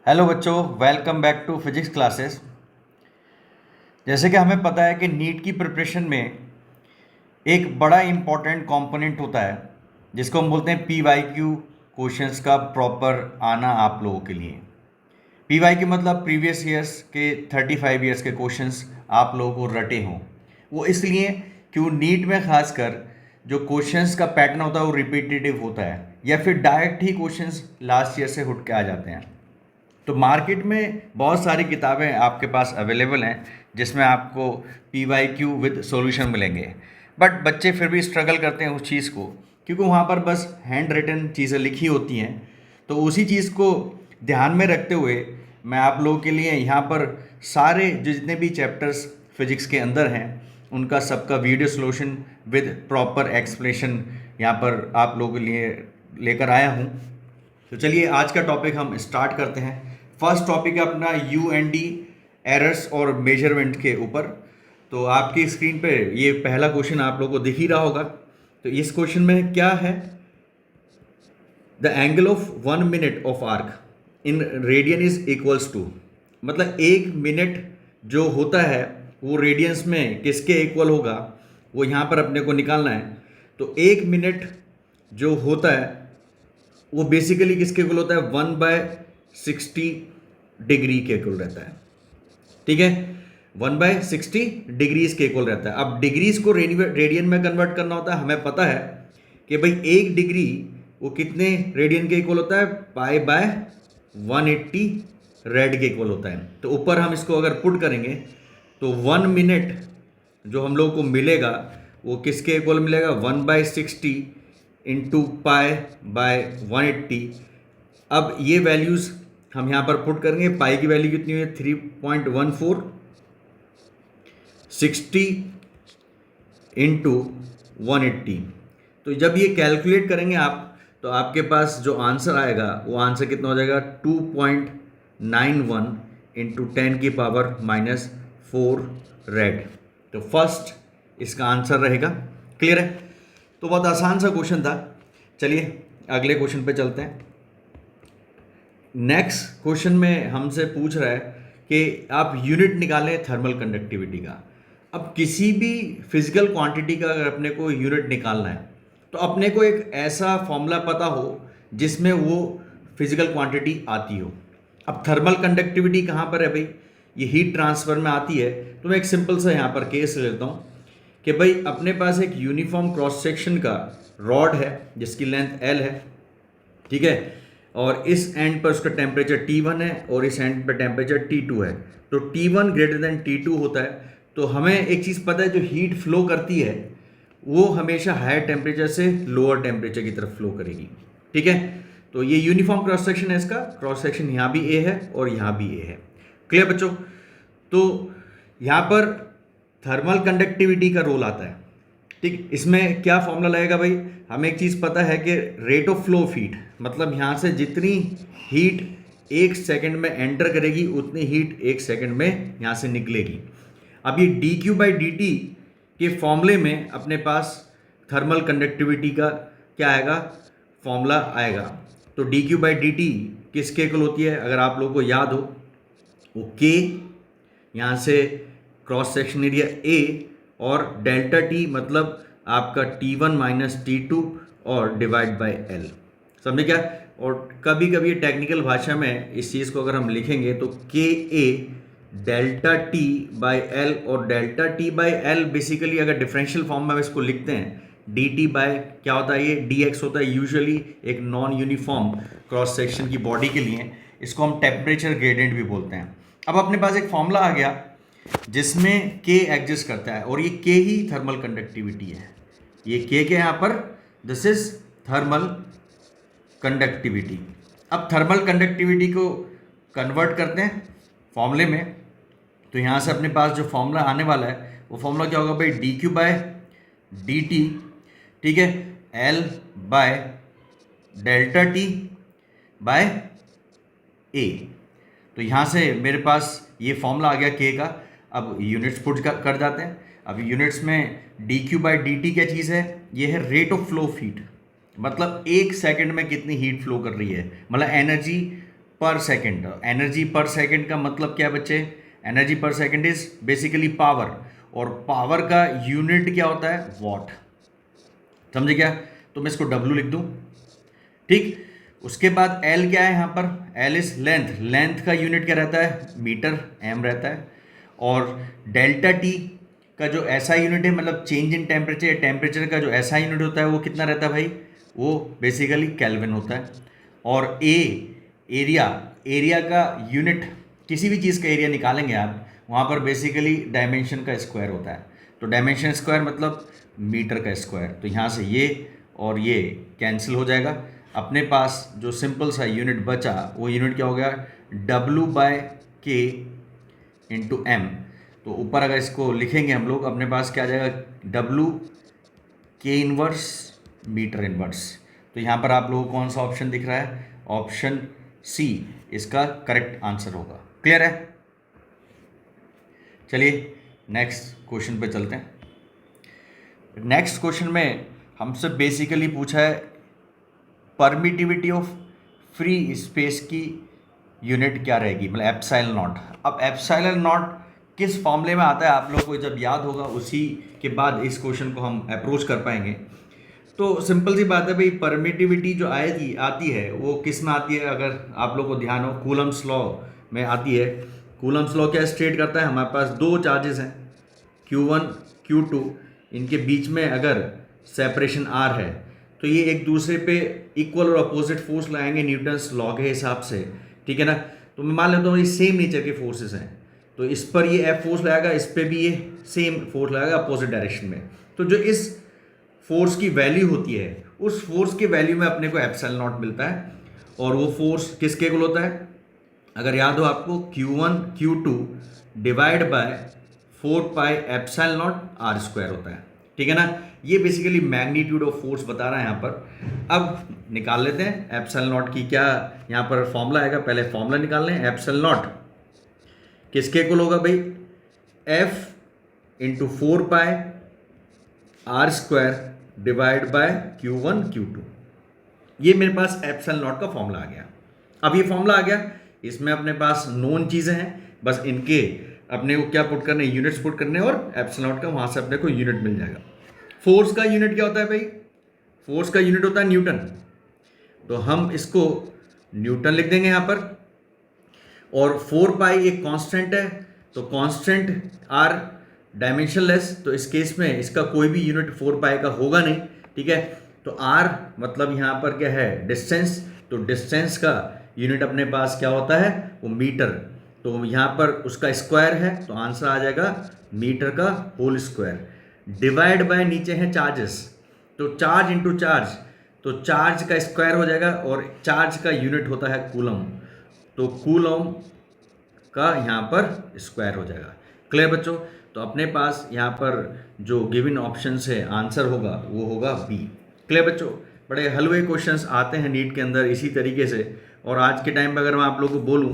Hello बच्चों, welcome back to physics classes. जैसे कि हमें पता है कि नीट की प्रिपरेशन में एक बड़ा इम्पॉर्टेंट कंपोनेंट होता है जिसको हम बोलते हैं पी वाई क्यू क्वेश्चंस का प्रॉपर आना आप लोगों के लिए। पी वाई क्यू मतलब प्रीवियस ईयर्स के 35 ईयर्स के क्वेश्चंस आप लोगों को रटे हों। वो इसलिए क्यों नीट में खासकर जो क्वेश्चंस का पैटर्न होता है वो रिपीटेटिव होता है या फिर डायरेक्ट ही क्वेश्चंस लास्ट ईयर से उठ के आ जाते हैं। तो मार्केट में बहुत सारी किताबें आपके पास अवेलेबल हैं जिसमें आपको P Y Q with solution मिलेंगे। बट बच्चे फिर भी स्ट्रगल करते हैं उस चीज़ को, क्योंकि वहाँ पर बस हैंड रिटन चीज़ें लिखी होती हैं। तो उसी चीज़ को ध्यान में रखते हुए मैं आप लोगों के लिए यहाँ पर सारे जितने भी चैप्टर्स फिजिक्स के अंदर हैं उनका सबका video solution with proper explanation यहाँ पर आप लोगों के लिए लेकर आया हूँ। तो चलिए आज का टॉपिक हम स्टार्ट करते हैं। फर्स्ट टॉपिक है अपना यू एन डी एरर्स और मेजरमेंट के ऊपर। तो आपकी स्क्रीन पे ये पहला क्वेश्चन आप लोगों को दिख ही रहा होगा। तो इस क्वेश्चन में क्या है, the angle of 1 minute of arc in radian is equals to, मतलब 1 मिनट जो होता है वो रेडियंस में किसके इक्वल होगा वो यहाँ पर अपने को निकालना है। तो 1 मिनट जो होता है वो बेसिकली किसके इक्वल होता है, 1/60 डिग्री के इक्वल रहता है। ठीक है, 1/60 डिग्रीज के इक्वल रहता है। अब डिग्रीज को रेडियन में कन्वर्ट करना होता है। हमें पता है कि भाई 1 डिग्री वो कितने रेडियन के इक्वल होता है, π/180 रेड के इक्वल होता है। तो ऊपर हम इसको अगर पुट करेंगे तो 1 मिनट जो हम लोग को मिलेगा वो किसके इक्वल मिलेगा, 1/60 इंटू π/180। अब ये वैल्यूज़ हम यहाँ पर पुट करेंगे। पाई की वैल्यू कितनी है, 3.14, 60 इंटू 180। तो जब ये कैलकुलेट करेंगे आप तो आपके पास जो आंसर आएगा वो आंसर कितना हो जाएगा, 2.91 इंटू 10⁻⁻4 रेड। तो फर्स्ट इसका आंसर रहेगा। क्लियर है? तो बहुत आसान सा क्वेश्चन था। चलिए अगले क्वेश्चन पे चलते हैं। नेक्स्ट क्वेश्चन में हमसे पूछ रहा है कि आप यूनिट निकालें थर्मल कंडक्टिविटी का। अब किसी भी फिजिकल क्वांटिटी का अगर अपने को यूनिट निकालना है तो अपने को एक ऐसा फॉर्मूला पता हो जिसमें वो फिजिकल क्वांटिटी आती हो। अब थर्मल कंडक्टिविटी कहाँ पर है भाई, ये हीट ट्रांसफर में आती है। तो मैं एक सिंपल सा यहाँ पर केस लेता हूँ कि भाई अपने पास एक यूनिफॉर्म क्रॉस सेक्शन का रॉड है जिसकी लेंथ L है। ठीक है, और इस एंड पर उसका टेम्परेचर T1 है और इस एंड पर टेम्परेचर T2 है। तो T1 ग्रेटर देन T2 होता है। तो हमें एक चीज़ पता है, जो हीट फ्लो करती है वो हमेशा हायर टेम्परेचर से लोअर टेम्परेचर की तरफ फ्लो करेगी। ठीक है, तो ये यूनिफॉर्म क्रॉस सेक्शन है। इसका क्रॉस सेक्शन यहाँ भी A है और यहाँ भी A है। क्लियर बच्चों? तो यहाँ पर थर्मल कंडक्टिविटी का रोल आता है। ठीक, इसमें क्या फॉर्मूला लगेगा भाई, हमें एक चीज़ पता है कि rate of flow of heat, मतलब यहाँ से जितनी हीट 1 सेकंड में एंटर करेगी उतनी हीट 1 सेकंड में यहाँ से निकलेगी। अब ये dQ/dt के फॉर्मूले में अपने पास थर्मल कंडक्टिविटी का क्या आएगा, फॉर्मूला आएगा। तो dQ/dt किसके इक्वल होती है, अगर आप लोगों को याद हो वो K, यहाँ से क्रॉस सेक्शन एरिया A और डेल्टा T मतलब आपका T1 माइनस T2 और डिवाइड बाय L। समझे क्या? और कभी कभी टेक्निकल भाषा में इस चीज़ को अगर हम लिखेंगे तो KA delta T by L, और delta T by L basically अगर डिफरेंशियल फॉर्म में हम इसको लिखते हैं dt बाय क्या होता है, ये dx होता है। यूजुअली एक नॉन यूनिफॉर्म क्रॉस सेक्शन की बॉडी के लिए इसको हम टेम्परेचर ग्रेडियंट भी बोलते हैं। अब अपने पास एक फॉर्मूला आ गया जिसमें K एग्जिस्ट करता है और ये K ही थर्मल कंडक्टिविटी है। ये K के यहाँ पर दिस इज थर्मल कंडक्टिविटी। अब थर्मल कंडक्टिविटी को कन्वर्ट करते हैं फॉर्मूले में। तो यहाँ से अपने पास जो फॉर्मूला आने वाला है वो फॉर्मूला क्या होगा भाई, dQ/dt। ठीक है, L by delta T by A। तो यहाँ से मेरे पास ये फॉर्मूला आ गया K का। अब यूनिट्स पुट कर जाते हैं। अब यूनिट्स में dQ/dt क्या चीज़ है, ये है rate of flow of heat, मतलब 1 सेकंड में कितनी हीट फ्लो कर रही है, मतलब एनर्जी पर सेकंड। एनर्जी पर सेकंड का मतलब क्या है बच्चे? एनर्जी पर सेकंड इज बेसिकली पावर, और पावर का यूनिट क्या होता है? वॉट। समझे क्या? तो मैं इसको W लिख दूं, ठीक। उसके बाद L क्या है यहाँ पर? L is length. लेंथ का यूनिट क्या रहता है? मीटर, m रहता है। और डेल्टा T का जो SI यूनिट है, मतलब चेंज इन टेम्परेचर, टेम्परेचर का जो SI यूनिट होता है वो कितना रहता है भाई? वो बेसिकली केल्विन होता है। और A एरिया, एरिया का यूनिट, किसी भी चीज़ का एरिया निकालेंगे आप, वहाँ पर बेसिकली डायमेंशन का स्क्वायर होता है। तो डायमेंशन स्क्वायर मतलब मीटर का स्क्वायर। तो यहाँ से ये और ये कैंसिल हो जाएगा। अपने पास जो सिंपल सा यूनिट बचा वो यूनिट क्या हो गया? W/K into M। तो ऊपर अगर इसको लिखेंगे हम लोग, अपने पास क्या आ जाएगा? W/K inverse metre inverse. तो यहाँ पर आप लोगों को कौन सा ऑप्शन दिख रहा है? ऑप्शन C इसका करेक्ट आंसर होगा। क्लियर है? चलिए नेक्स्ट क्वेश्चन पे चलते हैं। नेक्स्ट क्वेश्चन में हमसे बेसिकली पूछा है परमिटिविटी ऑफ फ्री स्पेस की यूनिट क्या रहेगी, मतलब एप्सिलॉन नॉट। अब एप्सिलॉन नॉट किस फॉर्मूले में आता है आप लोग को जब याद होगा, उसी के बाद इस क्वेश्चन को हम अप्रोच कर पाएंगे। तो सिंपल सी बात है भाई, परमिटिविटी जो आती है वो किस में आती है? अगर आप लोग को ध्यान हो, कूलम्स लॉ में आती है। कूलम्स लॉ क्या स्टेट करता है? हमारे पास दो चार्जेस हैं Q1 Q2, इनके बीच में अगर सेपरेशन R है तो ये एक दूसरे पे इक्वल और अपोजिट फोर्स लगाएंगे न्यूटन्स लॉ के हिसाब से, ठीक है ना। तो मैं मान लेता हूँ ये सेम नेचर के फोर्सेस हैं, तो इस पर ये F फोर्स लगाएगा, इस पर भी ये सेम फोर्स लगाएगा अपोजिट डायरेक्शन में। तो जो इस फोर्स की वैल्यू होती है, उस फोर्स के वैल्यू में अपने को एप्सिलॉन नॉट मिलता है। और वो फोर्स किसके इक्वल होता है? अगर याद हो आपको, Q1 Q2 divide by 4 pi epsilon not R square होता है, ठीक है ना। ये बेसिकली मैग्नीट्यूड ऑफ फोर्स बता रहा है यहाँ पर। अब निकाल लेते हैं एप्सिलॉन नॉट की क्या यहाँ पर फॉर्मूला आएगा। पहले फॉर्मूला निकाल लें। एप्सिलॉन नॉट किसके इक्वल होगा भाई? F into 4 pi R square divide by Q1 Q2। ये मेरे पास एप्सिलॉन नॉट का फॉर्मूला आ गया। अब ये फॉर्मूला आ गया, इसमें अपने पास नोन चीज़ें हैं, बस इनके अपने को क्या पुट करने? यूनिट्स पुट करने, और एप्सिलॉन नॉट का वहाँ से अपने को यूनिट मिल जाएगा। फोर्स का यूनिट क्या होता है भाई? फोर्स का यूनिट होता है न्यूटन। तो हम इसको न्यूटन लिख देंगे यहाँ पर। और 4 पाई एक कांस्टेंट है, तो कांस्टेंट R डायमेंशनलेस, तो इस केस में इसका कोई भी यूनिट 4 पाई का होगा नहीं, ठीक है। तो R मतलब यहाँ पर क्या है? डिस्टेंस। तो डिस्टेंस का यूनिट अपने पास क्या होता है? वो मीटर। तो यहाँ पर उसका स्क्वायर है, तो आंसर आ जाएगा मीटर का होल स्क्वायर। डिवाइड बाय नीचे है चार्जेस, तो चार्ज इंटू चार्ज, तो चार्ज का स्क्वायर हो जाएगा, और चार्ज का यूनिट होता है कूलम, तो कूलम का यहाँ पर स्क्वायर हो जाएगा। क्लियर बच्चों? तो अपने पास यहाँ पर जो गिवन ऑप्शन से आंसर होगा वो होगा B। क्लियर बच्चों? बड़े हलवे क्वेश्चंस आते हैं नीट के अंदर इसी तरीके से। और आज के टाइम में अगर मैं आप लोगों को बोलूँ,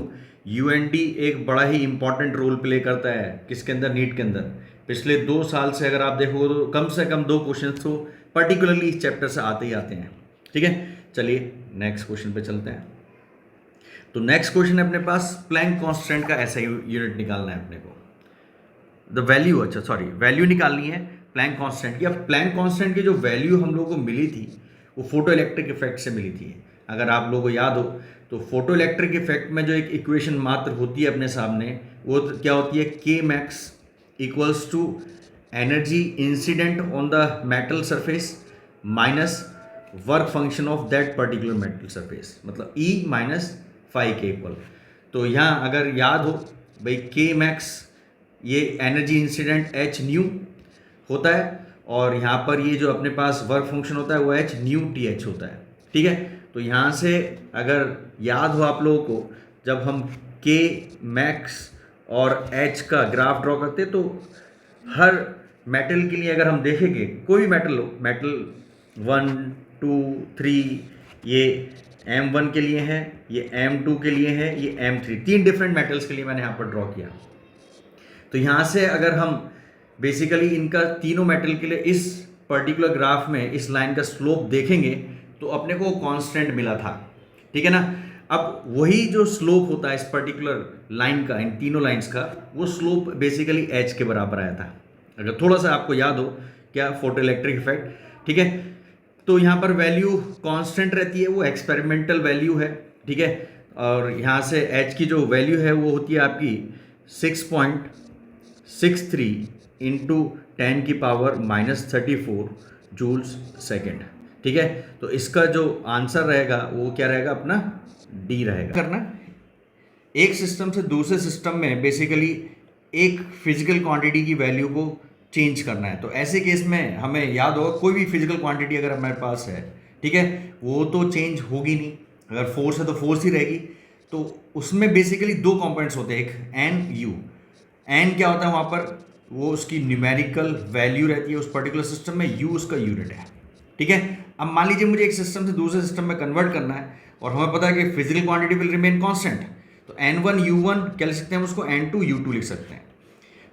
UND एक बड़ा ही इंपॉर्टेंट रोल प्ले करता है किसके अंदर? नीट के अंदर। पिछले 2 साल से अगर आप देखोगे तो कम से कम 2 क्वेश्चन तो पर्टिकुलरली इस चैप्टर से आते ही आते हैं, ठीक है। चलिए नेक्स्ट क्वेश्चन पे चलते हैं। तो नेक्स्ट क्वेश्चन है अपने पास प्लैंक कांस्टेंट का ऐसा यूनिट निकालना है अपने को। द वैल्यू, अच्छा सॉरी, वैल्यू निकालनी है प्लैंक कांस्टेंट की। अब प्लैंक कांस्टेंट की जो वैल्यू हम लोगों को मिली थी वो फोटो इलेक्ट्रिक इफेक्ट से मिली थी। अगर आप लोगों को याद हो तो फोटो इलेक्ट्रिक इफेक्ट में जो एक इक्वेशन मात्र होती है अपने सामने, वो क्या होती है? K max equals to energy incident on the metal surface minus work function of that particular metal surface, मतलब E माइनस फाई के इक्वल। तो यहाँ अगर याद हो भाई, K max ये एनर्जी इंसिडेंट H न्यू होता है, और यहाँ पर ये जो अपने पास वर्क फंक्शन होता है वो H न्यू TH होता है, ठीक है। तो यहाँ से अगर याद हो आप लोगों को, जब हम K max और H का ग्राफ ड्रॉ करते हैं, तो हर मेटल के लिए अगर हम देखेंगे, कोई भी मेटल हो, मेटल 1 2 3, ये M1 के लिए है, ये M2 के लिए है, ये M3, 3 डिफरेंट मेटल्स के लिए मैंने यहाँ पर ड्रॉ किया। तो यहाँ से अगर हम बेसिकली इनका तीनों मेटल के लिए इस पर्टिकुलर ग्राफ में इस लाइन का स्लोप देखेंगे तो अपने को कांस्टेंट मिला था, ठीक है ना। अब वही जो स्लोप होता है इस पर्टिकुलर लाइन का, इन तीनों लाइंस का, वो स्लोप बेसिकली एच के बराबर आया था, अगर थोड़ा सा आपको याद हो, क्या, फोटो इलेक्ट्रिक इफेक्ट, ठीक है। तो यहाँ पर वैल्यू कांस्टेंट रहती है, वो एक्सपेरिमेंटल वैल्यू है, ठीक है। और यहाँ से एच की जो वैल्यू है वो होती है आपकी 6.63 इंटू 10⁻⁻34 जूल्स सेकेंड, ठीक है। तो इसका जो आंसर रहेगा वो क्या रहेगा, अपना डी रहेगा। करना एक सिस्टम से दूसरे सिस्टम में बेसिकली एक फिजिकल क्वांटिटी की वैल्यू को चेंज करना है। तो ऐसे केस में हमें याद होगा, कोई भी फिजिकल क्वांटिटी अगर हमारे पास है, ठीक है, वो तो चेंज होगी नहीं, अगर फोर्स है तो फोर्स ही रहेगी। तो उसमें बेसिकली दो कंपोनेंट्स होते हैं, एक एन यू। एन क्या होता है वहाँ पर, वो उसकी न्यूमेरिकल वैल्यू रहती है उस पर्टिकुलर सिस्टम में, यू उसका यूनिट है, ठीक है। अब मान लीजिए मुझे एक सिस्टम से दूसरे सिस्टम में कन्वर्ट करना है और हमें पता है कि physical quantity will remain constant, तो N1 U1 क्या लिख सकते हैं हम उसको, N2 U2 लिख सकते हैं।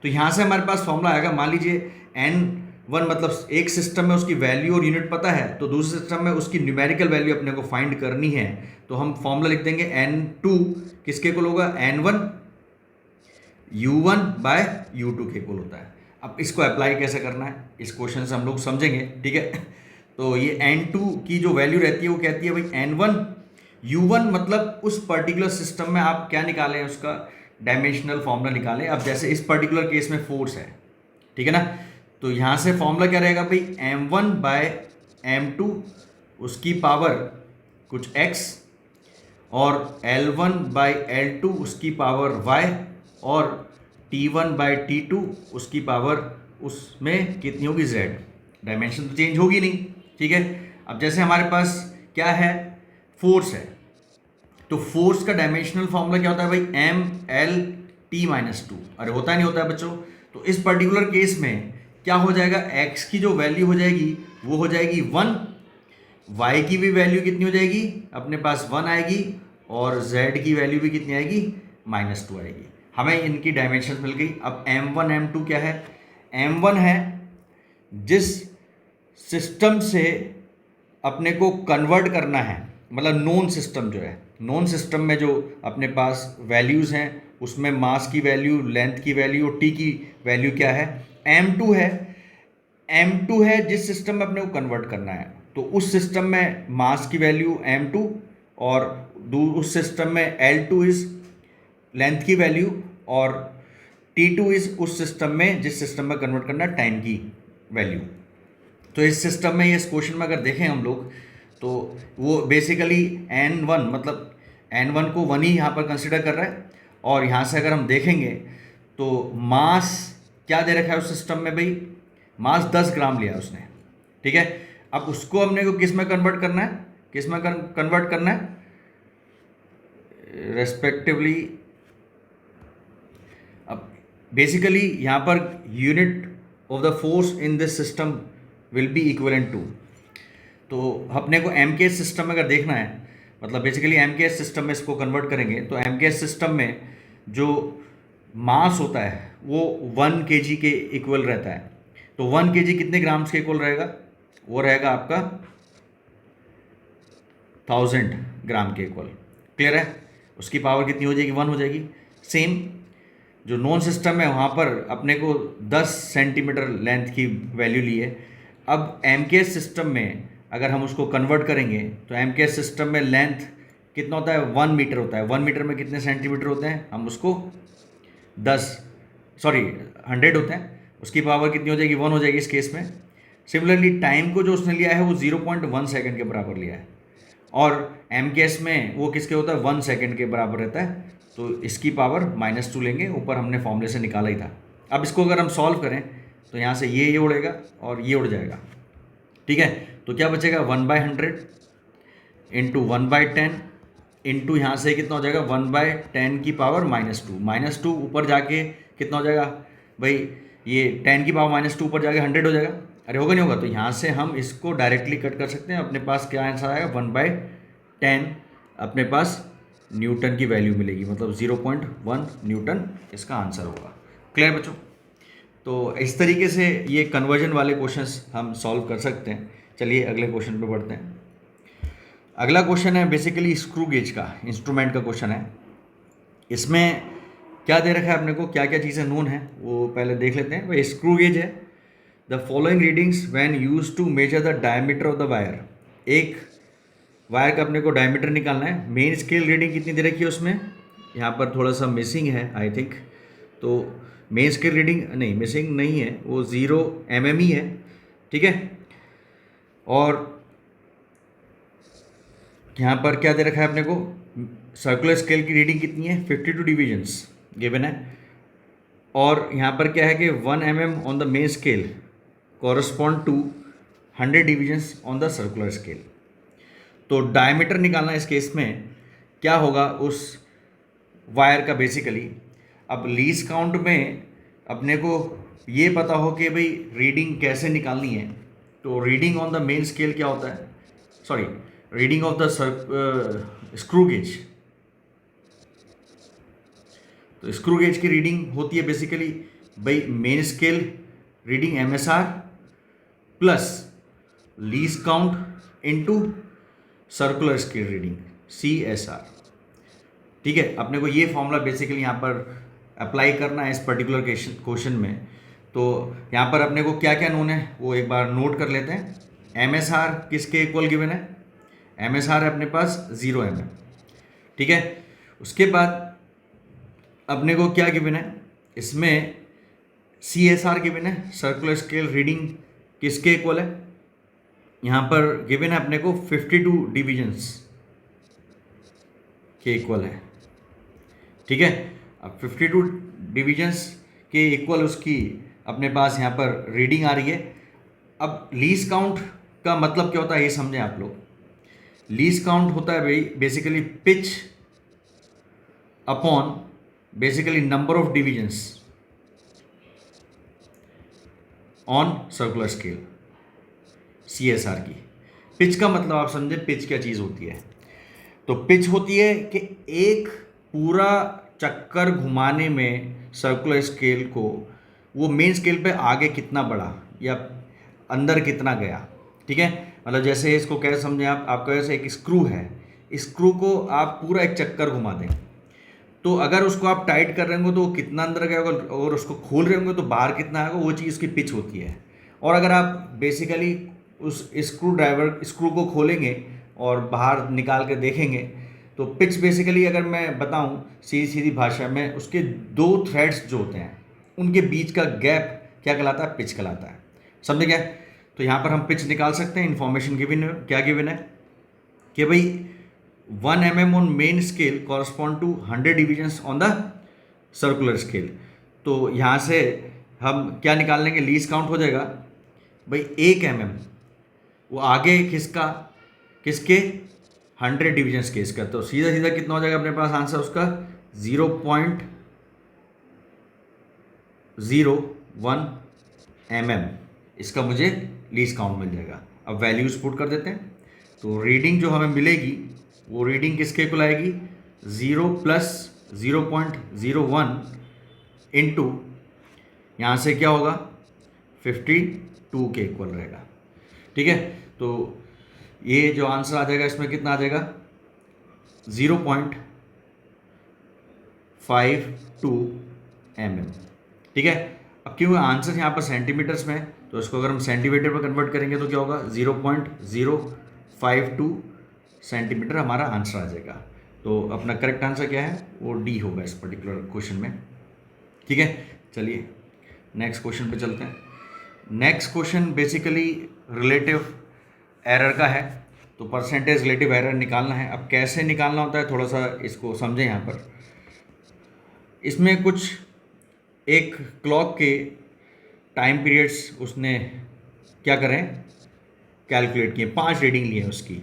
तो यहाँ से हमारे पास फॉर्मूला आएगा, मान लीजिए N1 मतलब एक सिस्टम में उसकी वैल्यू और यूनिट पता है, तो दूसरे सिस्टम में उसकी न्यूमेरिकल वैल्यू अपने को फाइंड करनी है, तो हम फॉर्मूला लिख देंगे N2 किसके इक्वल होगा, N1 U1 बाय U2 के इक्वल होता है। अब इसको अप्लाई कैसे करना है, इस क्वेश्चन से हम लोग समझेंगे, ठीक है। तो ये N2 की जो वैल्यू रहती है वो कहती है भाई N1 U1 मतलब उस पर्टिकुलर सिस्टम में आप क्या निकालें, उसका डायमेंशनल फॉर्मूला निकालें। अब जैसे इस पर्टिकुलर केस में फोर्स है, ठीक है ना, तो यहाँ से फॉर्मूला क्या रहेगा भाई, M1 बाय M2 उसकी पावर कुछ x, और L1 बाय L2 उसकी पावर y, और T1 बाय T2 उसकी पावर उसमें कितनी होगी, z। डायमेंशन तो चेंज होगी नहीं, ठीक है। अब जैसे हमारे पास क्या है, फोर्स है, तो फोर्स का डायमेंशनल फॉर्मूला क्या होता है भाई, M L T minus two. अरे होता नहीं होता है बच्चों। तो इस पर्टिकुलर केस में क्या हो जाएगा, एक्स की जो वैल्यू हो जाएगी वो हो जाएगी 1, वाई की भी वैल्यू कितनी हो जाएगी अपने पास 1 आएगी, और जेड की वैल्यू भी कितनी आएगी, -2 आएगी। हमें इनकी डायमेंशन मिल गई। अब M1 M2 क्या है, M1 है जिस सिस्टम से अपने को कन्वर्ट करना है, मतलब नॉन सिस्टम जो है, नॉन सिस्टम में जो अपने पास वैल्यूज़ हैं उसमें मास की वैल्यू, लेंथ की वैल्यू और टी की वैल्यू क्या है, M2 है। M2 है जिस सिस्टम में अपने को कन्वर्ट करना है, तो उस सिस्टम में मास की वैल्यू M2, और उस सिस्टम में L2 इज लेंथ की वैल्यू, और T2 इज उस सिस्टम में जिस सिस्टम में कन्वर्ट करना है टाइम की वैल्यू। तो इस सिस्टम में, इस क्वेश्चन में अगर देखें हम लोग, तो वो बेसिकली N1 मतलब N1 को 1 ही यहाँ पर कंसिडर कर रहा है। और यहाँ से अगर हम देखेंगे तो मास क्या दे रखा है उस सिस्टम में भाई, मास 10 ग्राम लिया उसने, ठीक है। अब उसको हमने को किस में कन्वर्ट करना है, किस में कन्वर्ट करना है, रेस्पेक्टिवली। अब बेसिकली यहाँ पर unit of the force in this system will be equivalent to, तो अपने को MKS सिस्टम में अगर देखना है, मतलब बेसिकली MKS सिस्टम में इसको कन्वर्ट करेंगे, तो MKS सिस्टम में जो मास होता है वो 1 kg के इक्वल रहता है। तो 1 kg कितने ग्राम्स के इक्वल रहेगा, वो रहेगा आपका 1000 ग्राम के इक्वल। क्लियर है, उसकी पावर कितनी हो जाएगी, 1 हो जाएगी। सेम जो नॉन सिस्टम है वहाँ पर अपने को 10 सेंटीमीटर लेंथ की वैल्यू ली है। अब MKS सिस्टम में अगर हम उसको कन्वर्ट करेंगे, तो MKS सिस्टम में लेंथ कितना होता है, 1 मीटर होता है। 1 मीटर में कितने सेंटीमीटर होते हैं, हम उसको 100 होते हैं, उसकी पावर कितनी हो जाएगी, 1 हो जाएगी इस केस में। सिमिलरली टाइम को जो उसने लिया है वो 0.1 सेकेंड के बराबर लिया है, और MKS में वो किसके होता है, 1 सेकेंड के बराबर रहता है, तो इसकी पावर -2 लेंगे, ऊपर हमने फॉर्मूले से निकाला ही था। अब इसको अगर हम सॉल्व करें तो यहाँ से ये उड़ेगा और ये उड़ जाएगा, ठीक है। तो क्या बचेगा, 1/100 इंटू 1/10 इंटू यहाँ से कितना हो जाएगा, 1/10 की पावर -2 ऊपर जाके कितना हो जाएगा भाई, ये 10 की पावर -2 ऊपर जाके 100 हो जाएगा। अरे होगा नहीं होगा, तो यहाँ से हम इसको डायरेक्टली कट कर सकते हैं। अपने पास क्या आंसर आएगा, 1/10 अपने पास न्यूटन की वैल्यू मिलेगी, मतलब 0.1 न्यूटन इसका आंसर होगा। क्लियर बच्चों, तो इस तरीके से ये कन्वर्जन वाले क्वेश्चंस हम सॉल्व कर सकते हैं। चलिए अगले क्वेश्चन पे बढ़ते हैं। अगला क्वेश्चन है बेसिकली स्क्रू गेज का, इंस्ट्रूमेंट का क्वेश्चन है। इसमें क्या दे रखा है अपने को, क्या क्या चीज़ें नोन है वो पहले देख लेते हैं। भाई स्क्रू गेज है, the following readings when used to measure the diameter of the wire. एक वायर का अपने को डायमीटर निकालना है। मेन स्केल रीडिंग कितनी दे रखी है उसमें, यहाँ पर थोड़ा सा मिसिंग है आई थिंक, तो मेन स्केल रीडिंग नहीं, मिसिंग नहीं है, वो 0 mm ही है, ठीक है। और यहाँ पर क्या दे रखा है अपने को, सर्कुलर स्केल की रीडिंग कितनी है, 52 डिवीजन्स गिवन है। और यहाँ पर क्या है कि 1 mm on the main scale correspond to 100 divisions on the circular scale. तो डायमीटर निकालना इस केस में क्या होगा उस वायर का बेसिकली। अब लीस्ट काउंट में अपने को ये पता हो कि भाई रीडिंग कैसे निकालनी है, तो reading on the main scale क्या होता है, sorry reading of the screw gauge. तो स्क्रू गेज की रीडिंग होती है बेसिकली भाई main scale reading MSR plus least count into circular scale reading CSR, ठीक है। अपने को ये फॉर्मूला बेसिकली यहाँ पर अप्लाई करना है इस पर्टिकुलर क्वेश्चन में। तो यहाँ पर अपने को क्या क्या नोन है वो एक बार नोट कर लेते हैं। MSR किसके इक्वल गिवन है, MSR है अपने पास 0 mm, ठीक है। उसके बाद अपने को क्या गिवन है इसमें, CSR गिवन है, सर्कुलर स्केल रीडिंग किसके इक्वल है, यहाँ पर गिवन है अपने को 52 डिवीजन्स के इक्वल है, ठीक है। अब 52 डिवीजन्स के इक्वल उसकी अपने पास यहाँ पर रीडिंग आ रही है। अब लीस्ट काउंट का मतलब क्या होता है ये समझें आप लोग। लीस्ट काउंट होता है भाई basically pitch upon basically number of divisions on circular scale CSR की। पिच का मतलब आप समझे पिच क्या चीज़ होती है। तो पिच होती है कि एक पूरा चक्कर घुमाने में सर्कुलर स्केल को वो मेन स्केल पे आगे कितना बढ़ा या अंदर कितना गया, ठीक है। मतलब जैसे इसको कैसे समझें आप, आपका जैसे एक स्क्रू है, स्क्रू को आप पूरा एक चक्कर घुमा दें, तो अगर उसको आप टाइट कर रहे होंगे तो वो कितना अंदर गया होगा, और उसको खोल रहे होंगे तो बाहर कितना आएगा, वो चीज़ की पिच होती है। और अगर आप बेसिकली उस स्क्रू को खोलेंगे और बाहर निकाल के देखेंगे तो पिच बेसिकली अगर मैं बताऊं सीधी सीधी भाषा में, उसके 2 थ्रेड्स जो होते हैं उनके बीच का गैप क्या कहलाता है, पिच कहलाता है। समझे क्या। तो यहाँ पर हम पिच निकाल सकते हैं। इन्फॉर्मेशन गिवन है, क्या गिवन है कि भाई 1 mm on main scale correspond to 100 divisions on the circular scale. तो यहाँ से हम क्या निकाल लेंगे, लीस्ट काउंट हो जाएगा भाई 1 mm, वो आगे किसके 100 डिवीजन्स के इसका, तो सीधा सीधा कितना हो जाएगा अपने पास आंसर उसका 0.01 mm, इसका मुझे लीस्ट काउंट मिल जाएगा। अब वैल्यूज पुट कर देते हैं। तो रीडिंग जो हमें मिलेगी वो रीडिंग किसके इक्वल आएगी, 0 + 0.01 इंटू यहाँ से क्या होगा 52 के इक्वल रहेगा, ठीक है। तो ये जो आंसर आ जाएगा इसमें कितना आ जाएगा 0.52 mm, ठीक है। अब क्यों आंसर यहाँ पर सेंटीमीटर्स में है तो इसको अगर हम सेंटीमीटर में कन्वर्ट करेंगे तो क्या होगा 0.052 सेंटीमीटर हमारा आंसर आ जाएगा। तो अपना करेक्ट आंसर क्या है वो डी होगा इस पर्टिकुलर क्वेश्चन में, ठीक है। चलिए नेक्स्ट क्वेश्चन पे चलते हैं। Next question basically relative error का है। तो परसेंटेज रिलेटिव एरर निकालना है। अब कैसे निकालना होता है थोड़ा सा इसको समझें। यहाँ पर इसमें कुछ एक क्लॉक के टाइम पीरियड्स उसने क्या करें कैलकुलेट किए, 5 रीडिंग लिए उसकी।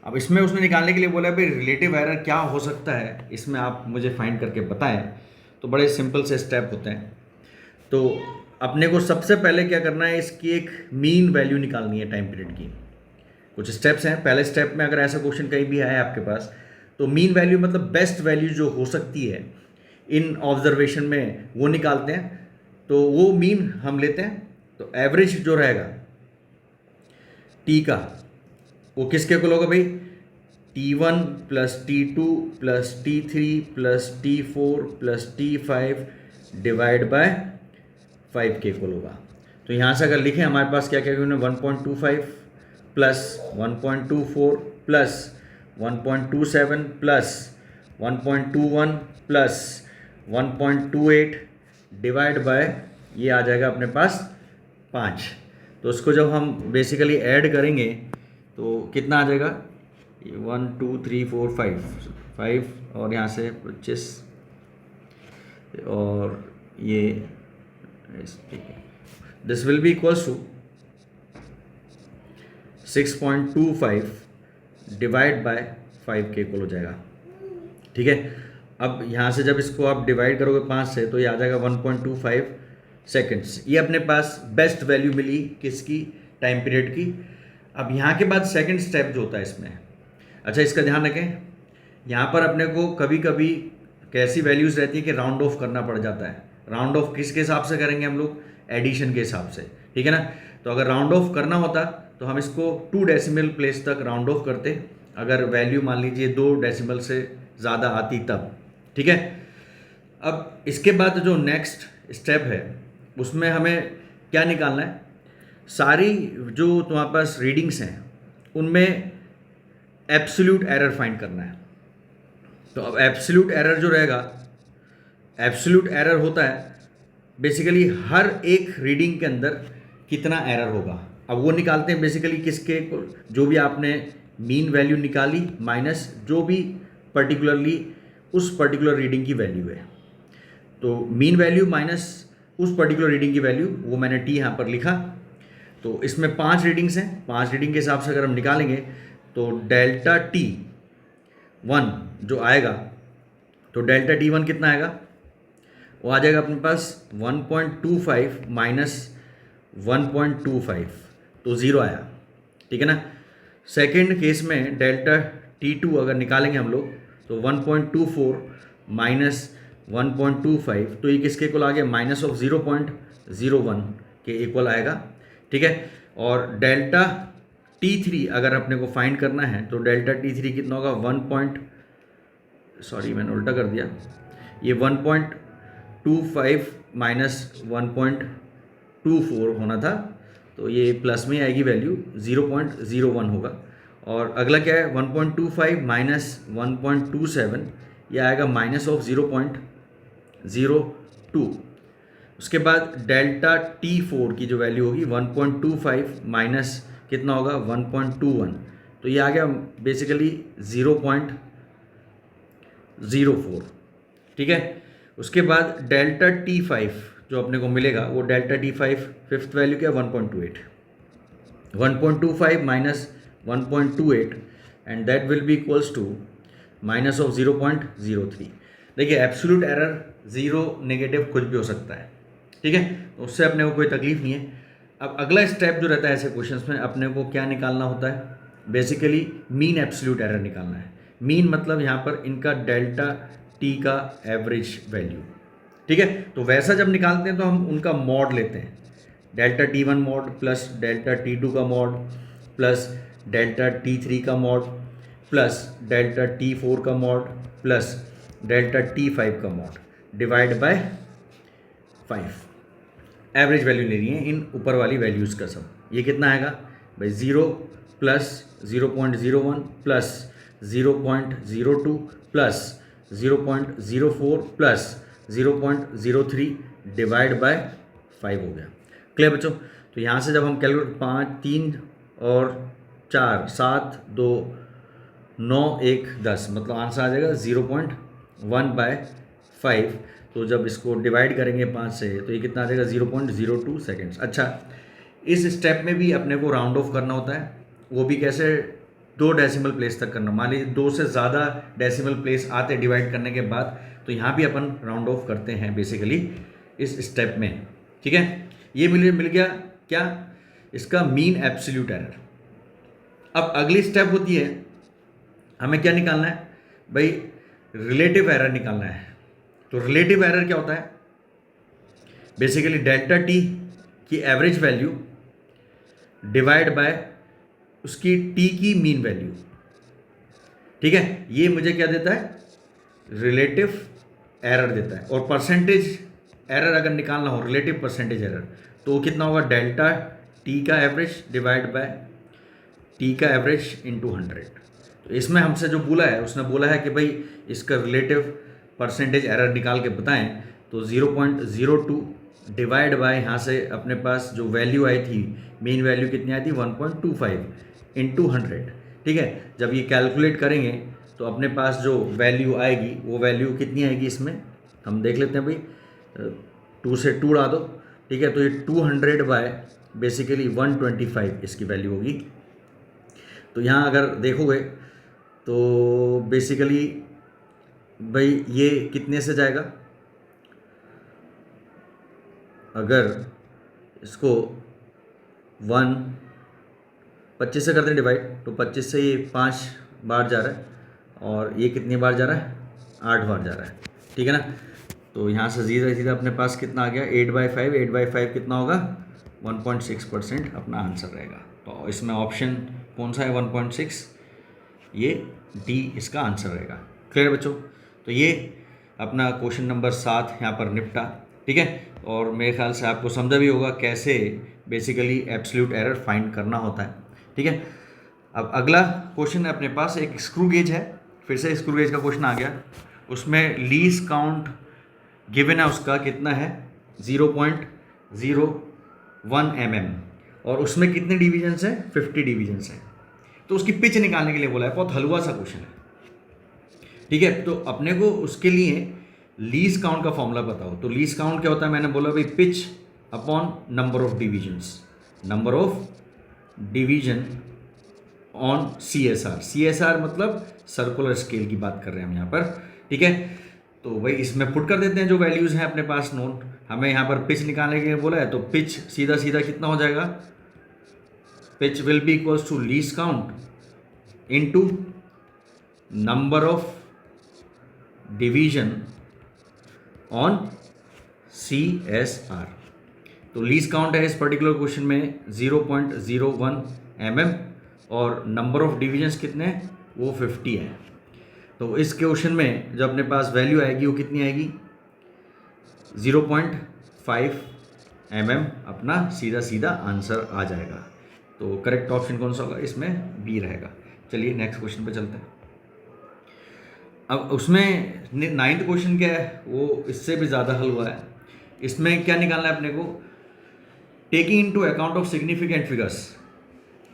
अब इसमें उसने निकालने के लिए बोला भाई रिलेटिव एरर क्या हो सकता है, इसमें आप मुझे फाइंड करके बताएं। तो बड़े सिंपल से स्टेप होते हैं। तो अपने को सबसे पहले क्या करना है, इसकी एक मीन वैल्यू निकालनी है टाइम पीरियड की। कुछ स्टेप्स हैं। पहले स्टेप में अगर ऐसा क्वेश्चन कहीं भी आया आपके पास तो मीन वैल्यू मतलब बेस्ट वैल्यू जो हो सकती है इन ऑब्जर्वेशन में वो निकालते हैं। तो वो मीन हम लेते हैं। तो एवरेज जो रहेगा टी का वो किसके इक्वल होगा भाई, T1 plus T2 plus T3 plus T4 plus T5 divide by 5 के इक्वल होगा। तो यहाँ से अगर लिखें हमारे पास क्या क्या है, 1.25 plus 1.24 plus 1.27 plus 1.21 plus 1.28 divide by ये आ जाएगा अपने पास 5। तो उसको जब हम बेसिकली ऐड करेंगे तो कितना आ जाएगा, 1 2 3 4 5 और यहाँ से 25 और ये ठीक है, this will be equals to 6.25 divide by 5 के इक्वल हो जाएगा। ठीक है, अब यहाँ से जब इसको आप डिवाइड करोगे 5 से तो ये आ जाएगा 1.25 सेकेंड्स। ये अपने पास बेस्ट वैल्यू मिली किसकी, टाइम पीरियड की। अब यहाँ के बाद सेकंड स्टेप जो होता है इसमें, अच्छा इसका ध्यान रखें, यहाँ पर अपने को कभी कभी कैसी वैल्यूज़ रहती है कि राउंड ऑफ करना पड़ जाता है। राउंड ऑफ किसके हिसाब से करेंगे हम लोग, एडिशन के हिसाब से, ठीक है ना। तो अगर राउंड ऑफ करना होता तो हम इसको 2 डेसिमल प्लेस तक राउंड ऑफ करते, अगर वैल्यू मान लीजिए 2 डेसिमल से ज़्यादा आती तब, ठीक है। अब इसके बाद जो नेक्स्ट स्टेप है उसमें हमें क्या निकालना है, सारी जो तुम्हारे पास रीडिंग्स हैं उनमें एब्सोल्यूट एरर फाइंड करना है। तो अब एब्सोल्यूट एरर जो रहेगा, एब्सोल्यूट एरर होता है बेसिकली हर एक रीडिंग के अंदर कितना एरर होगा। अब वो निकालते हैं बेसिकली किसके, जो भी आपने मीन वैल्यू निकाली माइनस जो भी पर्टिकुलरली उस पर्टिकुलर रीडिंग की वैल्यू है। तो मीन वैल्यू माइनस उस पर्टिकुलर रीडिंग की वैल्यू, वो मैंने टी यहाँ पर लिखा। तो इसमें 5 रीडिंग्स हैं, 5 रीडिंग के हिसाब से अगर हम निकालेंगे तो डेल्टा T1 जो आएगा, तो डेल्टा T1 कितना आएगा, वो आ जाएगा अपने पास 1.25 माइनस 1.25, तो 0 आया, ठीक है ना। सेकेंड केस में डेल्टा T2 अगर निकालेंगे हम लोग तो 1.24 माइनस 1.25, तो ये किसके इक्वल आ गया, माइनस ऑफ 0.01 के इक्वल आएगा, ठीक है। और डेल्टा T3 अगर अपने को फाइंड करना है तो डेल्टा T3 कितना होगा, मैंने उल्टा कर दिया, ये 1.25 माइनस 1.24 होना था, तो ये प्लस में आएगी वैल्यू 0.01 होगा। और अगला क्या है, 1.25 माइनस 1.27, ये आएगा माइनस ऑफ 0.02। उसके बाद डेल्टा T4 की जो वैल्यू होगी 1.25 माइनस कितना होगा 1.21, तो ये आ गया बेसिकली 0.04, ठीक है। उसके बाद डेल्टा T5 जो अपने को मिलेगा वो डेल्टा T5 फिफ्थ वैल्यू क्या, 1.28, 1.25 minus 1.28 and that will be equals to minus of 0.03। देखिए एब्सोल्यूट एरर 0 नेगेटिव कुछ भी हो सकता है, ठीक है, तो उससे अपने को कोई तकलीफ नहीं है। अब अगला स्टेप जो रहता है ऐसे क्वेश्चंस में, अपने को क्या निकालना होता है, बेसिकली मीन एब्सोल्यूट एरर निकालना है। मीन मतलब यहाँ पर इनका डेल्टा T का एवरेज वैल्यू, ठीक है। तो वैसा जब निकालते हैं तो हम उनका मॉड लेते हैं, delta T1 mod plus delta T2 का मॉड प्लस डेल्टा T3 का मॉड प्लस डेल्टा T4 का मॉड प्लस डेल्टा T5 का mod divide by 5। Average value ले रही है इन ऊपर वाली वैल्यूज़ का सब। ये कितना आएगा भाई, 0 plus 0.01 plus 0.02 plus 0.04 plus 0.03 divide by 5 हो गया। क्लियर बच्चों। तो यहाँ से जब हम कैलकुलेट 5 3 और 4 7 2 9 1 10 मतलब आंसर आ जाएगा 0.1/5। तो जब इसको डिवाइड करेंगे 5 से तो ये कितना आ जाएगा 0.02 सेकेंड्स। अच्छा, इस स्टेप में भी अपने को राउंड ऑफ करना होता है, वो भी कैसे, 2 डेसिमल प्लेस तक करना। मान लीजिए 2 से ज़्यादा डेसिमल प्लेस आते डिवाइड करने के बाद, तो यहाँ भी अपन राउंड ऑफ करते हैं बेसिकली इस स्टेप में, ठीक है। ये मिल गया क्या, इसका मीन एब्सोल्यूट एरर। अब अगली स्टेप होती है, हमें क्या निकालना है भाई, रिलेटिव एरर निकालना है। तो रिलेटिव एरर क्या होता है, बेसिकली डेल्टा T की एवरेज वैल्यू डिवाइड बाय उसकी T की मीन वैल्यू, ठीक है, ये मुझे क्या देता है, रिलेटिव एरर देता है। और परसेंटेज एरर अगर निकालना हो, रिलेटिव परसेंटेज एरर, तो वो कितना होगा, डेल्टा टी का एवरेज डिवाइड बाय टी का एवरेज इंटू 100। तो इसमें हमसे जो बोला है, उसने बोला है कि भाई इसका रिलेटिव परसेंटेज एरर निकाल के बताएं, तो 0.02 डिवाइड बाय यहाँ से अपने पास जो वैल्यू आई थी, मेन वैल्यू कितनी आई थी, 1.25 इंटू 100। ठीक है, जब ये कैलकुलेट करेंगे तो अपने पास जो वैल्यू आएगी वो वैल्यू कितनी आएगी, इसमें हम देख लेते हैं भाई, 2 से 2 उड़ा दो। ठीक है, तो ये 200 बाय बेसिकली 125 इसकी वैल्यू होगी। तो यहाँ अगर देखोगे तो बेसिकली भाई ये कितने से जाएगा, अगर इसको 25 से करते हैं डिवाइड, तो 25 से ये 5 बार जा रहा है, और ये कितनी बार जा रहा है, 8 बार जा रहा है। ठीक है ना, तो यहाँ से सीधा सीधा अपने पास कितना आ गया, 8/5, 8/5 कितना होगा, 1.6% अपना आंसर रहेगा। तो इसमें ऑप्शन कौन सा है, 1.6, ये डी इसका आंसर रहेगा। क्लियर बच्चों, तो ये अपना क्वेश्चन नंबर 7 यहाँ पर निपटा। ठीक है, और मेरे ख्याल से आपको समझा भी होगा कैसे बेसिकली एब्सोल्यूट एरर फाइंड करना होता है। ठीक है, अब अगला क्वेश्चन है अपने पास, एक स्क्रू गेज है, फिर से स्क्रू गेज का क्वेश्चन आ गया। उसमें लीस्ट काउंट गिवन है, उसका कितना है, 0.01 mm, और उसमें कितने डिवीजन्स हैं, 50 डिवीजन्स हैं। तो उसकी पिच निकालने के लिए बोला है, बहुत हलवा सा क्वेश्चन है। ठीक है, तो अपने को उसके लिए लीस्ट काउंट का फॉर्मूला बताओ। तो लीस्ट काउंट क्या होता है, मैंने बोला भाई pitch upon number of divisions, number of division on CSR। CSR मतलब सर्कुलर स्केल की बात कर रहे हैं हम यहाँ पर। ठीक है, तो भाई इसमें पुट कर देते हैं जो वैल्यूज़ हैं अपने पास नोन। हमें यहाँ पर पिच निकालने के लिए बोला है, तो पिच सीधा सीधा कितना हो जाएगा, pitch will be equals to least count into number of division on CSR। तो लीस्ट काउंट है इस पर्टिकुलर क्वेश्चन में 0.01 mm, और नंबर ऑफ डिवीजन्स कितने हैं, वो 50 है। तो इस क्वेश्चन में जो अपने पास वैल्यू आएगी वो कितनी आएगी, 0.5 mm अपना सीधा सीधा आंसर आ जाएगा। तो करेक्ट ऑप्शन कौन सा होगा, इसमें बी रहेगा। चलिए नेक्स्ट क्वेश्चन पे चलते हैं। अब उसमें 9th क्वेश्चन क्या है, वो इससे भी ज़्यादा हल हुआ है। इसमें क्या निकालना है अपने को, taking into account of significant figures,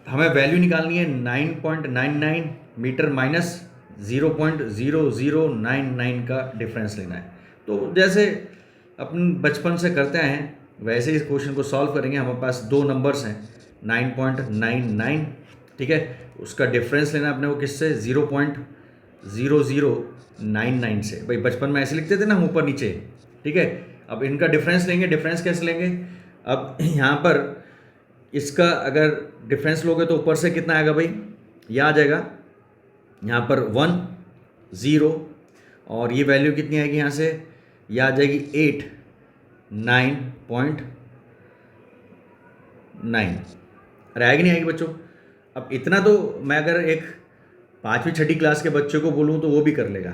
हमें वैल्यू निकालनी है 9.99 मीटर माइनस 0.0099 का डिफरेंस लेना है। तो जैसे अपन बचपन से करते हैं वैसे इस क्वेश्चन को सॉल्व करेंगे। हमारे पास दो नंबर्स हैं 9.99, ठीक है, उसका डिफरेंस लेना अपने को किससे, 0.0099 से। भाई बचपन में ऐसे लिखते थे ना ऊपर नीचे, ठीक है। अब इनका डिफरेंस लेंगे, डिफरेंस कैसे लेंगे, अब यहाँ पर इसका अगर डिफरेंस लोगे तो ऊपर से कितना आएगा भाई, यह आ जाएगा यहाँ पर 1 0, और ये वैल्यू कितनी आएगी यहाँ से, यह आ जाएगी 8 9.9। अरे आएगी नहीं आएगी बच्चों। अब इतना तो मैं अगर एक 5वीं 6ठी क्लास के बच्चे को बोलूँ तो वो भी कर लेगा,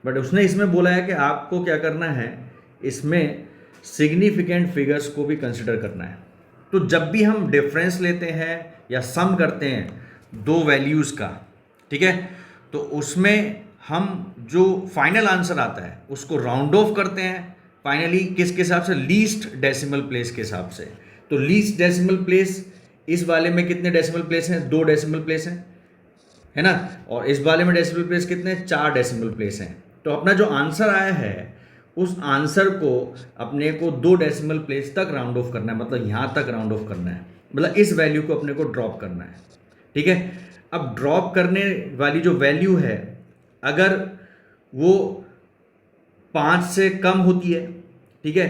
बट उसने इसमें बोला है कि आपको क्या करना है, इसमें सिग्निफिकेंट फिगर्स को भी कंसिडर करना है। तो जब भी हम डिफरेंस लेते हैं या सम करते हैं दो वैल्यूज़ का, ठीक है, तो उसमें हम जो फाइनल आंसर आता है उसको राउंड ऑफ करते हैं फाइनली किसके हिसाब से, लीस्ट डेसिमल प्लेस के हिसाब से। तो लीस्ट डेसिमल प्लेस इस वाले में कितने डेसिमल प्लेस हैं, 2 डेसिमल प्लेस हैं, है ना, और इस वाले में डेसिमल प्लेस कितने, 4 डेसिमल प्लेस हैं। तो अपना जो आंसर आया है उस आंसर को अपने को 2 डेसिमल प्लेस तक राउंड ऑफ करना है, मतलब यहाँ तक राउंड ऑफ करना है, मतलब इस वैल्यू को अपने को ड्रॉप करना है, ठीक है। अब ड्रॉप करने वाली जो वैल्यू है अगर वो 5 से कम होती है, ठीक है,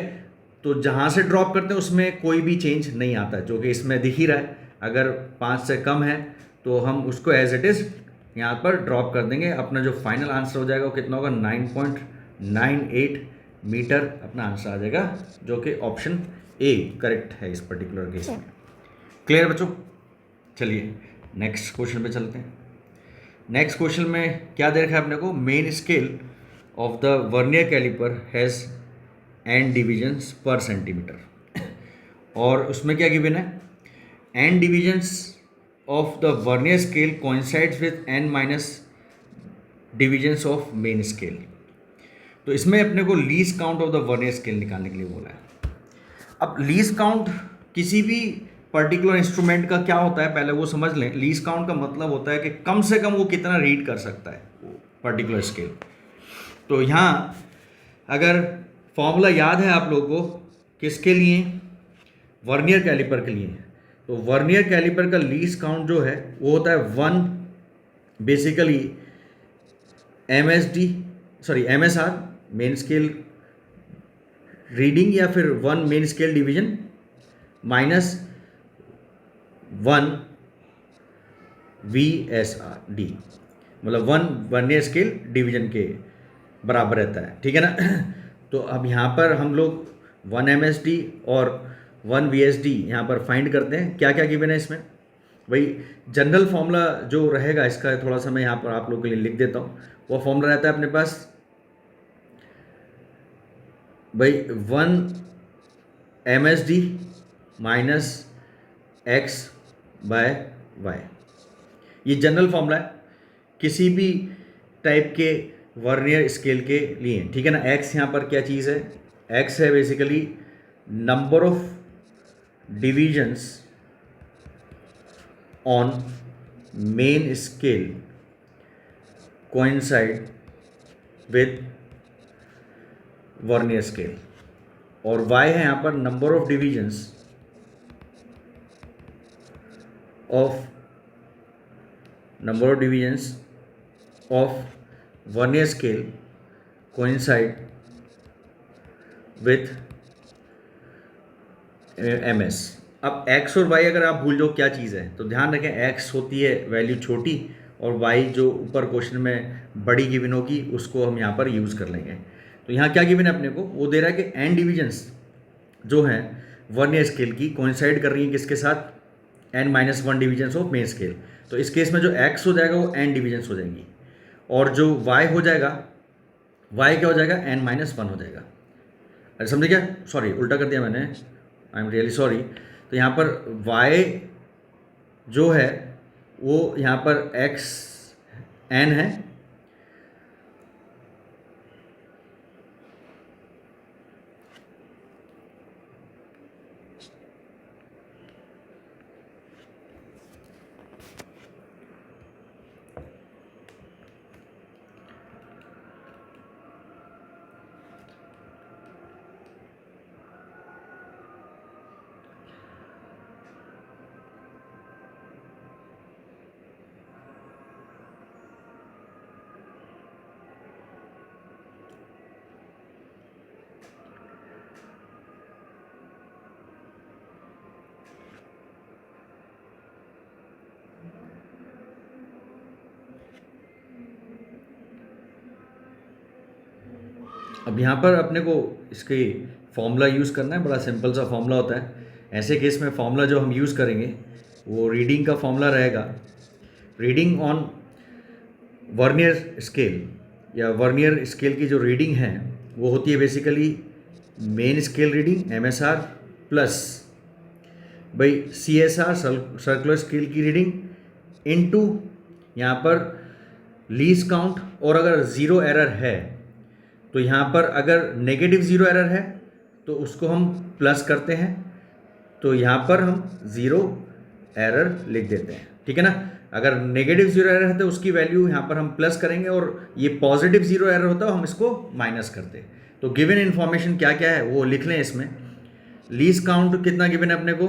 तो जहाँ से ड्रॉप करते हैं उसमें कोई भी चेंज नहीं आता, जो कि इसमें दिख ही रहा है। अगर 5 से कम है तो हम उसको एज इट इज़ यहाँ पर ड्रॉप कर देंगे। अपना जो फाइनल आंसर हो जाएगा वो कितना होगा, 9.98 मीटर अपना आंसर आ जाएगा, जो कि ऑप्शन ए करेक्ट है इस पर्टिकुलर केस में। क्लियर बच्चों, चलिए नेक्स्ट क्वेश्चन पे चलते हैं। नेक्स्ट क्वेश्चन में क्या दे रखा है अपने को, main scale of the vernier caliper has N divisions per centimetre, और उसमें क्या गिवन है, N divisions of the vernier scale coincides with N minus divisions of main scale. तो इसमें अपने को least count of the vernier scale निकालने के लिए बोला है। अब लीस्ट काउंट किसी भी पर्टिकुलर इंस्ट्रूमेंट का क्या होता है पहले वो समझ लें। लीस्ट काउंट का मतलब होता है कि कम से कम वो कितना रीड कर सकता है वो पर्टिकुलर स्केल। तो यहाँ अगर फॉर्मूला याद है आप लोगों को किसके लिए, वर्नियर कैलिपर के लिए, तो वर्नियर कैलिपर का लीस्ट काउंट जो है वो होता है 1 basically MSR main scale reading, या फिर 1 main scale division minus 1 VSD, मतलब 1 वर्नियर स्केल डिवीजन के बराबर रहता है, ठीक है ना। तो अब यहाँ पर हम लोग 1 MSD और 1 VSD यहाँ पर फाइंड करते हैं। क्या क्या गिवन है इसमें, भाई जनरल फॉर्मूला जो रहेगा इसका थोड़ा सा मैं यहाँ पर आप लोगों के लिए लिख देता हूँ। वो फॉर्मूला रहता है अपने पास भाई 1 MSD माइनस x/y, ये जनरल फॉर्मूला है किसी भी टाइप के वर्नियर स्केल के लिए, ठीक है ना। x यहाँ पर क्या चीज़ है, x है basically number of divisions on main scale coincide with vernier scale, और y है यहाँ पर number of divisions of vernier scale coincide with MS। अब x और y अगर आप भूल जाओ क्या चीज़ है तो ध्यान रखें, x होती है वैल्यू छोटी और y जो ऊपर क्वेश्चन में बड़ी गिवन होगी उसको हम यहाँ पर यूज़ कर लेंगे। तो यहाँ क्या गिवन है अपने को, वो दे रहा है कि n डिविजन्स जो हैं वर्नियर स्केल की कोइंसाइड कर रही हैं किसके साथ, n-1 divisions of main scale. तो इस केस में जो x हो जाएगा वो n डिविजन्स हो जाएंगी, और जो y हो जाएगा, y क्या हो जाएगा, n-1 हो जाएगा। अरे समझे क्या, सॉरी उल्टा कर दिया मैंने, आई एम रियली सॉरी। तो यहाँ पर y जो है वो यहाँ पर n है, अब यहाँ पर अपने को इसके फॉर्मूला यूज़ करना है, बड़ा सिंपल सा फॉर्मूला होता है। ऐसे केस में फॉर्मूला जो हम यूज़ करेंगे वो रीडिंग का फॉर्मूला रहेगा, रीडिंग ऑन वर्नियर स्केल या वर्नियर स्केल की जो रीडिंग है वो होती है basically main scale reading MSR plus भाई CSR सर्कुलर स्केल की रीडिंग इनटू यहाँ पर लीस्ट काउंट, और अगर ज़ीरो एरर है तो यहाँ पर अगर नेगेटिव ज़ीरो एरर है तो उसको हम प्लस करते हैं, तो यहाँ पर हम ज़ीरो एरर लिख देते हैं, ठीक है ना। अगर नेगेटिव ज़ीरो एरर है तो उसकी वैल्यू यहाँ पर हम प्लस करेंगे, और ये पॉजिटिव ज़ीरो एरर होता है हम इसको माइनस करते हैं। तो गिवन इन्फॉर्मेशन क्या क्या है वो लिख लें इसमें। लीस्ट काउंट कितना गिवन है अपने को,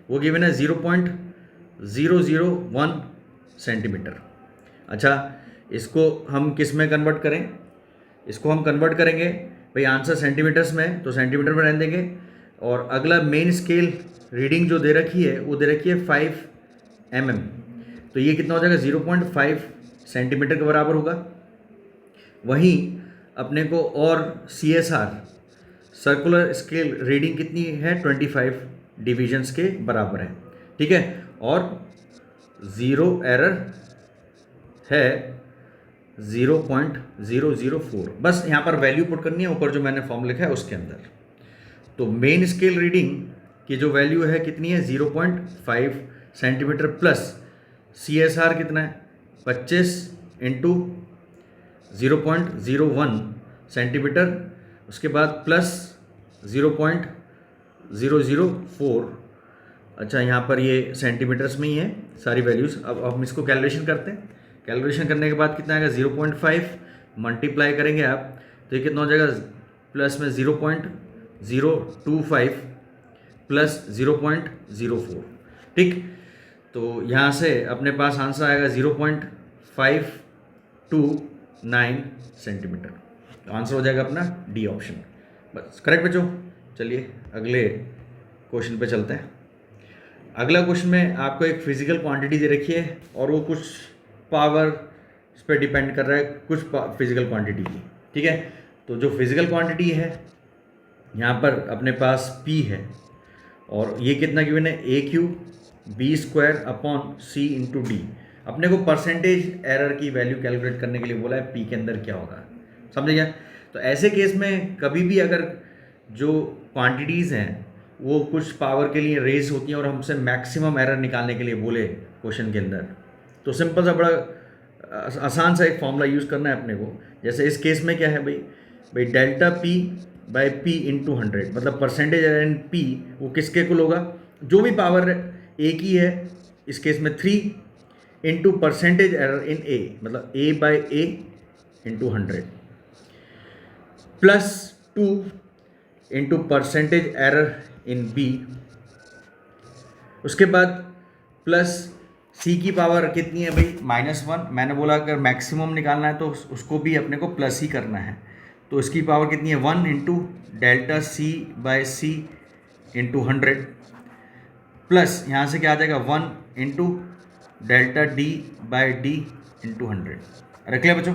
वो गिवन है 0.001 सेंटीमीटर। अच्छा, इसको हम किस में कन्वर्ट करें, इसको हम कन्वर्ट करेंगे भाई आंसर सेंटीमीटर्स में, तो सेंटीमीटर में रहने देंगे। और अगला मेन स्केल रीडिंग जो दे रखी है वो दे रखी है 5 mm, तो ये कितना हो जाएगा 0.5 सेंटीमीटर के बराबर होगा। वहीं अपने को और CSR सर्कुलर स्केल रीडिंग कितनी है 25 डिविजन्स के बराबर है, ठीक है। और ज़ीरो एरर है 0.004। बस यहाँ पर वैल्यू पुट करनी है ऊपर जो मैंने फॉर्म लिखा है उसके अंदर। तो मेन स्केल रीडिंग की जो वैल्यू है कितनी है 0.5 सेंटीमीटर प्लस CSR कितना है 25 इंटू 0.01 सेंटीमीटर, उसके बाद प्लस 0.004। अच्छा यहाँ पर ये सेंटीमीटर्स में ही है सारी वैल्यूज़। अब हम इसको कैलकुलेशन करते हैं। कैलकुलेशन करने के बाद कितना आएगा 0.5 मल्टीप्लाई करेंगे आप तो ये कितना हो जाएगा प्लस में 0.025 प्लस 0.04। ठीक, तो यहाँ से अपने पास आंसर आएगा 0.529 सेंटीमीटर। तो आंसर हो जाएगा अपना डी ऑप्शन। बस करेक्ट बच्चों। चलिए अगले क्वेश्चन पे चलते हैं। अगला क्वेश्चन में आपको एक फिजिकल क्वांटिटी दे रखी है और वो कुछ पावर इस पर डिपेंड कर रहा है कुछ फिजिकल क्वांटिटी की। ठीक है, तो जो फिजिकल क्वांटिटी है यहाँ पर अपने पास P है और ये कितना गिवन है AQ B² upon C into D. अपने को परसेंटेज एरर की वैल्यू कैलकुलेट करने के लिए बोला है P के अंदर क्या होगा, समझे क्या। तो ऐसे केस में कभी भी अगर जो क्वांटिटीज़ हैं वो कुछ पावर के लिए रेज होती हैं और हमसे मैक्सिमम एरर निकालने के लिए बोले क्वेश्चन के अंदर, तो सिंपल सा बड़ा आसान सा एक फॉर्मूला यूज़ करना है अपने को। जैसे इस केस में क्या है भाई delta P by P into 100, मतलब परसेंटेज एरर इन P वो किसके कुल होगा, जो भी पावर A की है, इस केस में 3 into percentage error in A, मतलब A by A into 100 plus 2 into percentage error in B, उसके बाद प्लस C की पावर कितनी है भाई -1। मैंने बोला अगर मैक्सिमम निकालना है तो उसको भी अपने को प्लस ही करना है, तो इसकी पावर कितनी है 1 into delta C by C into 100 plus यहाँ से क्या आ जाएगा 1 into delta D by D into 100। रख लिया बच्चों।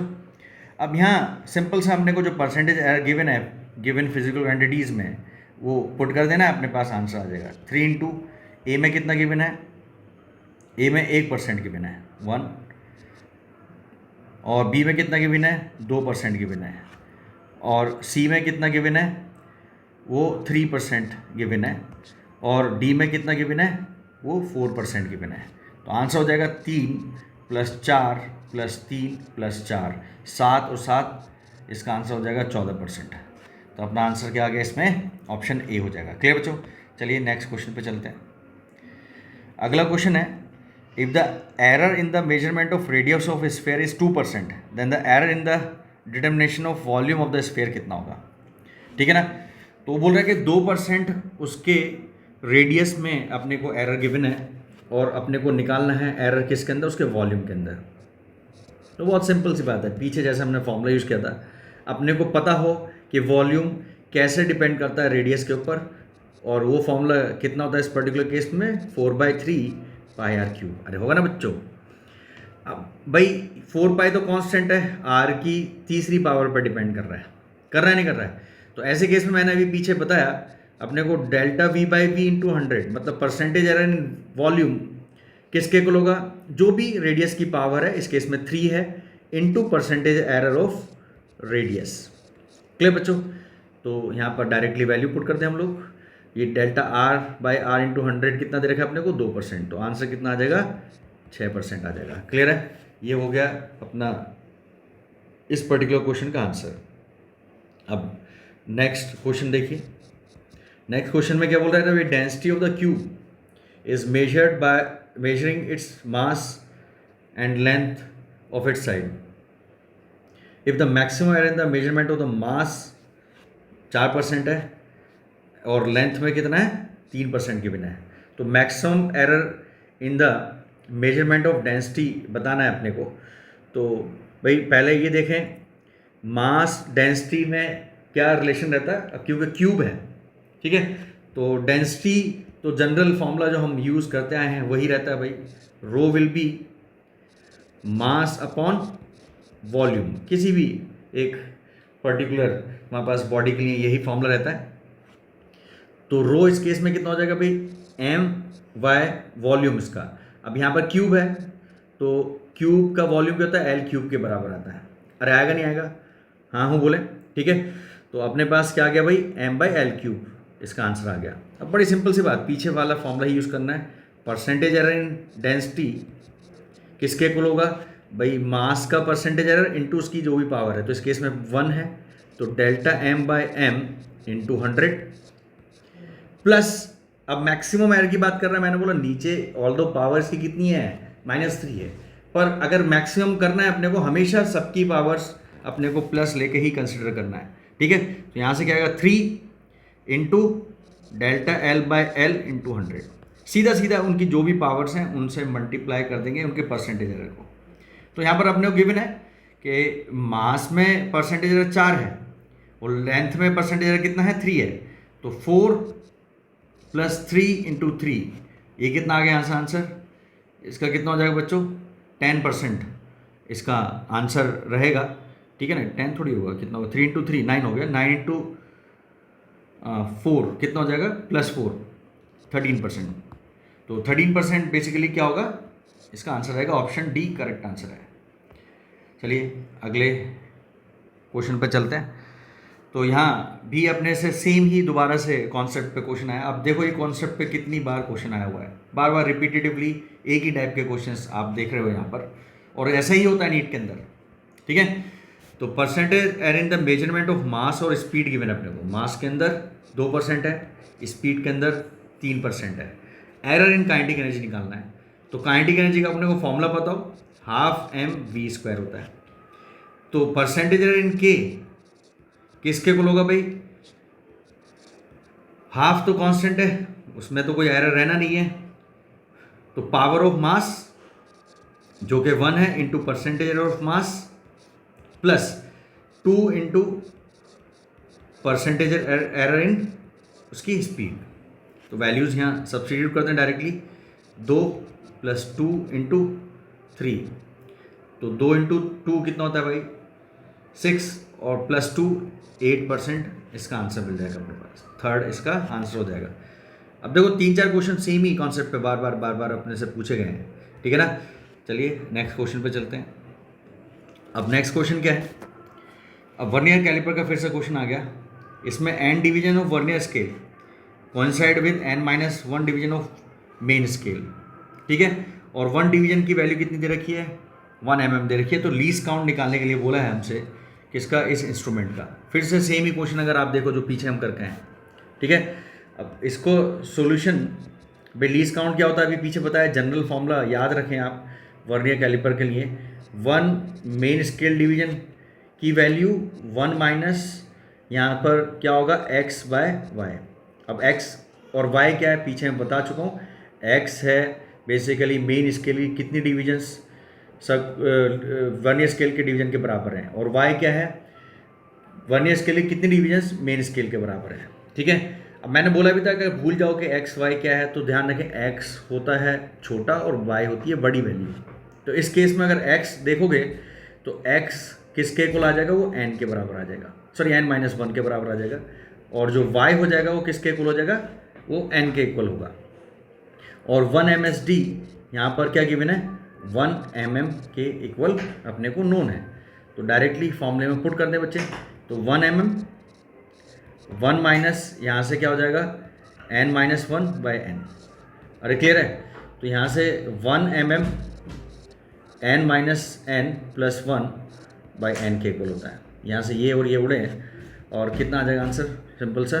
अब यहाँ सिंपल सा अपने को जो परसेंटेज एरर गिवन है गिवन फिजिकल क्वांटिटीज़ में वो पुट कर देना है, अपने पास आंसर आ जाएगा 3 इंटू A में कितना गिवन है, A में 1% गिवन है 1, और B में कितना गिवन है 2% गिवन है, और C में कितना गिवन है वो 3% गिवन है, और D में कितना गिवन है वो 4% गिवन है। तो आंसर हो जाएगा 3 प्लस 4 प्लस 3 प्लस 4 7 और 7, इसका आंसर हो जाएगा 14%। तो अपना आंसर क्या आ गया इसमें ऑप्शन ए हो जाएगा। क्लियर बच्चों। चलिए नेक्स्ट क्वेश्चन पे चलते हैं। अगला क्वेश्चन है if the error in the measurement of radius of sphere is 2% then the error in the determination of volume of the sphere कितना होगा। ठीक है ना, तो बोल रहा है कि 2% उसके रेडियस में अपने को एरर गिवन है और अपने को निकालना है एरर किसके अंदर, उसके वॉल्यूम के अंदर। तो बहुत सिंपल सी बात है, पीछे जैसे हमने फॉर्मूला यूज़ किया था, अपने को पता हो कि वॉल्यूम कैसे डिपेंड करता है रेडियस के ऊपर, और वो फॉर्मूला कितना होता है इस पर्टिकुलर केस में 4/3 पाई आर क्यूब। अरे होगा ना बच्चों। अब भाई 4 पाई तो कांस्टेंट है, आर की तीसरी पावर पर डिपेंड कर रहा है नहीं कर रहा है। तो ऐसे केस में मैंने अभी पीछे बताया अपने को delta V by V into 100, मतलब परसेंटेज एरर इन वॉल्यूम किसके कुल होगा, जो भी रेडियस की पावर है, इस केस में 3 है, into percentage error of radius. Clear बच्चों। तो यहाँ पर डायरेक्टली वैल्यू पुट करते हैं हम लोग। ये delta R by R into 100 कितना दे रखा है अपने को 2%, तो आंसर कितना आ जाएगा 6% आ जाएगा। क्लियर है, ये हो गया अपना इस पर्टिकुलर क्वेश्चन का आंसर। अब नेक्स्ट क्वेश्चन देखिए। नेक्स्ट क्वेश्चन में क्या बोल रहा है, density of the cube is measured by measuring its mass and length of its side. If the maximum error in the measurement of the mass 4% है और लेंथ में कितना है 3% गिवन है, तो maximum error in the measurement of density बताना है अपने को। तो भाई पहले ये देखें मास डेंसिटी में क्या रिलेशन रहता है, क्योंकि क्यूब है। ठीक है, तो डेंसिटी तो जनरल फॉर्मूला जो हम यूज़ करते आए हैं वही रहता है भाई, rho will be mass upon volume. किसी भी एक पर्टिकुलर हमारे पास बॉडी के लिए यही फॉर्मूला रहता है। तो रो इस केस में कितना हो जाएगा भाई, m/वॉल्यूम इसका। अब यहाँ पर क्यूब है तो क्यूब का वॉल्यूम क्या होता है, एल क्यूब के बराबर आता है। अरे आएगा नहीं आएगा, हाँ हूँ बोले, ठीक है। तो अपने पास क्या आ गया भाई, एम बाई एल क्यूब, इसका आंसर आ गया। अब बड़ी सिंपल सी बात, पीछे वाला फॉर्मूला ही यूज़ करना है। परसेंटेज एरर इन डेंसिटी किसके इक्वल होगा भाई, मास का परसेंटेज एरर इंटू उसकी जो भी पावर है, तो इस केस में 1 है, तो delta M by M into 100 plus, अब मैक्सिमम एरर की बात कर रहा है, मैंने बोला नीचे ऑल दो पावर्स की कितनी है, -3 है, पर अगर मैक्सिमम करना है अपने को हमेशा सबकी पावर्स अपने को प्लस लेके ही कंसिडर करना है, ठीक है। तो यहाँ से क्या आएगा 3 into delta L by L into 100, सीधा सीधा उनकी जो भी पावर्स हैं उनसे मल्टीप्लाई कर देंगे उनके परसेंटेज एरर को। तो यहाँ पर अपने को गिवन है कि मास में परसेंटेज एरर 4 है और लेंथ में परसेंटेज एरर कितना है, 3 है, तो 4 + 3 इंटू 3, ये कितना आ गया यहाँ से आंसर, इसका कितना हो जाएगा बच्चों, 10% इसका आंसर रहेगा, ठीक है ना। 10 थोड़ी होगा, कितना होगा, 3 इंटू 3 9 हो गया, 9 इंटू 4 कितना हो जाएगा, +4 13%। तो 13% बेसिकली क्या होगा, इसका आंसर रहेगा ऑप्शन डी करेक्ट आंसर है। चलिए अगले क्वेश्चन पे चलते हैं। तो यहाँ भी अपने से सेम ही दोबारा से कॉन्सेप्ट पे क्वेश्चन आया। अब देखो ये कॉन्सेप्ट पे कितनी बार क्वेश्चन आया हुआ है, बार बार रिपीटेटिवली एक ही टाइप के क्वेश्चंस आप देख रहे हो यहाँ पर, और ऐसा ही होता है नीट के अंदर, ठीक है। तो percentage error in the measurement of mass और स्पीड गिवन अपने को, मास के अंदर 2% है, स्पीड के अंदर 3% है। एरर इन काइनेटिक एनर्जी निकालना है, तो काइनेटिक एनर्जी का अपने को फॉर्मूला पता हो, 12mv² होता है। तो परसेंटेज एरर इन के किसके इक्वल होगा भाई, हाफ तो कांस्टेंट है, उसमें तो कोई एरर रहना नहीं है, तो पावर ऑफ मास जो कि 1 है into percentage error of mass plus 2 into percentage error in उसकी स्पीड। तो वैल्यूज़ यहाँ सब्स्टिट्यूट करते हैं डायरेक्टली, 2 + 2 इंटू 3, तो 2 इंटू 2 कितना होता है भाई 6, और +2 8%, इसका आंसर मिल जाएगा अपने पास, थर्ड इसका आंसर हो जाएगा। अब देखो 3-4 क्वेश्चन सेम ही कॉन्सेप्ट पे बार बार अपने से पूछे गए हैं, ठीक है ना। चलिए नेक्स्ट क्वेश्चन पे चलते हैं। अब नेक्स्ट क्वेश्चन क्या है, अब वर्नियर कैलिपर का फिर से क्वेश्चन आ गया। इसमें n division of vernier scale coincide with n-1 division of main scale, ठीक है, और 1 डिवीजन की वैल्यू कितनी दे रखी है, 1 mm दे रखी है। तो लीस्ट काउंट निकालने के लिए बोला है हमसे, किसका, इस इंस्ट्रूमेंट का। फिर से सेम ही क्वेश्चन अगर आप देखो जो पीछे हम करके हैं, ठीक है। अब इसको सॉल्यूशन भाई लीस्ट काउंट क्या होता है अभी पीछे बताया, जनरल फॉर्मूला याद रखें आप वर्नियर कैलिपर के लिए, 1 मेन स्केल डिवीजन की वैल्यू 1 माइनस यहाँ पर क्या होगा x/y। अब x और y क्या है पीछे मैं बता चुका हूँ, x है बेसिकली मेन स्केल की कितनी डिवीजन्स सब वर्नियर स्केल के डिवीजन के बराबर हैं, और y क्या है वर्नियर स्केल की कितनी डिवीजन्स मेन स्केल के बराबर हैं, ठीक है। अब मैंने बोला भी था कि भूल जाओ कि x y क्या है, तो ध्यान रखें x होता है छोटा और y होती है बड़ी वैल्यू। तो इस केस में अगर x देखोगे तो x किसके इक्वल आ जाएगा, वो n के बराबर आ जाएगा, सॉरी n-1 के बराबर आ जाएगा, और जो y हो जाएगा वो किसके इक्वल हो जाएगा, वो n के इक्वल होगा। और 1 MSD यहाँ पर क्या गिवन है, 1 mm के इक्वल अपने को नोन है, तो डायरेक्टली फॉर्मूले में पुट कर दें बच्चे। तो 1 mm 1 माइनस यहाँ से क्या हो जाएगा n-1/n। अरे क्लियर है, तो यहाँ से 1 mm n-n + 1/n के इक्वल होता है। यहाँ से ये और ये उड़े हैं, और कितना आ जाएगा आंसर, सिंपल सा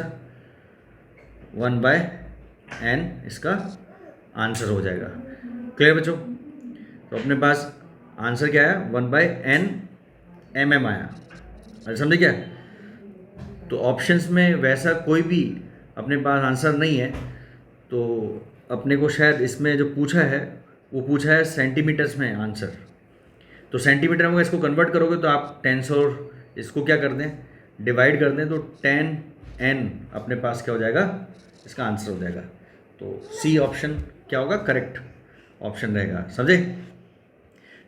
1/n इसका आंसर हो जाएगा। क्लियर बच्चों, तो अपने पास आंसर क्या आया, 1/n mm आया। अरे समझे क्या, तो ऑप्शंस में वैसा कोई भी अपने पास आंसर नहीं है, तो अपने को शायद इसमें जो पूछा है वो पूछा है सेंटीमीटर्स में आंसर। तो सेंटीमीटर में इसको कन्वर्ट करोगे तो आप 10 और इसको क्या कर दें, डिवाइड कर दें, तो 10n अपने पास क्या हो जाएगा, इसका आंसर हो जाएगा। तो सी ऑप्शन क्या होगा, करेक्ट ऑप्शन रहेगा, समझे।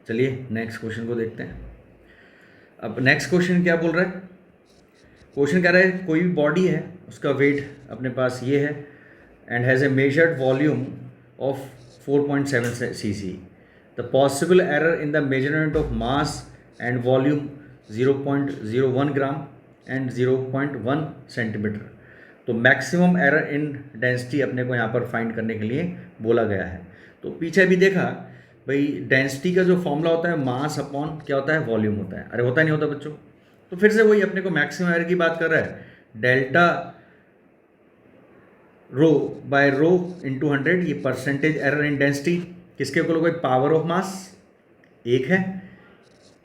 चलिए नेक्स्ट क्वेश्चन को देखते हैं। अब नेक्स्ट क्वेश्चन क्या बोल रहा है, क्वेश्चन कह रहा है कोई भी बॉडी है, उसका वेट अपने पास ये है and has a measured volume of 4.7 cc the possible error in the measurement of mass and volume 0.01 gram and 0.1 centimetre. तो मैक्सिमम एरर इन डेंसिटी अपने को यहाँ पर फाइंड करने के लिए बोला गया है। तो पीछे भी देखा भाई, डेंसिटी का जो फॉर्मूला होता है मास अपॉन क्या होता है, वॉल्यूम होता है। अरे होता नहीं होता बच्चों? तो फिर से वही अपने को मैक्सिमम एरर की बात कर रहा है, delta rho bye rho into 100, ये परसेंटेज एरर इन डेंसिटी किसके इक्वल होगा, पावर ऑफ मास एक है,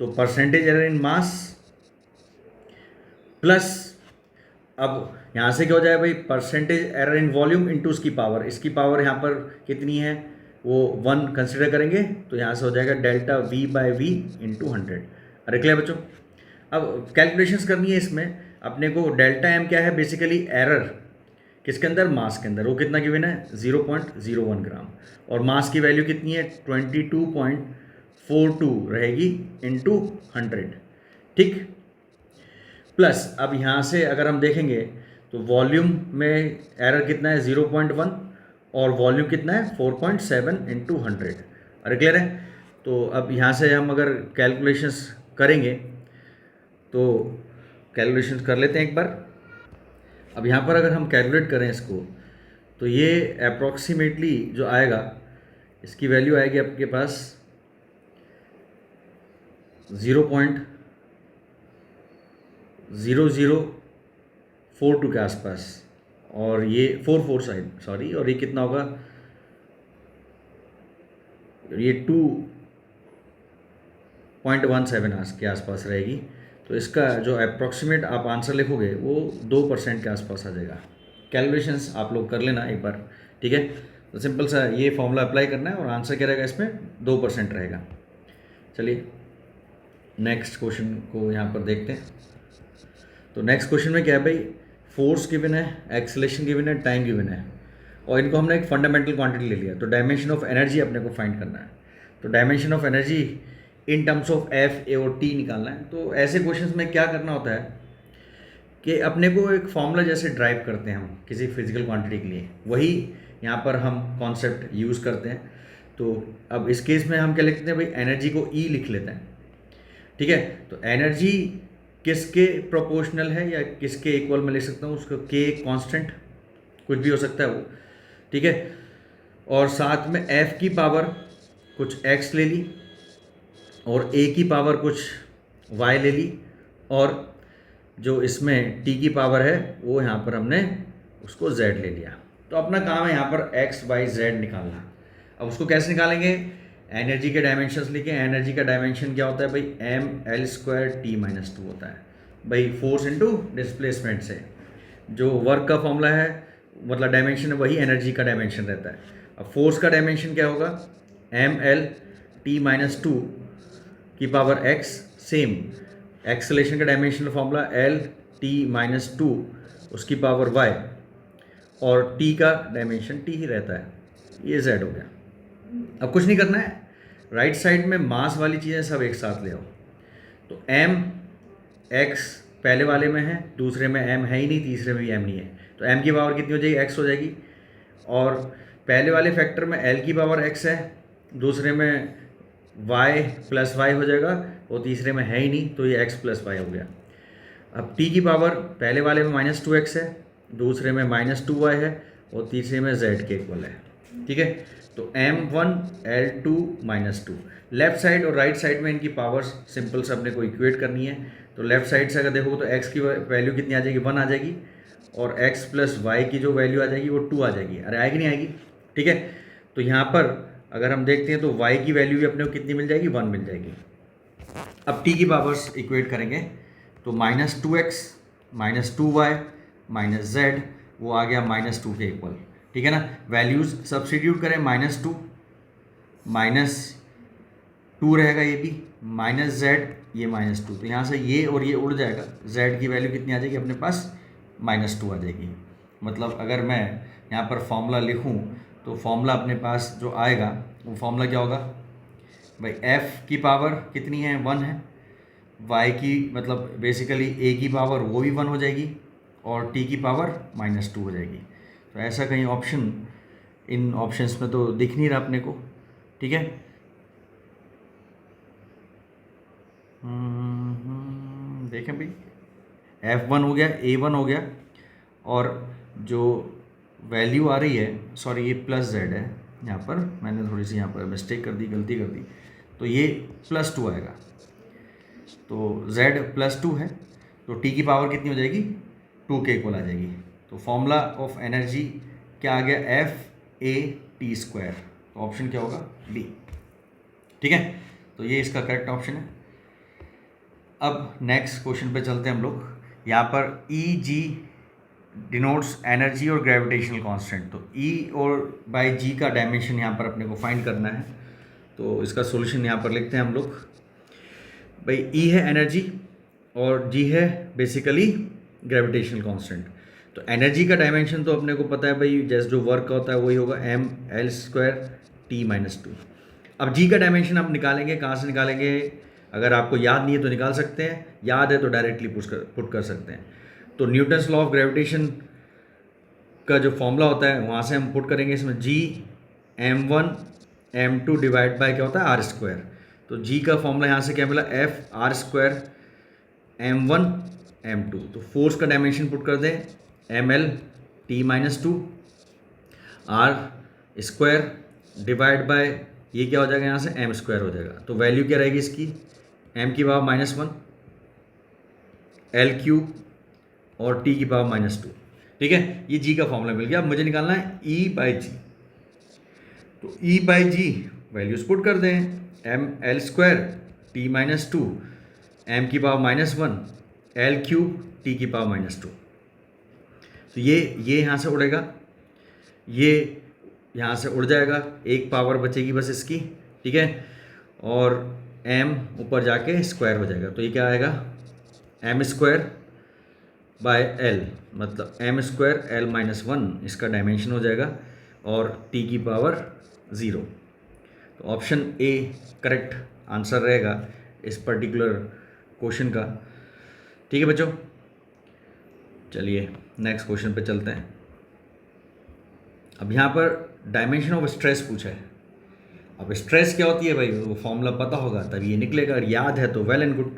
तो percentage error in mass plus, अब यहाँ से क्या हो जाएगा भाई, percentage error in volume into उसकी पावर, इसकी पावर यहाँ पर कितनी है, वो 1 कंसिडर करेंगे, तो यहाँ से हो जाएगा delta V by V into 100। अरे क्लियर बच्चों? अब कैलकुलेशंस करनी है इसमें अपने को। डेल्टा M क्या है, बेसिकली एरर किसके अंदर, मास के अंदर। वो कितना गिवन है, 0.01 ग्राम, और मास की वैल्यू कितनी है, 22.42 रहेगी इंटू 100, ठीक। प्लस अब यहाँ से अगर हम देखेंगे तो वॉल्यूम में एरर कितना है, 0.1, और वॉल्यूम कितना है, 4.7 इंटू 100। अरे क्लियर है? तो अब यहाँ से हम अगर कैलकुलेशंस करेंगे तो कैलकुलेशंस कर लेते हैं एक बार। अब यहाँ पर अगर हम कैलकुलेट करें इसको, तो ये अप्रॉक्सीमेटली जो आएगा, इसकी वैल्यू आएगी आपके पास 0.0042 के आसपास, और ये 44 साइड सॉरी, और ये कितना होगा, ये 2.17 के आसपास रहेगी। तो इसका जो अप्रॉक्सीमेट आप आंसर लिखोगे वो 2% के आसपास आ जाएगा। कैलकुलेशंस आप लोग कर लेना एक बार, ठीक है। तो सिंपल सा ये फॉर्मूला अप्लाई करना है, और आंसर क्या रहेगा इसमें, 2% रहेगा। चलिए नेक्स्ट क्वेश्चन को यहाँ पर देखते हैं। तो नेक्स्ट क्वेश्चन में क्या है भाई, फोर्स गिवन है, एक्सेलेरेशन गिवन है, टाइम गिवन है, और इनको हमने एक फंडामेंटल क्वांटिटी ले लिया। तो डायमेंशन ऑफ एनर्जी अपने को फाइंड करना है। तो dimension of energy in terms of F, A और टी निकालना है। तो ऐसे क्वेश्चंस में क्या करना होता है कि अपने को एक फॉर्मूला जैसे ड्राइव करते हैं हम किसी फिजिकल क्वांटिटी के लिए, वही यहाँ पर हम कॉन्सेप्ट यूज़ करते हैं। तो अब इस केस में हम क्या लिखते हैं भाई, एनर्जी को ई लिख लेते हैं, ठीक है। तो एनर्जी किसके प्रोपोर्शनल है या किसके इक्वल में लिख सकता हूँ, उसको के कांस्टेंट कुछ भी हो सकता है वो, ठीक है। और साथ में एफ की पावर कुछ एक्स ले ली, और ए की पावर कुछ वाई ले ली, और जो इसमें टी की पावर है वो यहाँ पर हमने उसको जेड ले लिया। तो अपना काम है यहाँ पर एक्स वाई जेड निकालना। अब उसको कैसे निकालेंगे, एनर्जी के डायमेंशंस लिखे। एनर्जी का डायमेंशन क्या होता है भाई, mL²T-2 होता है भाई, फोर्स इनटू डिस्प्लेसमेंट से। जो वर्क का फॉर्मूला है मतलब डायमेंशन है, वही एनर्जी का डायमेंशन रहता है। अब फोर्स का डायमेंशन क्या होगा, mL/T-2 की पावर x, सेम। एक्सेलेरेशन का डायमेंशनल फॉर्मूला L/T-2 उसकी पावर y, और t का डायमेंशन t ही रहता है, ये z हो गया। अब कुछ नहीं करना है, राइट साइड में मास वाली चीज़ें सब एक साथ ले आओ। तो m x पहले वाले में है, दूसरे में m है ही नहीं, तीसरे में भी m नहीं है, तो m की पावर कितनी हो जाएगी, x हो जाएगी। और पहले वाले फैक्टर में l की पावर x है, दूसरे में y प्लस y हो जाएगा, और तीसरे में है ही नहीं, तो ये x प्लस y हो गया। अब t की पावर पहले वाले में -2x है, दूसरे में -2y है, और तीसरे में z के इक्वल है, ठीक है। तो m1L2 -2, लेफ्ट साइड और राइट साइड में इनकी पावर्स सिंपल से अपने को इक्वेट करनी है। तो लेफ्ट साइड से अगर देखो तो x की वैल्यू कितनी आ जाएगी, 1 आ जाएगी, और x प्लस वाई की जो वैल्यू आ जाएगी वो 2 आ जाएगी। अरे आएगी नहीं आएगी, ठीक है। तो यहाँ पर अगर हम देखते हैं तो y की वैल्यू भी अपने को कितनी मिल जाएगी, 1 मिल जाएगी। अब t की पावर्स इक्वेट करेंगे तो -2x -2y -z वो आ गया -2 के इक्वल, ठीक है ना। वैल्यूज़ सब्स्टिट्यूट करें, -2 -2 रहेगा, ये भी -z ये -2, तो यहाँ से ये और ये उड़ जाएगा, z की वैल्यू कितनी आ जाएगी अपने पास, -2 आ जाएगी। मतलब अगर मैं यहाँ पर फॉर्मूला लिखूँ तो फॉर्मूला अपने पास जो आएगा वो फॉर्मूला क्या होगा भाई, f की पावर कितनी है, 1 है, y की मतलब बेसिकली a की पावर वो भी 1 हो जाएगी, और t की पावर -2 हो जाएगी। तो ऐसा कहीं ऑप्शन इन ऑप्शंस में तो दिख नहीं रहा अपने को, ठीक है। देखें भाई, F1 हो गया, A1 हो गया, और जो वैल्यू आ रही है, सॉरी ये प्लस जेड है, यहाँ पर मैंने थोड़ी सी यहाँ पर मिस्टेक कर दी, गलती कर दी, तो ये +2 आएगा। तो z +2 है, तो t की पावर कितनी हो जाएगी, 2k इक्वल आ जाएगी। तो फॉर्मूला ऑफ एनर्जी क्या आ गया, F(a)t²। तो ऑप्शन क्या होगा, बी। ठीक है, तो ये इसका करेक्ट ऑप्शन है। अब नेक्स्ट क्वेश्चन पे चलते हैं हम लोग। यहाँ पर Eg डिनोट्स एनर्जी और ग्रेविटेशनल कांस्टेंट। तो E और बाय G का डायमेंशन यहाँ पर अपने को फाइंड करना है। तो इसका सॉल्यूशन यहाँ पर लिखते हैं हम लोग। भाई E है एनर्जी और G है बेसिकली ग्रेविटेशनल कांस्टेंट। तो एनर्जी का डायमेंशन तो अपने को पता है भाई, जैसे जो वर्क होता है वही होगा mL²T-2। अब G का डायमेंशन आप निकालेंगे, कहाँ से निकालेंगे, अगर आपको याद नहीं है तो निकाल सकते हैं, याद है तो डायरेक्टली पुट कर सकते हैं। तो न्यूटन्स लॉ ऑफ ग्रेविटेशन का जो फॉर्मूला होता है वहाँ से हम पुट करेंगे इसमें, G m1 m2 divide bye क्या होता है, r²। तो G का फॉर्मूला यहाँ से क्या मिला, F(r²) m1 m2। तो फोर्स का डायमेंशन पुट कर दें, mL(T-2) r² डिवाइड बाय ये क्या हो जाएगा, यहाँ से m² हो जाएगा। तो वैल्यू क्या रहेगी इसकी, m की पावर -1 L³ और t की पावर -2। ठीक है, ये G का फॉर्मूला मिल गया। अब मुझे निकालना है E/G। तो E/G वैल्यूज पुट कर दें, mL²T-2 m की पावर -1 L³ t की पावर -2। तो ये यहाँ से उड़ेगा, ये यहाँ से उड़ जाएगा, एक पावर बचेगी बस इसकी। ठीक है, और m ऊपर जाके स्क्वायर हो जाएगा। तो ये क्या आएगा, m²/L, मतलब m² L-1 इसका डायमेंशन हो जाएगा, और t की पावर 0। तो ऑप्शन ए करेक्ट आंसर रहेगा इस पर्टिकुलर क्वेश्चन का। ठीक है बच्चों, चलिए नेक्स्ट क्वेश्चन पे चलते हैं। अब यहाँ पर डायमेंशन ऑफ स्ट्रेस पूछा है। अब स्ट्रेस क्या होती है भाई, वो फॉर्मूला पता होगा तब ये निकलेगा, अगर याद है तो वेल एंड गुड।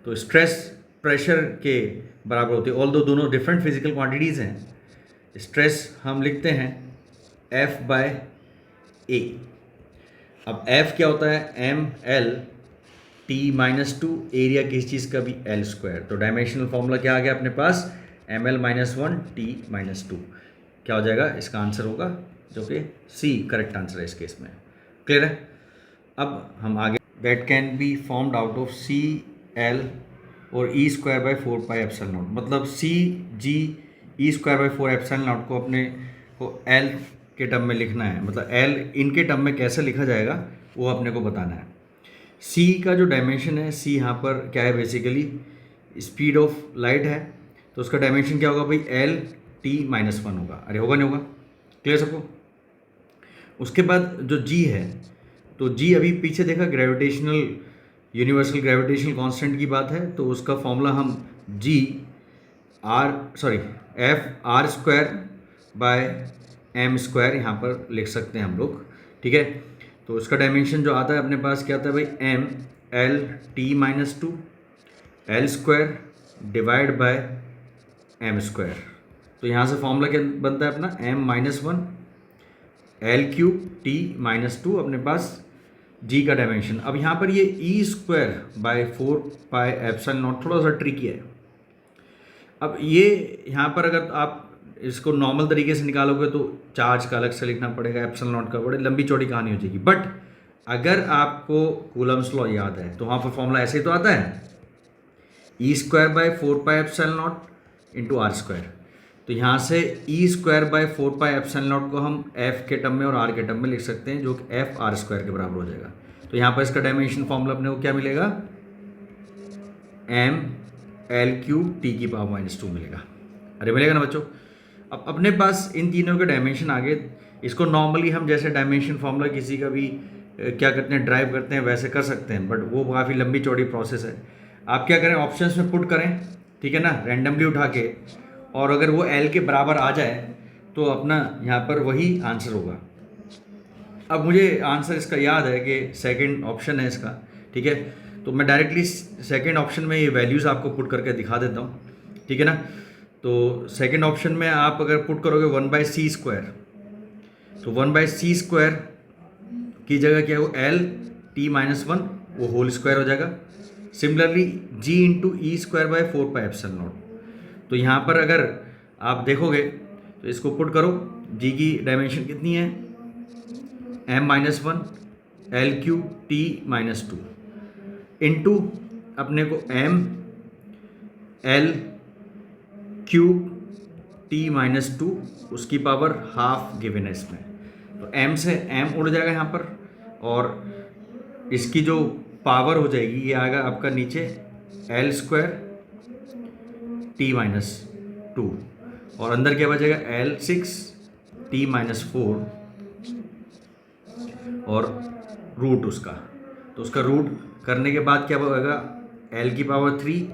तो स्ट्रेस प्रेशर के बराबर होती है, ऑल दो दोनों डिफरेंट फिजिकल क्वांटिटीज़ हैं। स्ट्रेस हम लिखते हैं F/A। अब F क्या होता है, mL(T-2), एरिया किस चीज़ का भी, L²। तो डायमेंशनल फॉर्मूला क्या आ गया अपने पास, mL-1 T-2। क्या हो जाएगा, इसका आंसर होगा जो कि C करेक्ट आंसर है इस केस में। क्लियर है। अब हम आगे, that can be formed out of CL और E²/4πε0। मतलब CG(E²/4πε0) को अपने को L के टर्म में लिखना है, मतलब L इनके टर्म में कैसे लिखा जाएगा वो अपने को बताना है। C का जो डायमेंशन है, C यहाँ पर क्या है, बेसिकली स्पीड ऑफ लाइट है। तो उसका डायमेंशन क्या होगा भाई, L(T-1) होगा। अरे होगा नहीं होगा, क्लियर सबको। उसके बाद जो G है, तो G अभी पीछे देखा ग्रेविटेशनल यूनिवर्सल ग्रेविटेशनल कांस्टेंट की बात है, तो उसका फॉर्मूला हम F(r²/m²) यहाँ पर लिख सकते हैं हम लोग। ठीक है, तो उसका डायमेंशन जो आता है अपने पास क्या आता है भाई, mL(T-2) L² divide by m²। तो यहाँ से फॉर्मूला क्या बनता है अपना, m-1 L³ T-2 अपने पास G का डायमेंशन। अब यहाँ पर ये E²/4πε0 थोड़ा सा ट्रिकी है। अब ये यहाँ पर अगर आप इसको नॉर्मल तरीके से निकालोगे तो चार्ज का अलग से लिखना पड़ेगा, ε0 का, बड़े लंबी चौड़ी कहानी हो जाएगी। बट अगर आपको कूलम्स लॉ याद है तो वहाँ पर फॉर्मूला ऐसे ही तो आता है, E²/4πε0 × r²। तो यहाँ से E²/4πε0 को हम F के टर्म में और R के टर्म में लिख सकते हैं, जो कि F(r²) के बराबर हो जाएगा। तो यहाँ पर इसका डायमेंशन फॉर्मूला अपने को क्या मिलेगा, mL³ T⁻² मिलेगा। अरे मिलेगा ना बच्चों। अब अपने पास इन तीनों के डायमेंशन आ गए। इसको नॉर्मली हम जैसे डायमेंशन फॉर्मूला किसी का भी क्या करते हैं, ड्राइव करते हैं, वैसे कर सकते हैं, बट वो काफ़ी लंबी चौड़ी प्रोसेस है। आप क्या करें, ऑप्शंस में पुट करें, ठीक है ना, रैंडमली उठा के, और अगर वो L के बराबर आ जाए तो अपना यहाँ पर वही आंसर होगा। अब मुझे आंसर इसका याद है कि सेकंड ऑप्शन है इसका। ठीक है, तो मैं डायरेक्टली सेकंड ऑप्शन में ये वैल्यूज़ आपको पुट करके दिखा देता हूँ, ठीक है ना। तो सेकंड ऑप्शन में आप अगर पुट करोगे 1/c², तो 1/c² की जगह क्या हो, L(t-1) वो होल स्क्वायर हो जाएगा। Similarly g(e²/4πε0). तो यहाँ पर अगर आप देखोगे तो इसको पुट करो, g की डायमेंशन कितनी है, m-1 L3t-2 इंटू अपने को m L3t-2 उसकी पावर हाफ गिवन है इसमें। तो m से m उड़ जाएगा यहाँ पर, और इसकी जो पावर हो जाएगी ये आएगा आपका नीचे L² t-2, और अंदर क्या बचेगा L6 t-4 और रूट उसका। तो उसका रूट करने के बाद क्या होगा, L3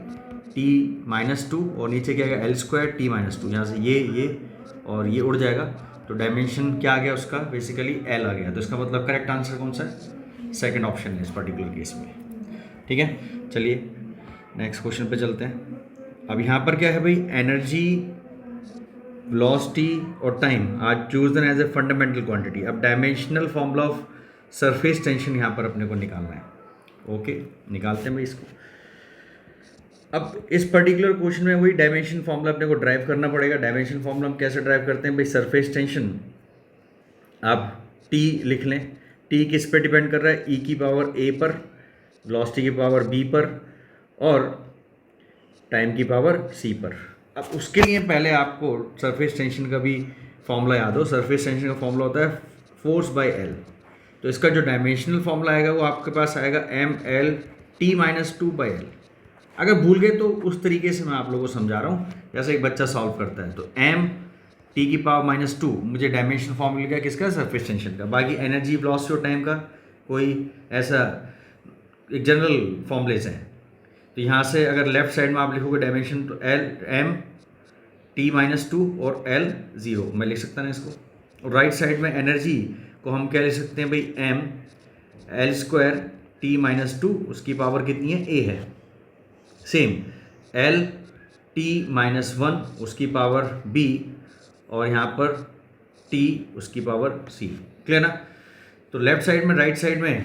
t-2 और नीचे क्या आएगा L² t-2। यहाँ से ये और ये उड़ जाएगा, तो डायमेंशन क्या आ गया उसका, बेसिकली L आ गया। तो इसका मतलब करेक्ट आंसर कौन सा है, सेकंड ऑप्शन है इस पर्टिकुलर केस में, ठीक है। चलिए नेक्स्ट क्वेश्चन पे चलते हैं। अब यहाँ पर क्या है भाई, एनर्जी, वेलोसिटी और time are chosen as a fundamental quantity. अब dimensional formula of surface tension यहाँ पर अपने को निकालना है। ओके, निकालते हैं भाई इसको। अब इस पर्टिकुलर क्वेश्चन में वही डायमेंशन फॉर्मूला अपने को ड्राइव करना पड़ेगा। डायमेंशन फॉर्मूला हम कैसे ड्राइव करते हैं भाई, सरफेस टेंशन आप T लिख लें। T किस पे डिपेंड कर रहा है, E की पावर A पर, वेलोसिटी की पावर B पर, और टाइम की पावर C पर। अब उसके लिए पहले आपको सरफेस टेंशन का भी फॉर्मूला याद हो। सरफेस टेंशन का फॉर्मूला होता है फोर्स बाय L। तो इसका जो डायमेंशनल फॉर्मूला आएगा वो आपके पास आएगा mL(t-2)/L। अगर भूल गए तो उस तरीके से मैं आप लोगों को समझा रहा हूँ जैसे एक बच्चा सॉल्व करता है। तो m(t)⁻2 मुझे डायमेंशनल फॉर्मूला मिल गया किसका, सरफेस टेंशन का। बाकी एनर्जी, वेलोसिटी और टाइम का कोई ऐसा एक जनरल फॉर्मूलेज हैं। तो यहाँ से अगर लेफ्ट साइड में आप लिखोगे डायमेंशन, तो m(t-2) और L0 मैं लिख सकता ना इसको। और राइट साइड में एनर्जी को हम क्या लिख सकते हैं भाई, m L² t-2 उसकी पावर कितनी है, A है। सेम L(t-1) उसकी पावर B, और यहाँ पर T उसकी पावर C। क्लियर ना। तो लेफ्ट साइड में, राइट साइड में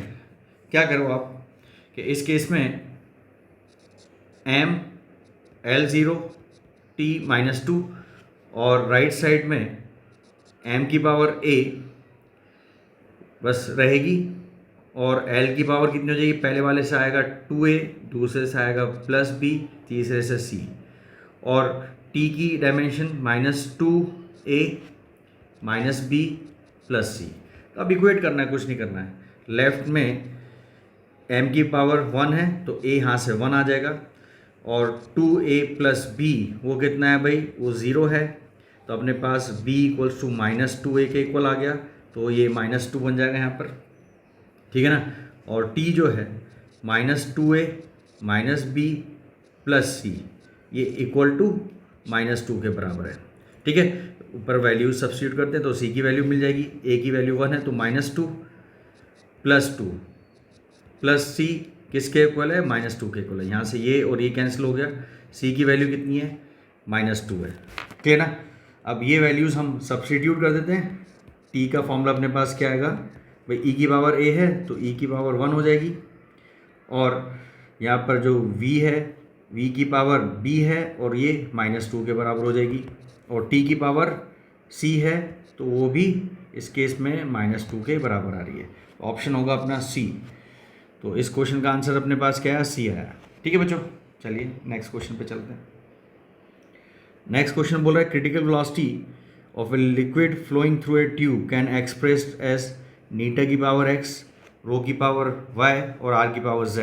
क्या करो आप कि इस केस में m L0 t-2 और राइट साइड में m की पावर A बस रहेगी, और L की पावर कितनी हो जाएगी, पहले वाले से आएगा 2A, दूसरे से आएगा +B, तीसरे से C, और T की डायमेंशन -2A -B +C। तो अब इक्वेट करना है, कुछ नहीं करना है। लेफ्ट में m की पावर 1 है तो A यहाँ से 1 आ जाएगा, और 2A + B वो कितना है भाई, वो 0 है। तो अपने पास B = -2A के इक्वल आ गया, तो ये -2 बन जाएगा यहाँ पर, ठीक है ना। और T जो है -2A -B +C, ये इक्वल टू -2 के बराबर है, ठीक है। ऊपर वैल्यू सब्स्टिट्यूट करते हैं तो C की वैल्यू मिल जाएगी। A की वैल्यू 1 है तो -2 +2 +C किसके इक्वल है, -2 के इक्वल है। यहाँ से ये और ये कैंसिल हो गया। C की वैल्यू कितनी है, -2 है, ठीक है ना। अब ये वैल्यूज़ हम सब्स्टिट्यूट कर देते हैं। T का फॉर्मूला अपने पास क्या आएगा भाई, E की पावर A है तो E की पावर 1 हो जाएगी, और यहाँ पर जो V है, V की पावर B है और ये -2 के बराबर हो जाएगी, और T की पावर C है तो वो भी इस केस में -2 के बराबर आ रही है। ऑप्शन होगा अपना C। तो इस क्वेश्चन का आंसर अपने पास क्या है, C आया, ठीक है बच्चों। चलिए नेक्स्ट क्वेश्चन पे चलते हैं। नेक्स्ट क्वेश्चन बोल रहा है critical velocity of a liquid flowing through a tube can expressed as नीटा की पावर x, रो की पावर y और r की पावर z।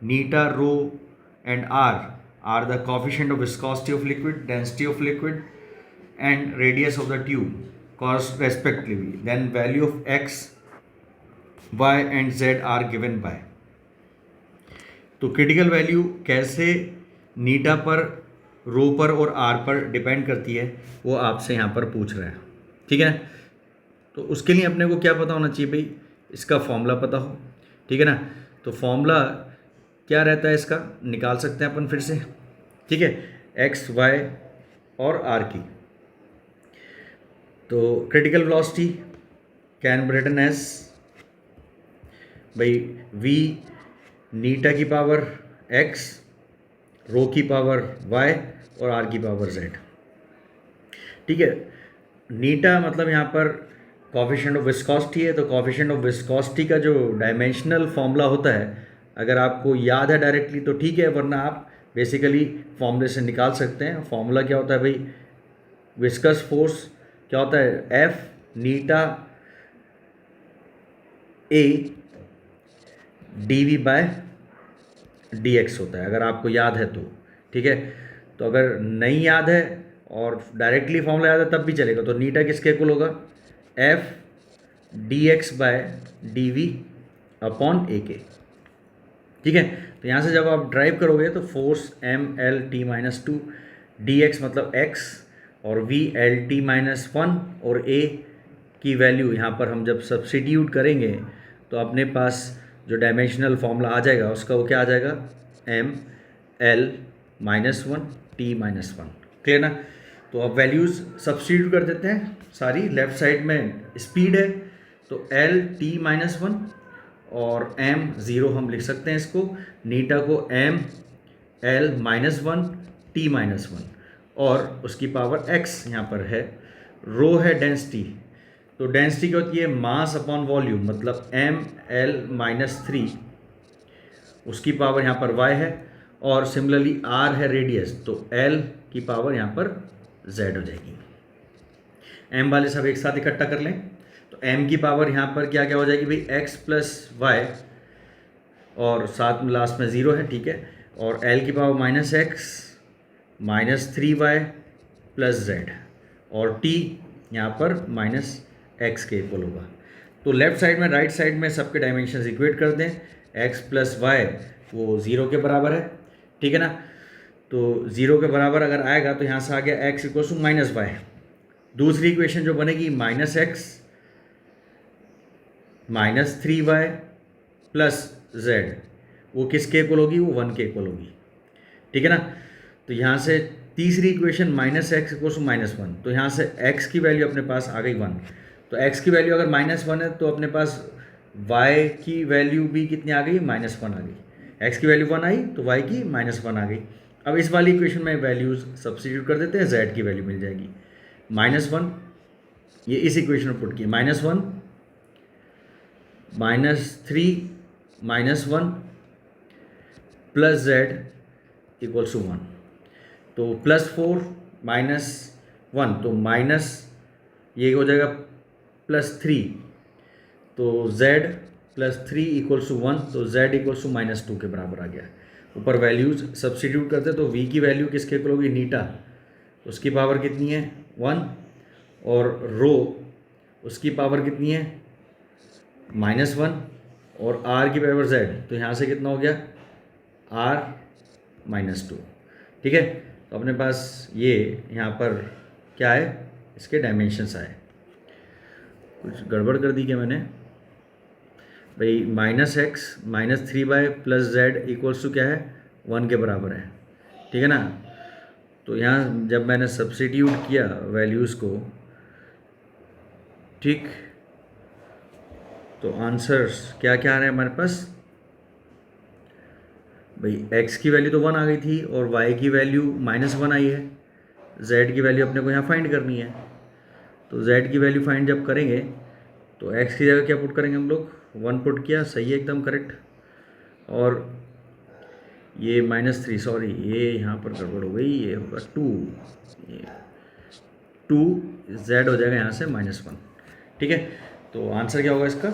नीटा, rho and r are the coefficient of viscosity of liquid, density of liquid and radius of the tube respectively. Then value of x, y and z are given by. तो critical value कैसे नीटा पर, रो पर और are पर depend करती है वो आपसे यहाँ पर पूछ रहा है, ठीक है ना। तो उसके लिए अपने को क्या पता होना चाहिए भाई, इसका फॉर्मूला पता हो, ठीक है ना। तो फॉर्मूला क्या रहता है इसका, निकाल सकते हैं अपन फिर से, ठीक है, एक्स वाई और आर की। तो critical velocity can be written as भाई वी नीटा की पावर एक्स, रो की पावर वाई और आर की पावर जेड, ठीक है। नीटा मतलब यहाँ पर कॉफिशिएंट ऑफ विस्कोसिटी है, तो कॉफिशिएंट ऑफ विस्कोसिटी का जो डायमेंशनल फॉर्मूला होता है, अगर आपको याद है डायरेक्टली तो ठीक है, वरना आप बेसिकली फॉर्मूले से निकाल सकते हैं। फॉर्मूला क्या होता है भाई, विस्कस फोर्स क्या होता है, F eta A D V by D X होता है, अगर आपको याद है तो, ठीक है। तो अगर नहीं याद है और डायरेक्टली फॉर्मूला याद है तब भी चलेगा। तो नीटा किसके इक्वल होगा, F D X by D V upon A K, ठीक है। तो यहाँ से जब आप ड्राइव करोगे तो force M L T minus two, D X मतलब एक्स और V L T minus one, और ए की वैल्यू यहाँ पर हम जब सब्स्टिट्यूट करेंगे तो अपने पास जो डायमेंशनल फॉर्मूला आ जाएगा उसका वो क्या आ जाएगा, M L minus one T minus one, clear ना। तो अब वैल्यूज़ सब्स्टिट्यूट कर देते हैं सारी। लेफ्ट साइड में स्पीड है तो एल टी माइनस वन और एम ज़ीरो हम लिख सकते हैं इसको, नीटा को M L minus one T minus one और उसकी पावर एक्स यहाँ पर है, रो है डेंसिटी, तो डेंसिटी क्या होती है, मास अपॉन वॉल्यूम, मतलब एम एल माइनस थ्री, उसकी पावर यहाँ पर y है, और सिमिलरली r है रेडियस, तो l की पावर यहाँ पर z हो जाएगी। m वाले सब एक साथ इकट्ठा कर लें तो m की पावर यहाँ पर क्या क्या हो जाएगी भाई, x प्लस वाई और साथ में लास्ट में ज़ीरो है, ठीक है, और l की power minus X minus three Y plus Z, और t यहाँ पर माइनस एक्स के इक्वल होगा। तो लेफ्ट साइड में राइट साइड में सबके डायमेंशन इक्वेट कर दें, x प्लस वाई वो ज़ीरो के बराबर है, ठीक है ना। तो ज़ीरो के बराबर अगर आएगा तो यहाँ से आ गया x equal to minus Y. दूसरी इक्वेशन जो बनेगी minus X minus three Y plus Z, वो किसके इक्वल होगी, वो वन के इक्वल होगी, ठीक है ना। तो यहाँ से तीसरी equation minus X equal to minus one, तो यहाँ से x की वैल्यू अपने पास आ गई वन, तो x की वैल्यू अगर माइनस वन है तो अपने पास y की वैल्यू भी कितनी आ गई, माइनस वन आ गई। x की वैल्यू वन आई तो y की माइनस वन आ गई। अब इस वाली इक्वेशन में वैल्यूज़ सब्स्टिट्यूट कर देते हैं, z की वैल्यू मिल जाएगी माइनस वन, ये इस इक्वेशन में पुट किया, minus one minus three minus one plus Z equals to one, तो प्लस फोर माइनस वन, तो माइनस ये हो जाएगा प्लस थ्री, तो z plus three equals to one, तो z equals to minus two के बराबर आ गया। ऊपर वैल्यूज़ सब्स्टिट्यूट करते तो v की वैल्यू किसके इक्वल होगी, नीटा, तो उसकी पावर कितनी है वन, और रो उसकी पावर कितनी है माइनस वन, और r की पावर z, तो यहाँ से कितना हो गया r माइनस टू, ठीक है। तो अपने पास ये यहाँ पर क्या है, इसके डायमेंशंस आए। कुछ गड़बड़ कर दी क्या मैंने भाई, minus X minus three Y plus Z equals to क्या है, वन के बराबर है, ठीक है ना। तो यहाँ जब मैंने सब्स्टिट्यूट किया वैल्यूज़ को, ठीक, तो आंसर्स क्या क्या आ रहे हैं हमारे पास भाई, x की वैल्यू तो वन आ गई थी और y की वैल्यू माइनस वन आई है, z की वैल्यू अपने को यहाँ फाइंड करनी है, तो z की वैल्यू फाइंड जब करेंगे तो x की जगह क्या पुट करेंगे हम लोग, वन पुट किया, सही है एकदम करेक्ट, और ये माइनस थ्री, सॉरी ये यहाँ पर गड़बड़ हो गई, ये होगा टू, ये टू z हो जाएगा यहाँ से माइनस वन, ठीक है। तो आंसर क्या होगा इसका,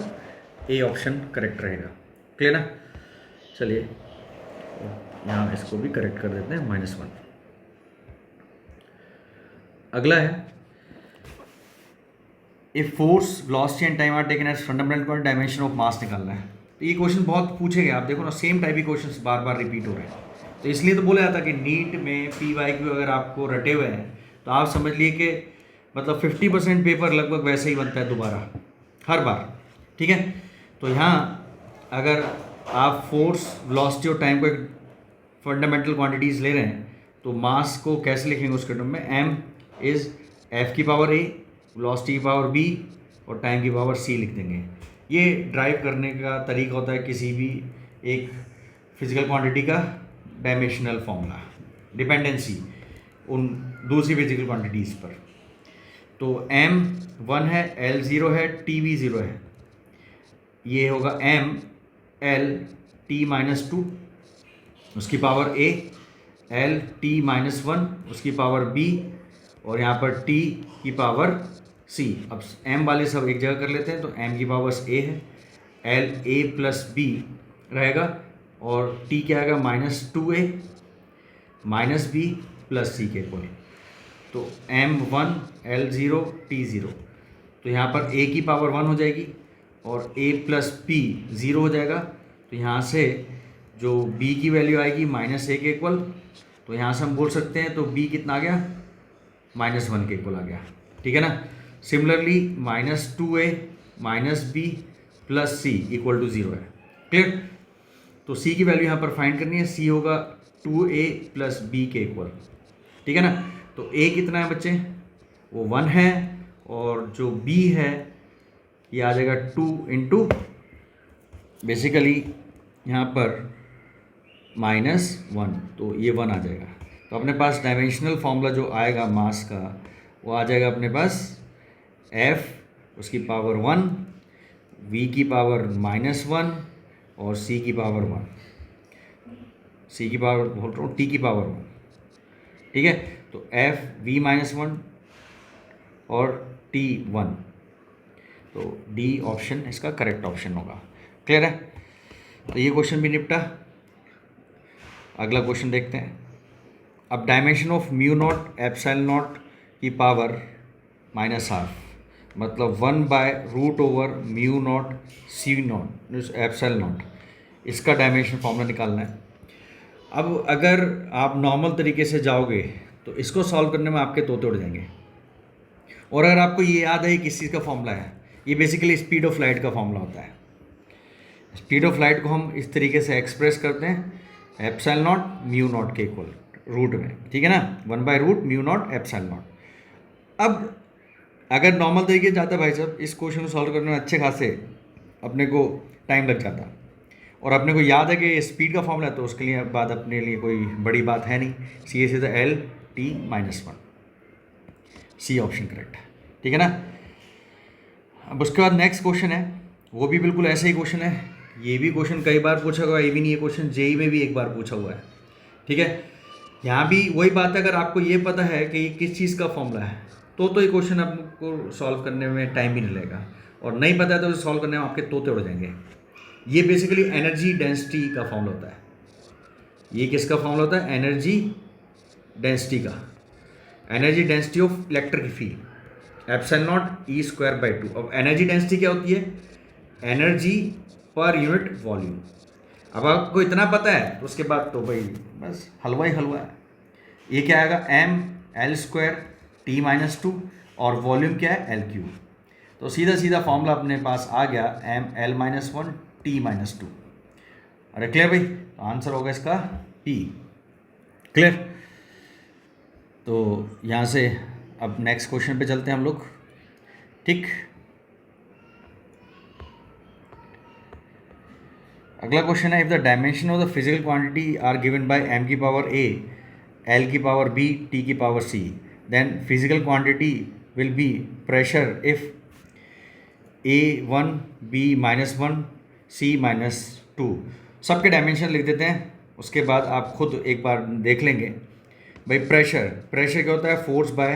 ए ऑप्शन करेक्ट रहेगा, क्लियर ना। चलिए यहाँ इसको भी करेक्ट कर देते हैं, माइनस वन। अगला है, a force velocity and time are taken as fundamental dimension of mass निकालना है। तो ये क्वेश्चन बहुत पूछे गए, आप देखो ना सेम टाइप के क्वेश्चन बार बार रिपीट हो रहे हैं, तो इसलिए तो बोला जाता कि नीट में PYQ अगर आपको रटे हुए हैं तो आप समझ लिए कि मतलब 50% पेपर लगभग वैसे ही बनता है दोबारा हर बार, ठीक है। तो यहाँ अगर आप फोर्स, वेलोसिटी और टाइम को एक फंडामेंटल क्वांटिटीज़ ले रहे हैं, तो मास को कैसे लिखेंगे उसके टर्म में? m इज़ f की पावर a, वेलोसिटी की पावर b और टाइम की पावर c लिख देंगे। ये ड्राइव करने का तरीका होता है किसी भी एक फिजिकल क्वांटिटी का डायमेंशनल फॉर्मूला, डिपेंडेंसी उन दूसरी फिजिकल क्वांटिटीज़ पर। तो m 1 है, l 0 है, t भी 0 है। ये होगा m l t माइनस 2 उसकी power a, l t minus 1 उसकी पावर b और यहाँ पर t की पावर c। अब m वाले सब एक जगह कर लेते हैं, तो m की पावर a है, l a प्लस b रहेगा और t क्या आएगा? Minus 2a minus b plus c के इक्वल। तो m1 l0 t0, तो यहाँ पर a की पावर 1 हो जाएगी और a प्लस p 0 हो जाएगा। तो यहाँ से जो b की वैल्यू आएगी माइनस ए के इक्वल, तो यहाँ से हम बोल सकते हैं तो b कितना आ गया? -1 के इक्वल आ गया। ठीक है ना। Similarly -2a minus b plus c equal to 0 है। क्लियर। तो c की वैल्यू यहाँ पर फाइंड करनी है, c होगा 2a प्लस b के इक्वल। ठीक है ना। तो a कितना है बच्चे? वो 1 है और जो b है ये आ जाएगा 2 इंटू बेसिकली यहाँ पर -1, तो ये 1 आ जाएगा। तो अपने पास डायमेंशनल फॉर्मूला जो आएगा मास का वो आ जाएगा अपने पास f उसकी पावर 1, v की पावर -1 और c की पावर 1, c की पावर बोल रहा हूँ, t की पावर 1। ठीक है। तो f v-1 और t 1, तो D ऑप्शन इसका करेक्ट ऑप्शन होगा। क्लियर है। तो ये क्वेश्चन भी निपटा। अगला क्वेश्चन देखते हैं। अब dimension of mu naught epsilon naught की पावर -12, मतलब 1/√ओवर mu naught C naught epsilon naught, इसका डायमेंशन फॉर्मूला निकालना है। अब अगर आप नॉर्मल तरीके से जाओगे तो इसको सॉल्व करने में आपके तोते उड़ जाएंगे। और अगर आपको ये याद है किस चीज़ का फॉर्मूला है, ये बेसिकली स्पीड ऑफ लाइट का फॉर्मूला होता है। स्पीड ऑफ लाइट को हम इस तरीके से एक्सप्रेस करते हैं, एप्सिलॉन नॉट म्यू नॉट के इक्वल रूट में। ठीक है ना। 1/√ म्यू नॉट एप्सिलॉन नॉट। अब अगर नॉर्मल तरीके से जाता भाई साहब, इस क्वेश्चन को सॉल्व करने में अच्छे खासे अपने को टाइम लग जाता, और अपने को याद है कि स्पीड का फॉर्मूला है, तो उसके लिए बात अपने लिए कोई बड़ी बात है नहीं। सी से l t -1, C option correct है। ठीक है ना। अब उसके बाद नेक्स्ट क्वेश्चन है, वो भी बिल्कुल ऐसा ही क्वेश्चन है। ये भी क्वेश्चन कई बार पूछा हुआ है, ये भी नहीं, ये क्वेश्चन जेई में भी एक बार पूछा हुआ है। ठीक है। यहाँ भी वही बात है, अगर आपको ये पता है कि ये किस चीज़ का फॉर्मूला है तो ये क्वेश्चन आपको सॉल्व करने में टाइम भी नहीं लगेगा, और नहीं पता है तो सॉल्व करने में आपके तोते उड़ जाएंगे। ये बेसिकली एनर्जी डेंसिटी का फॉर्मूला होता है। ये किसका फॉर्मूला होता है? एनर्जी डेंसिटी का। Energy density of electric field epsilon not E²/2। अब एनर्जी डेंसिटी क्या होती है? एनर्जी पर यूनिट वॉल्यूम। अब आपको इतना पता है तो उसके बाद तो भाई बस हलवा ही हलवा है। ये क्या आएगा? ml² t-2 और वॉल्यूम क्या है? l3। तो सीधा सीधा फॉर्मूला अपने पास आ गया ml-1 t-2। अरे क्लियर भाई। तो आंसर होगा इसका P। क्लियर। तो यहाँ से अब नेक्स्ट क्वेश्चन पे चलते हैं हम लोग। ठीक। अगला क्वेश्चन है, if the dimension of the physical quantity are given by m की पावर a, l की पावर b, t की power c, then physical quantity will be pressure if a1 b-1 c-2। सबके डायमेंशन लिख देते हैं, उसके बाद आप खुद एक बार देख लेंगे। भाई प्रेशर क्या होता है? फोर्स बाय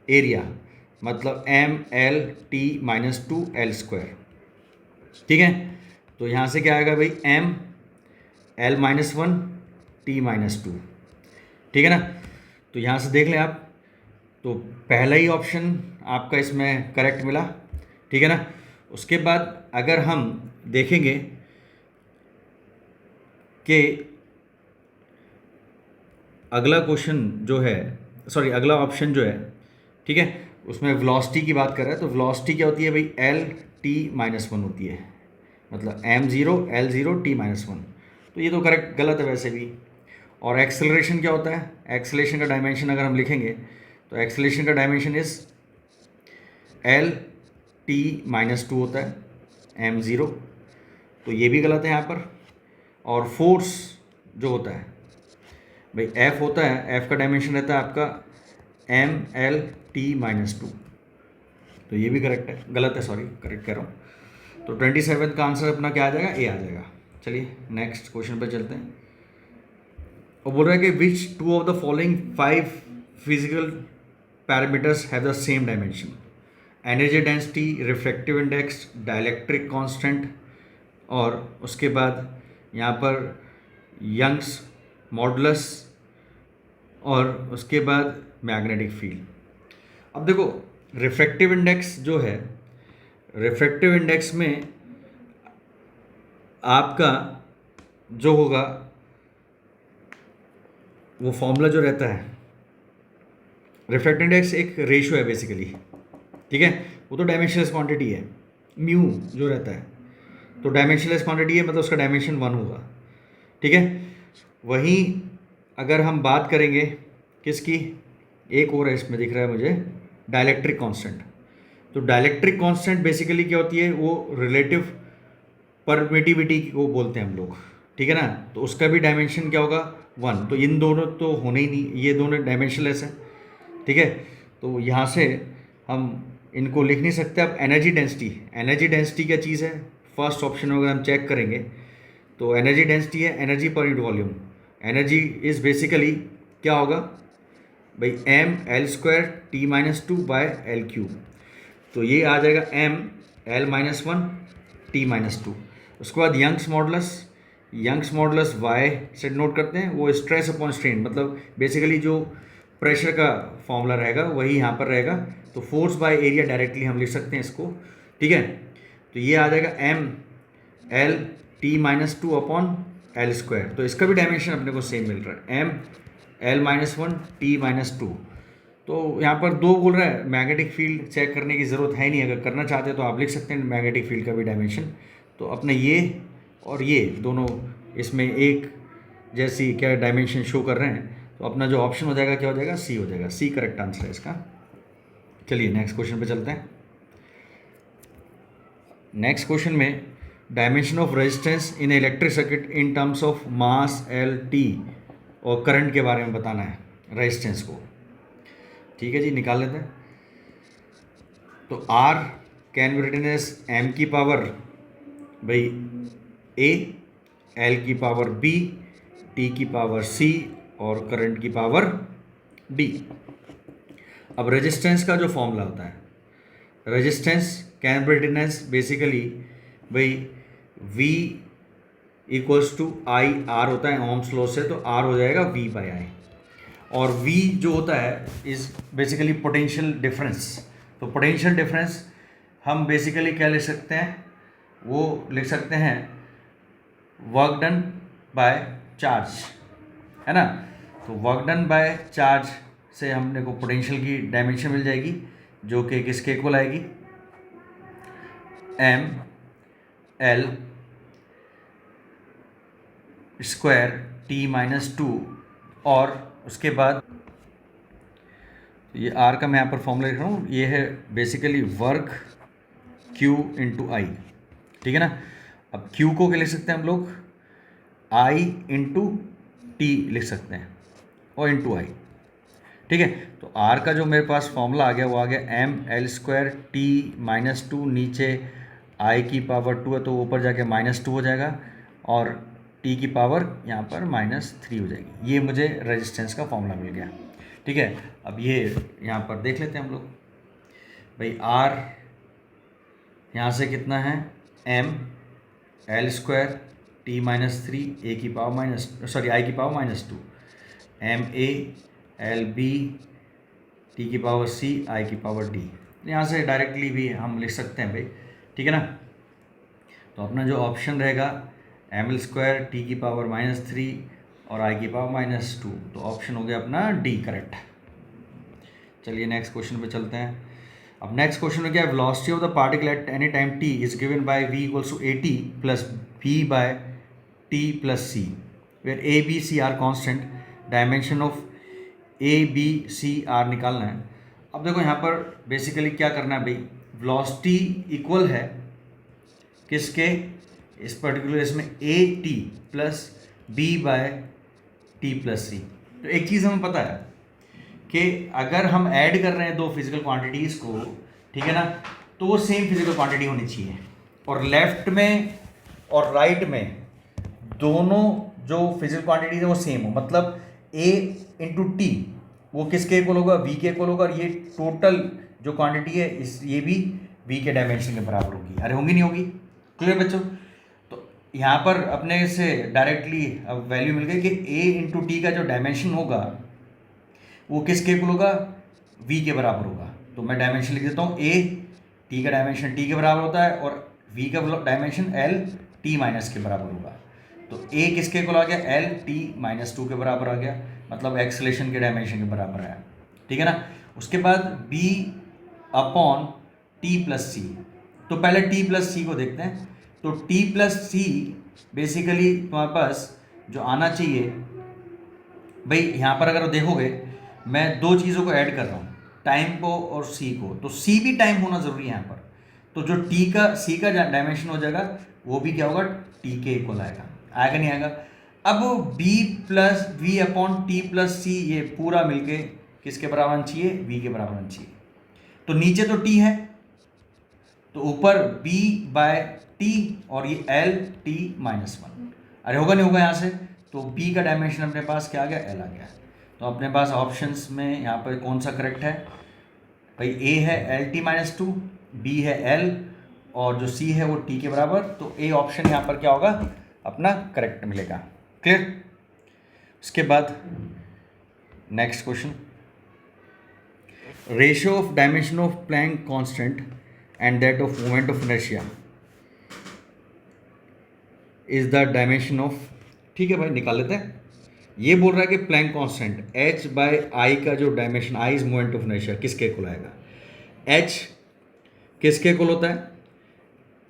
एरिया, मतलब ml-t-2 l²। ठीक है। तो यहाँ से क्या आएगा भाई? ml-1 t-2। ठीक है ना। तो यहाँ से देख लें आप, तो पहला ही ऑप्शन आपका इसमें करेक्ट मिला। ठीक है ना। उसके बाद अगर हम देखेंगे कि अगला क्वेश्चन जो है, सॉरी अगला ऑप्शन जो है, ठीक है, उसमें वेलोसिटी की बात कर रहा है। तो वेलोसिटी क्या होती है भाई? l t-1 होती है। मतलब m0 L0 t-1। तो ये तो करेक्ट गलत है वैसे भी। और एक्सेलरेशन क्या होता है? एक्सेलरेशन का डायमेंशन अगर हम लिखेंगे तो एक्सेलरेशन का डायमेंशन इज L t-2 होता है m0, तो ये भी गलत है यहाँ पर। और फोर्स जो होता है भाई F होता है, F का डायमेंशन रहता है आपका mL t-2, तो ये भी करेक्ट है, गलत है सॉरी, करेक्ट कह रहा हूँ। तो 27 का आंसर अपना क्या आ जाएगा? ए आ जाएगा। चलिए नेक्स्ट क्वेश्चन पे चलते हैं। और बोल रहा है कि which two of the following 5 physical parameters have the same dimension? Energy density, refractive index, dielectric constant, और उसके बाद यहाँ पर यंग्स मॉडुलस, और उसके बाद मैग्नेटिक फील्ड। अब देखो रिफ्रैक्टिव इंडेक्स जो है, रिफ्रैक्टिव इंडेक्स में आपका जो होगा वो फॉर्मूला जो रहता है, रिफ्रैक्टिव इंडेक्स एक रेशियो है बेसिकली, ठीक है, वो तो डायमेंशनलेस क्वांटिटी है, म्यू जो रहता है, तो डायमेंशनलेस क्वांटिटी है मतलब उसका डायमेंशन 1 होगा, ठीक है। वहीं अगर हम बात करेंगे किसकी, एक और है इसमें दिख रहा है मुझे, डाइलेक्ट्रिक कांस्टेंट। तो डाइलेक्ट्रिक कांस्टेंट बेसिकली क्या होती है, वो रिलेटिव परमिटिविटी को बोलते हैं हम लोग, ठीक है ना। तो उसका भी डायमेंशन क्या होगा? 1। तो इन दोनों तो होने ही नहीं, ये दोनों डायमेंशनलेस हैं, ठीक है। तो यहाँ से हम इनको लिख नहीं सकते। अब एनर्जी डेंसिटी, एनर्जी डेंसिटी क्या चीज़ है? फर्स्ट ऑप्शन में अगर हम चेक करेंगे तो एनर्जी डेंसिटी है एनर्जी पर unit volume. Energy is basically क्या होगा भाई, mL² t-2/L³। तो ये आ जाएगा mL-1 t-2। उसके बाद Young's modulus, Young's modulus y से नोट करते हैं, वो स्ट्रेस अपॉन स्ट्रेन, मतलब बेसिकली जो प्रेशर का फॉर्मूला रहेगा वही यहाँ पर रहेगा। तो फोर्स बाय एरिया डायरेक्टली हम लिख सकते हैं इसको, ठीक है। तो ये आ जाएगा mL t-2/L²। तो इसका भी डायमेंशन अपने को सेम मिल रहा है, mL-1 t-2। तो यहाँ पर 2 बोल रहा है, मैग्नेटिक फील्ड चेक करने की ज़रूरत है नहीं, अगर करना चाहते हैं तो आप लिख सकते हैं मैग्नेटिक फील्ड का भी डायमेंशन। तो अपने ये और ये दोनों इसमें एक जैसी क्या डायमेंशन शो कर रहे हैं, तो अपना जो ऑप्शन हो जाएगा क्या हो जाएगा? सी हो जाएगा। सी करेक्ट आंसर है इसका। चलिए नेक्स्ट क्वेश्चन पे चलते हैं। नेक्स्ट क्वेश्चन में dimension of resistance in electric circuit in terms of mass L T और करंट के बारे में बताना है रेजिस्टेंस को, ठीक है जी, निकाल लेते हैं। तो R can be written as m की पावर भाई a, L की पावर b, T की पावर c और करंट की पावर d। अब रेजिस्टेंस का जो फॉर्मूला होता है, resistance can be written as basically भाई V equals to I R होता है ओम्स लॉ से, तो R हो जाएगा V/I। और V जो होता है इज़ बेसिकली पोटेंशियल डिफरेंस। तो पोटेंशियल डिफरेंस हम बेसिकली क्या लिख सकते हैं, वो लिख सकते हैं वर्क डन बाय चार्ज, है ना। तो वर्क डन बाय चार्ज से हमने को पोटेंशियल की डायमेंशन मिल जाएगी, जो कि किसके इक्वल आएगी, mL² t-2। और उसके बाद ये R का मैं यहाँ पर फॉर्मूला लिख रहा हूँ, ये है बेसिकली वर्क Q इंटू आई, ठीक है ना। अब Q को क्या लिख सकते हैं हम लोग, I इंटू टी लिख सकते हैं और इंटू आई, ठीक है। तो R का जो मेरे पास फॉर्मूला आ गया वो आ गया mL² t-2, नीचे I की पावर 2 है तो ऊपर जाके -2 हो जाएगा, और T की पावर यहाँ पर -3 हो जाएगी। ये मुझे रेजिस्टेंस का फॉर्मूला मिल गया, ठीक है। अब ये यहाँ पर देख लेते हैं हम लोग भाई, R यहाँ से कितना है, mL² t-3 a की पावर I की पावर -2, mA/LB T की पावर C I की पावर D। यहाँ से डायरेक्टली भी हम लिख सकते हैं भाई, ठीक है ना। तो अपना जो ऑप्शन रहेगा mL² t की पावर -3 और I की पावर -2, तो ऑप्शन हो गया अपना D करेक्ट। चलिए नेक्स्ट क्वेश्चन पे चलते हैं। अब नेक्स्ट क्वेश्चन में क्या है, velocity of the particle at any time T is given by v equals to A T plus B by T plus C, where A B C are constant, dimension of A B C are निकालना है। अब देखो यहाँ पर basically क्या करना है भाई, वेलोसिटी इक्वल है किसके, इस पर्टिकुलर इसमें A T plus B by T plus C. तो एक चीज़ हमें पता है कि अगर हम ऐड कर रहे हैं दो फिजिकल क्वांटिटीज़ को, ठीक है ना, तो वो सेम फिजिकल क्वांटिटी होनी चाहिए, और लेफ्ट में और राइट में दोनों जो फिजिकल क्वांटिटीज है वो सेम हो, मतलब a इंटू टी वो किसके इक्वल होगा, v के इक्वल होगा, और ये टोटल जो क्वांटिटी है इस ये भी v के डायमेंशन के बराबर होगी। अरे होंगी नहीं होगी, क्लियर बच्चों। तो यहाँ पर अपने से डायरेक्टली अब वैल्यू मिल गई कि a इंटू टी का जो डायमेंशन होगा वो किसके इक्वल होगा, v के बराबर होगा। तो मैं डायमेंशन लिख देता हूँ, a t का डायमेंशन t के बराबर होता है और v का डायमेंशन l t माइनस के बराबर होगा। तो a किसके इक्वल आ गया, l t माइनस 2 के बराबर आ गया, मतलब एक्सेलेरेशन के डायमेंशन के बराबर है, ठीक है ना। उसके बाद b upon t plus C. तो पहले t प्लस सी को देखते हैं। तो t प्लस सी बेसिकली तुम्हारे पास जो आना चाहिए भाई, यहाँ पर अगर देखोगे मैं दो चीज़ों को ऐड कर रहा हूँ, टाइम को और सी को, तो सी भी टाइम होना ज़रूरी है यहाँ पर। तो जो टी का सी का डायमेंशन हो जाएगा वो भी क्या होगा, टी के इक्वल आएगा, आएगा नहीं आएगा। अब B plus V upon T plus C ये पूरा मिलके किसके बराबर आना चाहिए, वी के बराबर आना चाहिए। तो नीचे तो टी है तो ऊपर बी बाय टी और ये एल टी माइनस 1। अरे होगा नहीं होगा यहाँ से, तो बी का डायमेंशन अपने पास क्या आ गया, एल आ गया। तो अपने पास ऑप्शंस में यहाँ पर कौन सा करेक्ट है भाई, ए है एल टी माइनस 2, बी है एल और जो सी है वो टी के बराबर। तो ए ऑप्शन यहाँ पर क्या होगा, अपना करेक्ट मिलेगा, क्लियर। उसके बाद next question, ratio of dimension of Planck constant and that of moment of inertia is the dimension of, ठीक है भाई निकाल लेते हैं। ये बोल रहा है कि प्लैंक कांस्टेंट h बाय आई का जो dimension, I is moment of inertia, किसके इक्वल आएगा, h किसके इक्वल होता है,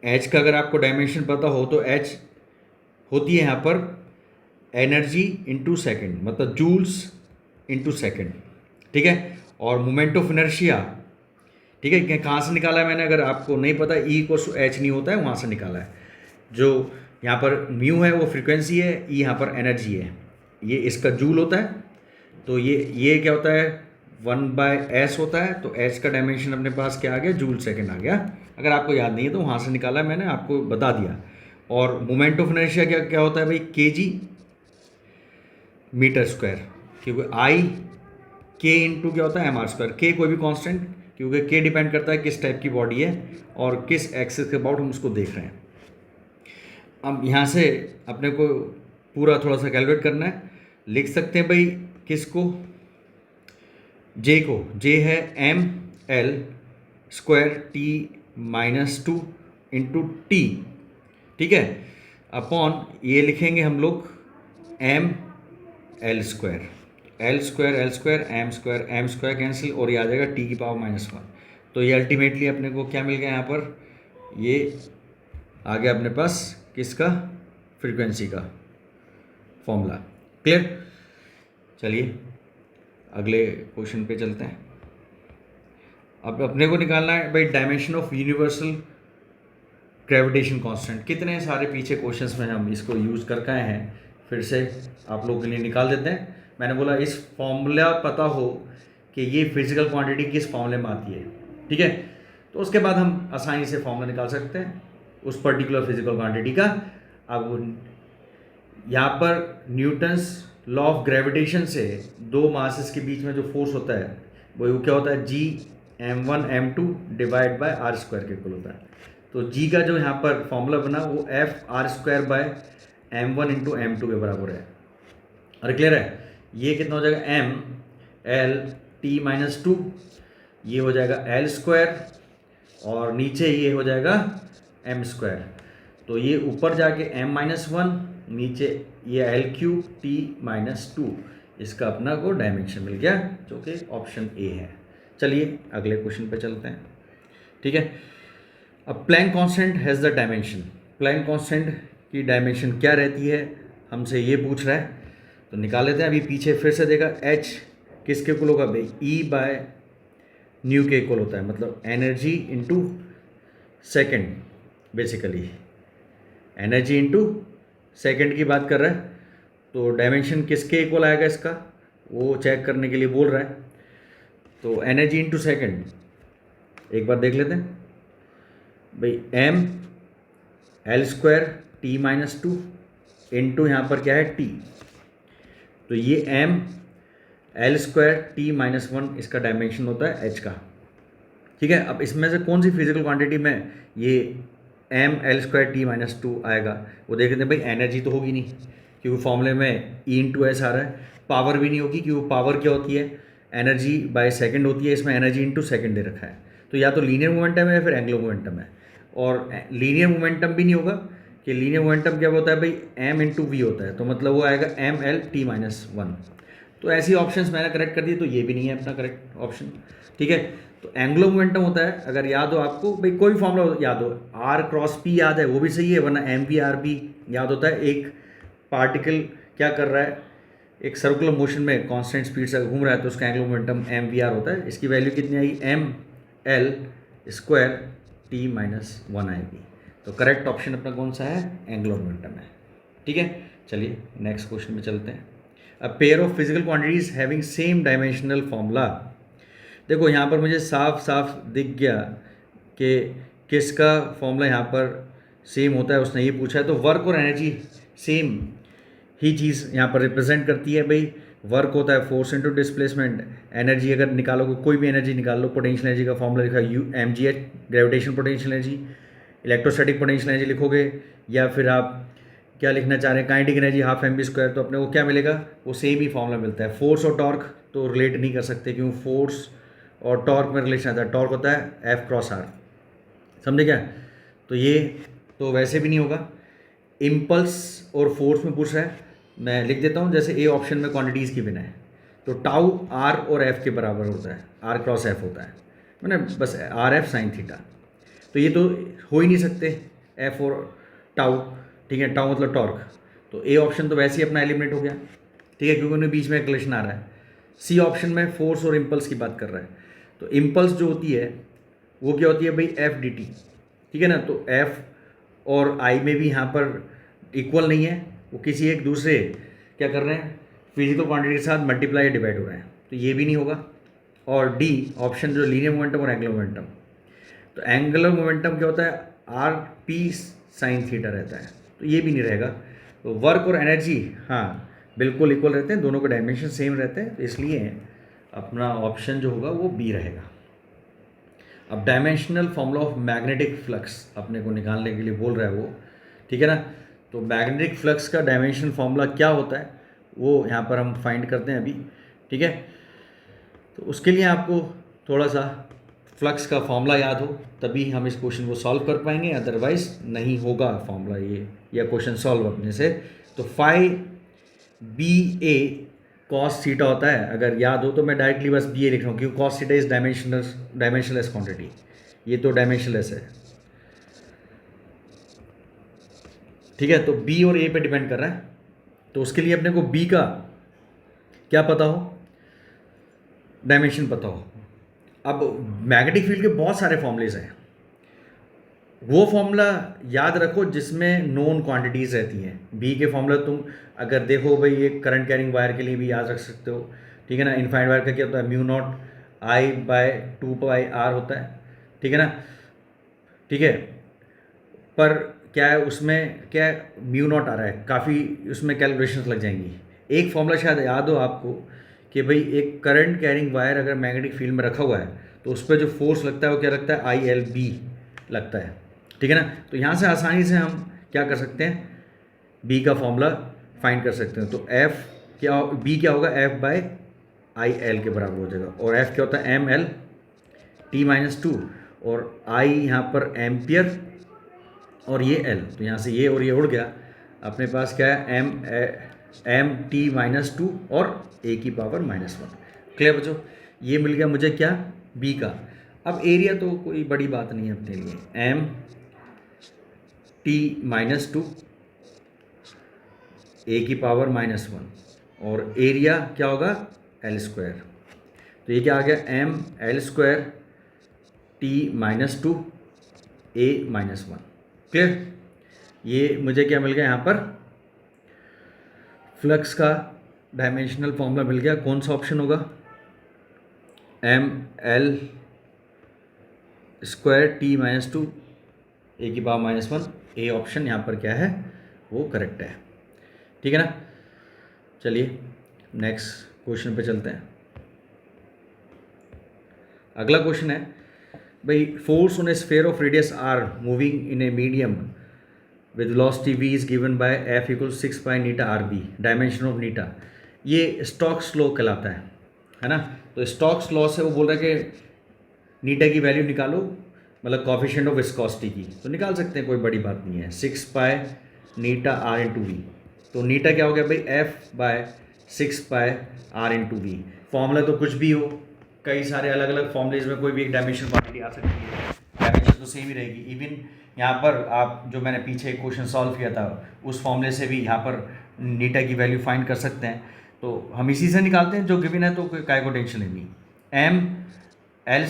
h का अगर आपको डायमेंशन पता हो तो h होती है यहाँ पर एनर्जी इनटू सेकंड, मतलब जूल्स इनटू सेकंड, ठीक है। और मोमेंट ऑफ इनर्शिया, ठीक है, कहाँ से निकाला है मैंने, अगर आपको नहीं पता E इक्वल्स टू एच नहीं होता है, वहाँ से निकाला है। जो यहाँ पर म्यू है वो फ्रीक्वेंसी है, E यहाँ पर एनर्जी है, ये इसका जूल होता है। तो ये क्या होता है, 1/s होता है। तो h का डायमेंशन अपने पास क्या आ गया, जूल सेकंड आ गया। अगर आपको याद नहीं है तो वहाँ से निकाला है मैंने, आपको बता दिया। और मोमेंट ऑफ इनर्शिया क्या क्या होता है भाई, kg मीटर स्क्वायर, क्योंकि आई k इंटू क्या होता है एम आर स्क्वायर, k कोई भी कांस्टेंट, क्योंकि k डिपेंड करता है किस टाइप की बॉडी है और किस एक्सिस के अबाउट हम उसको देख रहे हैं। अब यहाँ से अपने को पूरा थोड़ा सा कैलकुलेट करना है, लिख सकते हैं भाई किसको, j को, j है M L square T minus 2 into T, ठीक है, अपॉन ये लिखेंगे हम लोग M L square, L square M square cancel, और ये आ जाएगा टी की पावर -1। तो ये अल्टीमेटली अपने को क्या मिल गया यहाँ पर, ये आ गया अपने पास किसका, फ्रीक्वेंसी का फॉर्मूला, क्लियर। चलिए अगले क्वेश्चन पे चलते हैं। अब अपने को निकालना है भाई dimension of universal gravitation constant. कितने सारे पीछे क्वेश्चंस में हम इसको यूज़ कर आए हैं, फिर से आप लोगों के लिए निकाल देते हैं। मैंने बोला इस फॉर्मूला पता हो कि ये फिजिकल क्वांटिटी किस फॉर्मूले में आती है, ठीक है, तो उसके बाद हम आसानी से फॉर्मूला निकाल सकते हैं उस पर्टिकुलर फिजिकल क्वांटिटी का। अब यहाँ पर न्यूटन्स लॉ ऑफ ग्रेविटेशन से दो मासेस के बीच में जो फोर्स होता है वो क्या होता है, G m1 m2 divide by are square के इक्वल होता है। तो जी का जो यहाँ पर फॉर्मूला बना वो F R square by m1 into m2 के बराबर है। अरे क्लियर है, ये कितना हो जाएगा, m l t माइनस 2, ये हो जाएगा l स्क्वायर और नीचे ये हो जाएगा m स्क्वायर। तो ये ऊपर जाके m-1, नीचे ये l³ t-2, इसका अपना को डायमेंशन मिल गया जो कि ऑप्शन ए है। चलिए अगले क्वेश्चन पे चलते हैं। ठीक है। अब Planck constant has the dimension, Planck constant की डायमेंशन क्या रहती है हमसे ये पूछ रहा है, तो निकाल लेते हैं। अभी पीछे फिर से देखा, एच किसके इक्वल होगा भाई, ई बाय न्यू के इक्वल होता है, मतलब energy into second, basically energy into second की बात कर रहा है। तो डायमेंशन किसके इक्वल आएगा इसका, वो चेक करने के लिए बोल रहा है। तो एनर्जी इंटू सेकेंड एक बार देख लेते हैं भाई, M L square T minus two into यहाँ पर क्या है टी, तो ये M L square T minus one इसका डायमेंशन होता है एच का। ठीक है, अब इसमें से कौन सी फिजिकल क्वांटिटी में ये M L square T minus two आएगा, वो देख लेते हैं भाई। एनर्जी तो होगी नहीं क्योंकि फॉर्मूले में ई इंटू एस आ रहा है, पावर भी नहीं होगी क्योंकि पावर क्या होती है, एनर्जी बाय सेकंड होती है, इसमें एनर्जी इंटू सेकंड दे रखा है। तो या तो लीनियर मोमेंटम है या फिर एंगुलर मोमेंटम है, और लीनियर मोमेंटम भी नहीं होगा कि लीनियर मोमेंटम क्या होता है भाई, एम इंटू वी होता है, तो मतलब वो आएगा M L T minus one. तो ऐसी ऑप्शंस मैंने करेक्ट कर दिए, तो ये भी नहीं है अपना करेक्ट ऑप्शन। ठीक है, तो एंगुलर मोमेंटम होता है, अगर याद हो आपको भाई, कोई फॉर्मूला याद हो, आर क्रॉस पी याद है वो भी सही है, वरना एम पी आर पी याद होता है। एक पार्टिकल क्या कर रहा है, एक सर्कुलर मोशन में कांस्टेंट स्पीड से घूम रहा है, तो उसका angular momentum M V R होता है। इसकी वैल्यू कितनी आई, M L square T minus one आएगी। तो करेक्ट ऑप्शन अपना कौन सा है, एंगुलर मोमेंटम है। ठीक है, चलिए नेक्स्ट क्वेश्चन में चलते हैं। A pair of physical quantities having same dimensional formula. देखो यहाँ पर मुझे साफ साफ दिख गया कि किसका फॉर्मूला यहाँ पर सेम होता है, उसने ये पूछा है। तो वर्क और एनर्जी सेम ही चीज़ यहाँ पर रिप्रेजेंट करती है भाई। वर्क होता है फोर्स इनटू डिस्प्लेसमेंट, एनर्जी अगर निकालोगे, कोई भी एनर्जी निकाल लो, पोटेंशियल एनर्जी का फॉर्मूला लिखा U M G H, gravitation potential energy, electrostatic potential energy लिखोगे, या फिर आप क्या लिखना चाह रहे हैं, kinetic energy half M V square, तो अपने को क्या मिलेगा, वो सेम ही फॉर्मूला मिलता है। फोर्स और टॉर्क तो रिलेट नहीं कर सकते, क्यों, फोर्स और टॉर्क में रिलेशन आता है, टॉर्क होता है एफ क्रॉस आर, समझे क्या। तो ये तो वैसे भी नहीं होगा। इम्पल्स और फोर्स में पूछ रहा है, मैं लिख देता हूँ, जैसे ए ऑप्शन में क्वांटिटीज़ की बिना है, तो टाउ आर और एफ के बराबर होता है, आर क्रॉस एफ होता है, मैंने बस आर एफ साइन थीटा। तो ये तो हो ही नहीं सकते एफ और टाउ, ठीक है, टाउ मतलब टॉर्क, तो ए ऑप्शन तो वैसे ही अपना एलिमिनेट हो गया। ठीक है, क्योंकि उन्हें बीच में रिलेशन आ रहा है। सी ऑप्शन में फोर्स और इम्पल्स की बात कर रहा है, तो इम्पल्स जो होती है वो क्या होती है भाई, एफ डी टी, ठीक है ना। तो एफ और आई में भी यहाँ पर इक्वल नहीं है, वो किसी एक दूसरे क्या कर रहे हैं, फिजिकल क्वांटिटी के साथ मल्टीप्लाई या डिवाइड हो रहे हैं, तो ये भी नहीं होगा। और डी ऑप्शन जो लीनियर मोमेंटम और एंगुलर मोमेंटम, तो एंगुलर मोमेंटम क्या होता है, आर पी साइन थीटा रहता है, तो ये भी नहीं रहेगा। तो वर्क और एनर्जी हाँ बिल्कुल इक्वल रहते हैं, दोनों के डायमेंशन सेम रहते हैं, तो इसलिए अपना ऑप्शन जो होगा वो बी रहेगा। अब dimensional formula of magnetic flux अपने को निकालने के लिए बोल रहा है वो, ठीक है ना। तो मैग्नेटिक फ्लक्स का डायमेंशनल फॉर्मूला क्या होता है वो यहाँ पर हम फाइंड करते हैं अभी, ठीक है। तो उसके लिए आपको थोड़ा सा फ्लक्स का फॉर्मूला याद हो, तभी हम इस क्वेश्चन को सॉल्व कर पाएंगे, अदरवाइज नहीं होगा फॉर्मूला ये या क्वेश्चन सॉल्व अपने से। तो फाई बी ए कॉस थीटा होता है, अगर याद हो तो मैं डायरेक्टली बस बी ए लिख रहा हूँ, क्योंकि cos theta is dimensionless quantity, ये तो डायमेंशनलेस है, ठीक है। तो बी और ए पे डिपेंड कर रहा है, तो उसके लिए अपने को बी का क्या पता हो, डायमेंशन पता हो। अब मैग्नेटिक फील्ड के बहुत सारे फॉर्मूलेज हैं, वो फॉर्मूला याद रखो जिसमें नोन क्वांटिटीज़ रहती हैं। बी के फॉर्मूला तुम अगर देखो भाई, ये करंट कैरिंग वायर के लिए भी याद रख सकते हो, ठीक है ना। इनफाइनाइट वायर का क्या होता है, mu naught I by two pi R होता है, ठीक है ना, ठीक है। पर क्या है उसमें, क्या म्यू नॉट आ रहा है, काफ़ी उसमें कैलकुलेशंस लग जाएंगी। एक फॉर्मूला शायद याद हो आपको कि भाई एक करंट कैरिंग वायर अगर मैग्नेटिक फील्ड में रखा हुआ है, तो उस पर जो फोर्स लगता है वो क्या लगता है, आई एल बी लगता है, ठीक है ना। तो यहाँ से आसानी से हम क्या कर सकते हैं, बी का फॉर्मूला फाइंड कर सकते हैं। तो एफ क्या, बी क्या होगा, एफ बाय आई एल के बराबर हो जाएगा, और एफ क्या होता है, M L T minus two, और आई यहाँ पर एम्पियर और ये एल, तो यहाँ से ये और ये उड़ गया, अपने पास क्या है, एम टी माइनस टू और ए की पावर माइनस वन। क्लियर बच्चों, ये मिल गया मुझे क्या, बी का। अब एरिया तो कोई बड़ी बात नहीं है अपने लिए, एम t-2 a की पावर -1 और एरिया क्या होगा L²। तो ये क्या आ गया, M L² t-2 a-1। Clear. ये मुझे क्या मिल गया यहाँ पर, फ्लक्स का डायमेंशनल फॉर्मूला मिल गया। कौन सा ऑप्शन होगा, mL² t-2 a की पावर -1, ए ऑप्शन यहाँ पर क्या है वो करेक्ट है। ठीक है ना। चलिए नेक्स्ट क्वेश्चन पे चलते हैं। अगला क्वेश्चन है भाई, force on a sphere of radius R moving in a medium with velocity v is given by f = 6 pi Neeta R B, dimension of नीटा। ये स्टोक्स लॉ कहलाता है ना। तो स्टोक्स लॉ से वो बोल रहा है कि नीटा की वैल्यू निकालो, मतलब कॉफिशिएंट ऑफ विस्कोसिटी की, तो निकाल सकते हैं, कोई बड़ी बात नहीं है। 6 पाई नीटा आर इंटू वी, तो नीटा क्या हो गया भाई, f/6 pi R into V. Formula तो कुछ भी हो, कई सारे अलग अलग फॉर्मूलेज में कोई भी एक डायमेंशन क्वांटिटी आ सकती है, डायमेंशन तो सेम ही रहेगी। इवन यहाँ पर आप जो मैंने पीछे एक क्वेश्चन सॉल्व किया था उस फॉर्मूले से भी यहाँ पर नीटा की वैल्यू फाइंड कर सकते हैं। तो हम इसी से निकालते हैं, जो गिवन है, तो काय को टेंशन लेनी। L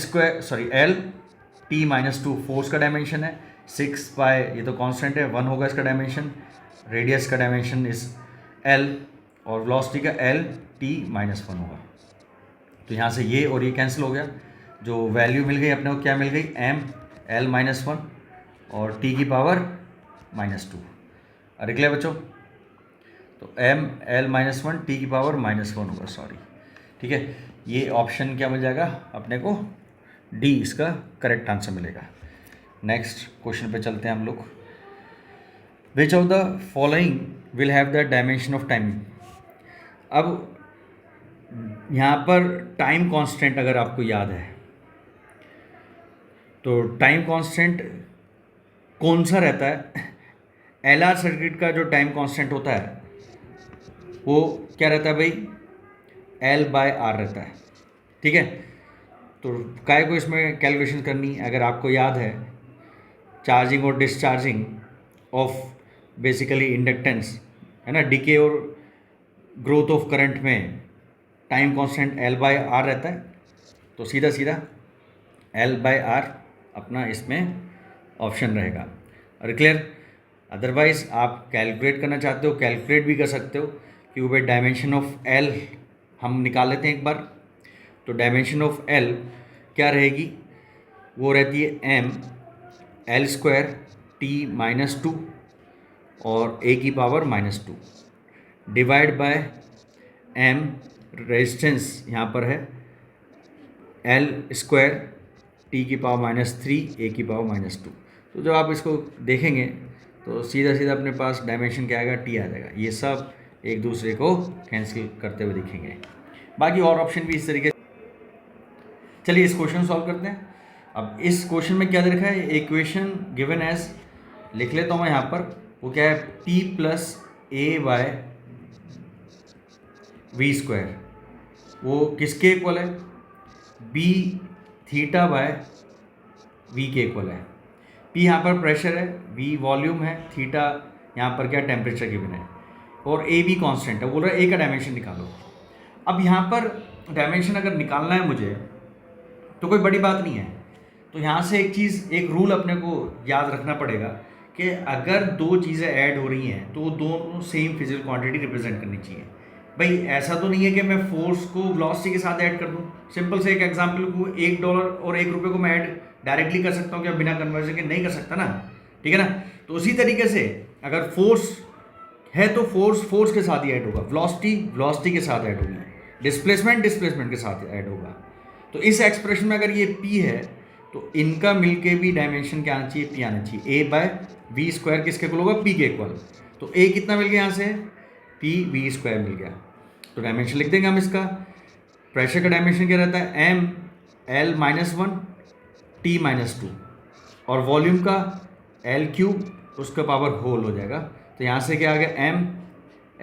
t-2 फोर्स का डायमेंशन है, 6 पाई ये तो कांस्टेंट है, 1 होगा इसका डायमेंशन, रेडियस का डायमेंशन इस L और वेलोसिटी का L t-1 होगा। तो यहाँ से ये और ये कैंसिल हो गया, जो वैल्यू मिल गई अपने को क्या मिल गई, mL-1 और t की पावर -2। अरे क्लियर बच्चों, तो mL-1 t की पावर -1 होगा, सॉरी। ठीक है, ये ऑप्शन क्या मिल जाएगा अपने को, डी इसका करेक्ट आंसर मिलेगा। नेक्स्ट क्वेश्चन पे चलते हैं हम लोग। Which of the following will have the dimension of time. अब यहाँ पर टाइम कांस्टेंट अगर आपको याद है, तो टाइम कांस्टेंट कौन सा रहता है, एलआर सर्किट का जो टाइम कांस्टेंट होता है वो क्या रहता है भाई, L/R रहता है। ठीक है, तो काय को इसमें कैलकुलेशन करनी, अगर आपको याद है, चार्जिंग और डिस्चार्जिंग ऑफ बेसिकली इंडक्टेंस है ना, डीके और ग्रोथ ऑफ करंट में टाइम कांस्टेंट L/R रहता है। तो सीधा सीधा L/R अपना इसमें ऑप्शन रहेगा। और क्लियर, अदरवाइज आप कैलकुलेट करना चाहते हो कैलकुलेट भी कर सकते हो, क्योंकि भाई डायमेंशन ऑफ L हम निकाल लेते हैं एक बार। तो डायमेंशन ऑफ L क्या रहेगी, वो रहती है mL² t-2 और a की power -2 divide bye m, resistance यहाँ पर है L² t की पावर -3 a की पावर -2। तो जब आप इसको देखेंगे तो सीधा सीधा अपने पास डायमेंशन क्या आएगा, t आ जाएगा। ये सब एक दूसरे को कैंसिल करते हुए दिखेंगे, बाकी और ऑप्शन भी इस तरीके। चलिए इस क्वेश्चन सॉल्व करते हैं। अब इस क्वेश्चन में क्या दे रखा है, इक्वेशन गिवन एज, लिख लेता हूँ मैं यहाँ पर, वो क्या है, p + a/v², वो किसके इक्वल है, b(θ/v) के इक्वल है। p यहाँ पर प्रेशर है, v वॉल्यूम है, थीटा यहाँ पर क्या टेम्परेचर गिवन है, और a भी कांस्टेंट है। बोल रहा है a का डायमेंशन निकालो। अब यहाँ पर डायमेंशन अगर निकालना है मुझे तो कोई बड़ी बात नहीं है। तो यहाँ से एक चीज़, एक रूल अपने को याद रखना पड़ेगा कि अगर दो चीज़ें ऐड हो रही हैं तो वो दोनों सेम फिजिकल क्वांटिटी रिप्रेजेंट करनी चाहिए। भाई ऐसा तो नहीं है कि मैं फोर्स को वेलोसिटी के साथ ऐड कर दूँ। सिंपल से एक एग्जांपल को, $1 और ₹1 को मैं ऐड डायरेक्टली कर सकता हूँ क्या, बिना कन्वर्जन के नहीं कर सकता ना। ठीक है ना। तो उसी तरीके से अगर फोर्स है तो फोर्स के साथ ही ऐड होगा, वेलोसिटी के साथ ऐड होगी, डिस्प्लेसमेंट के साथ ऐड होगा। तो इस एक्सप्रेशन में अगर ये p है तो इनका मिलके भी डायमेंशन क्या आना चाहिए, p आना चाहिए। a/v² किसके इक्वल होगा, p के इक्वल। तो a कितना मिल गया यहाँ से, p(v²) मिल गया। तो डायमेंशन लिख देंगे हम इसका। प्रेशर का डायमेंशन क्या रहता है, mL-1 t-2 और वॉल्यूम का L3 उसका पावर होल हो जाएगा। तो यहाँ से क्या आ गया,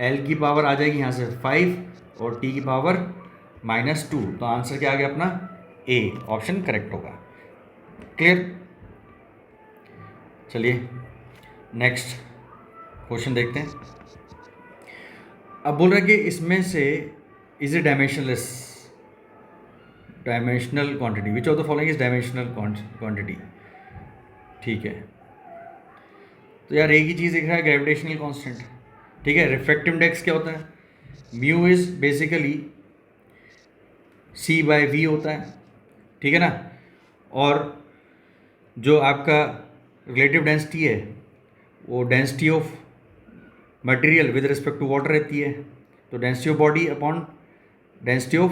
L की पावर आ जाएगी यहाँ से 5 और t की पावर -2। तो आंसर क्या आ गया अपना, ए ऑप्शन करेक्ट होगा। क्लियर? चलिए नेक्स्ट क्वेश्चन देखते हैं। अब बोल रहे हैं कि इसमें से is a dimensional quantity, which of the following is dimensional quantity. ठीक है, तो यार एक ही चीज़ दिख रहा है, ग्रेविटेशनल कांस्टेंट। ठीक है, रिफ्रैक्टिव इंडेक्स क्या होता है? Mu is basically C by V होता है। ठीक है ना? और जो आपका रिलेटिव डेंसिटी है वो density of material with respect to water रहती है। तो density of body upon density of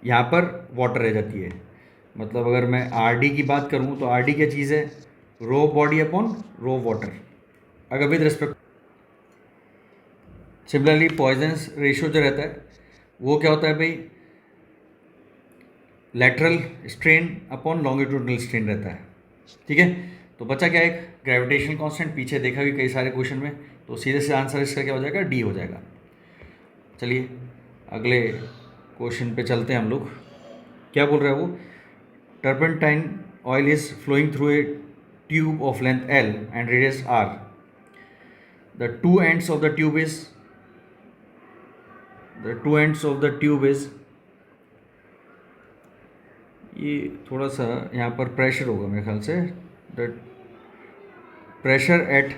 यहाँ पर वाटर रह जाती है। मतलब अगर मैं आर डी की बात करूँ तो आर डी क्या चीज़ है? Rho body upon rho water, अगर with respect. Similarly Poisson's ratio जो रहता है वो क्या होता है भाई? Lateral strain upon longitudinal strain रहता है। ठीक है, तो बचा क्या? एक ग्रेविटेशनल कांस्टेंट, पीछे देखा भी कई सारे क्वेश्चन में, तो सीधे से आंसर इसका क्या हो जाएगा? डी हो जाएगा। चलिए अगले क्वेश्चन पे चलते हैं हम लोग। क्या बोल रहा है वो? Turpentine oil is flowing through a tube of length L and radius R. The two ends of the tube is ये थोड़ा सा यहाँ पर प्रेशर होगा मेरे ख्याल से। द प्रेशर एट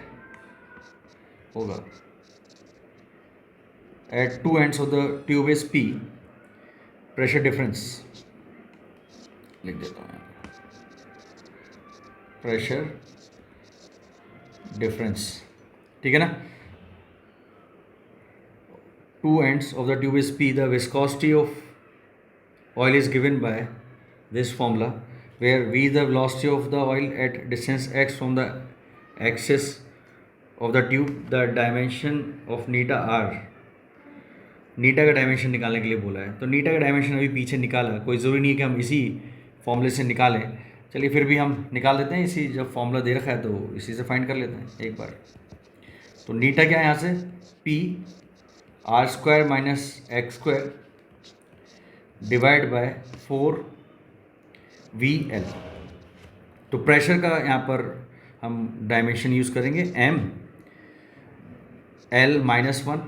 होगा at two ends of the tube is P. Pressure difference लिख देता हूँ, प्रेशर डिफरेंस। ठीक है ना? Two ends of the tube is P. The viscosity of oil is given by this formula, where v is the velocity of the oil at distance x from the axis of the tube. The dimension of neta r, नीटा का dimension निकालने के लिए बोला है। तो नीटा का dimension अभी पीछे निकाला, कोई ज़रूरी नहीं है कि हम इसी फॉर्मूले से निकालें। चलिए फिर भी हम निकाल देते हैं, इसी जब फॉर्मूला दे रखा है तो इसी से फाइंड कर लेते हैं एक बार। तो नीटा क्या है यहाँ से? P R square minus x square divide by 4VL। तो प्रेशर का यहाँ पर हम डायमेंशन यूज़ करेंगे m L minus 1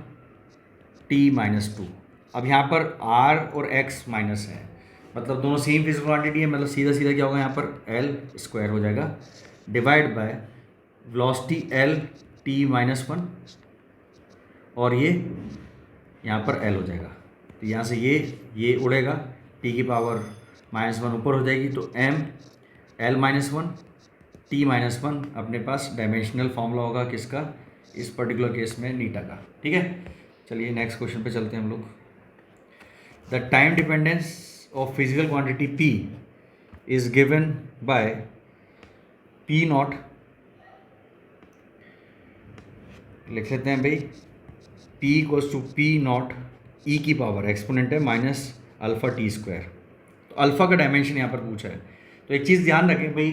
T minus 2। अब यहाँ पर R और X माइनस है, मतलब दोनों सेम फिजिकल क्वांटिटी है, मतलब सीधा सीधा क्या होगा यहाँ पर L स्क्वायर हो जाएगा divide by velocity L T minus 1, और ये यहाँ पर L हो जाएगा। तो यहाँ से ये उड़ेगा, T की पावर माइनस 1 ऊपर हो जाएगी, तो m L minus 1 T minus 1 अपने पास डायमेंशनल फॉर्मूला होगा किसका? इस पर्टिकुलर केस में नीटा का। ठीक है, चलिए नेक्स्ट क्वेश्चन पे चलते हैं हम लोग। The time dependence of physical quantity P is given by P naught. लिख लेते हैं भाई, P equals to P naught E की पावर, एक्सपोनेंट है माइनस अल्फ़ा टी स्क्वायर। तो अल्फ़ा का डायमेंशन यहाँ पर पूछा है। तो एक चीज़ ध्यान रखें भाई,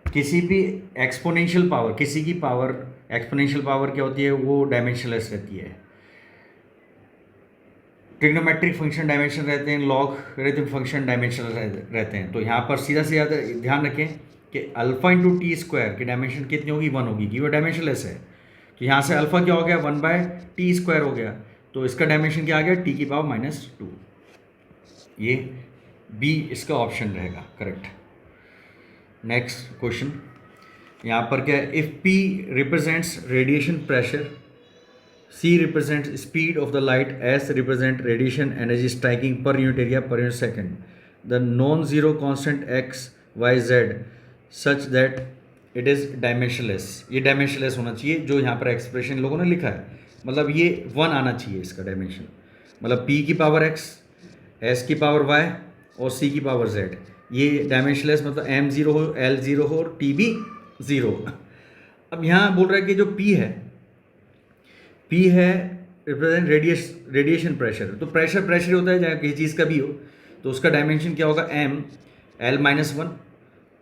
किसी भी एक्सपोनेंशियल पावर, किसी की पावर एक्सपोनेंशियल पावर क्या होती है? वो डायमेंशनलेस रहती है। ट्रिग्नोमेट्रिक फंक्शन डायमेंशन रहते हैं, लॉगरिथम फंक्शन डायमेंशनल रहते हैं। तो यहाँ पर सीधा से ध्यान रखें कि अल्फ़ा इंटू टी स्क्वायर की डायमेंशन कितनी होगी? 1 होगी, कि वो डायमेंशनलेस है। तो यहाँ से अल्फ़ा क्या हो गया? 1 बाय टी स्क्वायर हो गया। तो इसका डायमेंशन क्या आ गया? टी की पावर माइनस 2। ये बी इसका ऑप्शन रहेगा करेक्ट। नेक्स्ट क्वेश्चन यहाँ पर क्या है? If P represents radiation pressure, C represents speed of the light, S represent radiation energy striking per unit area पर unit second, the non zero constant X Y Z such that it is dimensionless. ये dimensionless होना चाहिए जो यहाँ पर expression लोगों ने लिखा है, मतलब ये 1 आना चाहिए इसका डायमेंशन। मतलब p की पावर x, s की पावर y और c की पावर z, ये डायमेंशनलेस, मतलब m 0 हो, l 0 हो और t भी 0। अब यहाँ बोल रहा है कि जो p है रिप्रेजेंट रेडिएशन प्रेशर। तो प्रेशर होता है चाहे किसी चीज़ का भी हो, तो उसका डायमेंशन क्या होगा? m l माइनस 1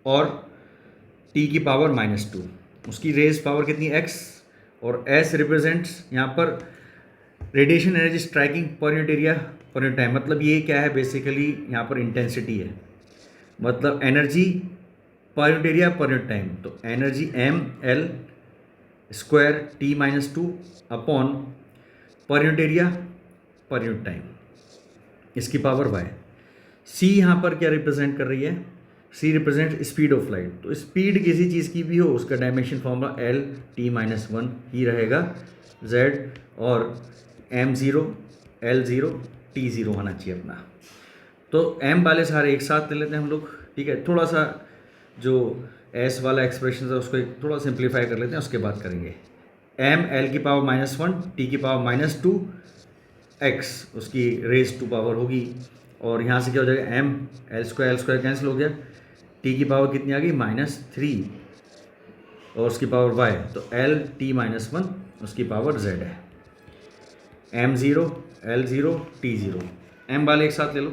और t की पावर माइनस 2। उसकी रेज पावर कितनी? x, और S रिप्रेजेंट्स यहाँ पर radiation energy striking per unit area पर यूनिट टाइम। मतलब ये क्या है? बेसिकली यहाँ पर इंटेंसिटी है। मतलब एनर्जी पर यूनिट एरिया पर यूनिट टाइम, तो energy M L square T minus two upon पर यूनिट एरिया पर यूनिट टाइम, इसकी पावर वाई। सी यहाँ पर क्या रिप्रेजेंट कर रही है, C represent speed of light. तो स्पीड किसी चीज़ की भी हो उसका dimension formula L T minus one ही रहेगा, जेड और M zero L zero T zero होना चाहिए अपना। तो एम वाले सारे एक साथ ले लेते हैं हम लोग, ठीक है। थोड़ा सा जो एस वाला एक्सप्रेशन है उसको थोड़ा सिंप्लीफाई कर लेते हैं, उसके बाद करेंगे। एम एल की पावर माइनस वन टी की पावर माइनस टू एक्स उसकी रेज टू पावर होगी, और यहाँ से क्या हो जाएगा एम एल स्क्वायर कैंसिल हो गया, टी की पावर कितनी आ गई माइनस थ्री और उसकी पावर वाई, तो एल टी माइनस वन उसकी पावर जेड है। M zero L zero T zero, M वाले एक साथ ले लो,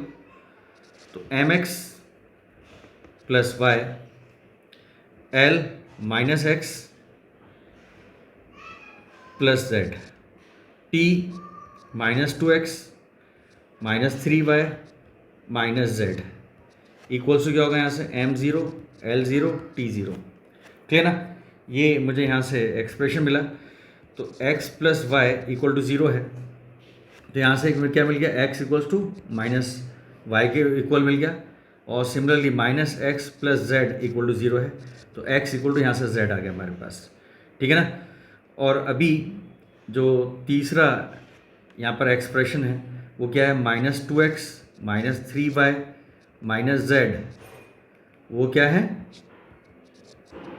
तो M x plus y L minus x plus z T minus two x minus three y minus z equals to क्या होगा यहाँ से M zero L zero T zero, clear ना। ये मुझे यहाँ से एक्सप्रेशन मिला, तो x plus Y equal to zero है, तो यहाँ से क्या मिल गया x equals to minus y के इक्वल मिल गया, और similarly minus x plus z equal to zero है, तो x इक्वल टू यहाँ से z आ गया हमारे पास, ठीक है ना। और अभी जो तीसरा यहाँ पर एक्सप्रेशन है वो क्या है, minus two x minus three y minus z, वो क्या है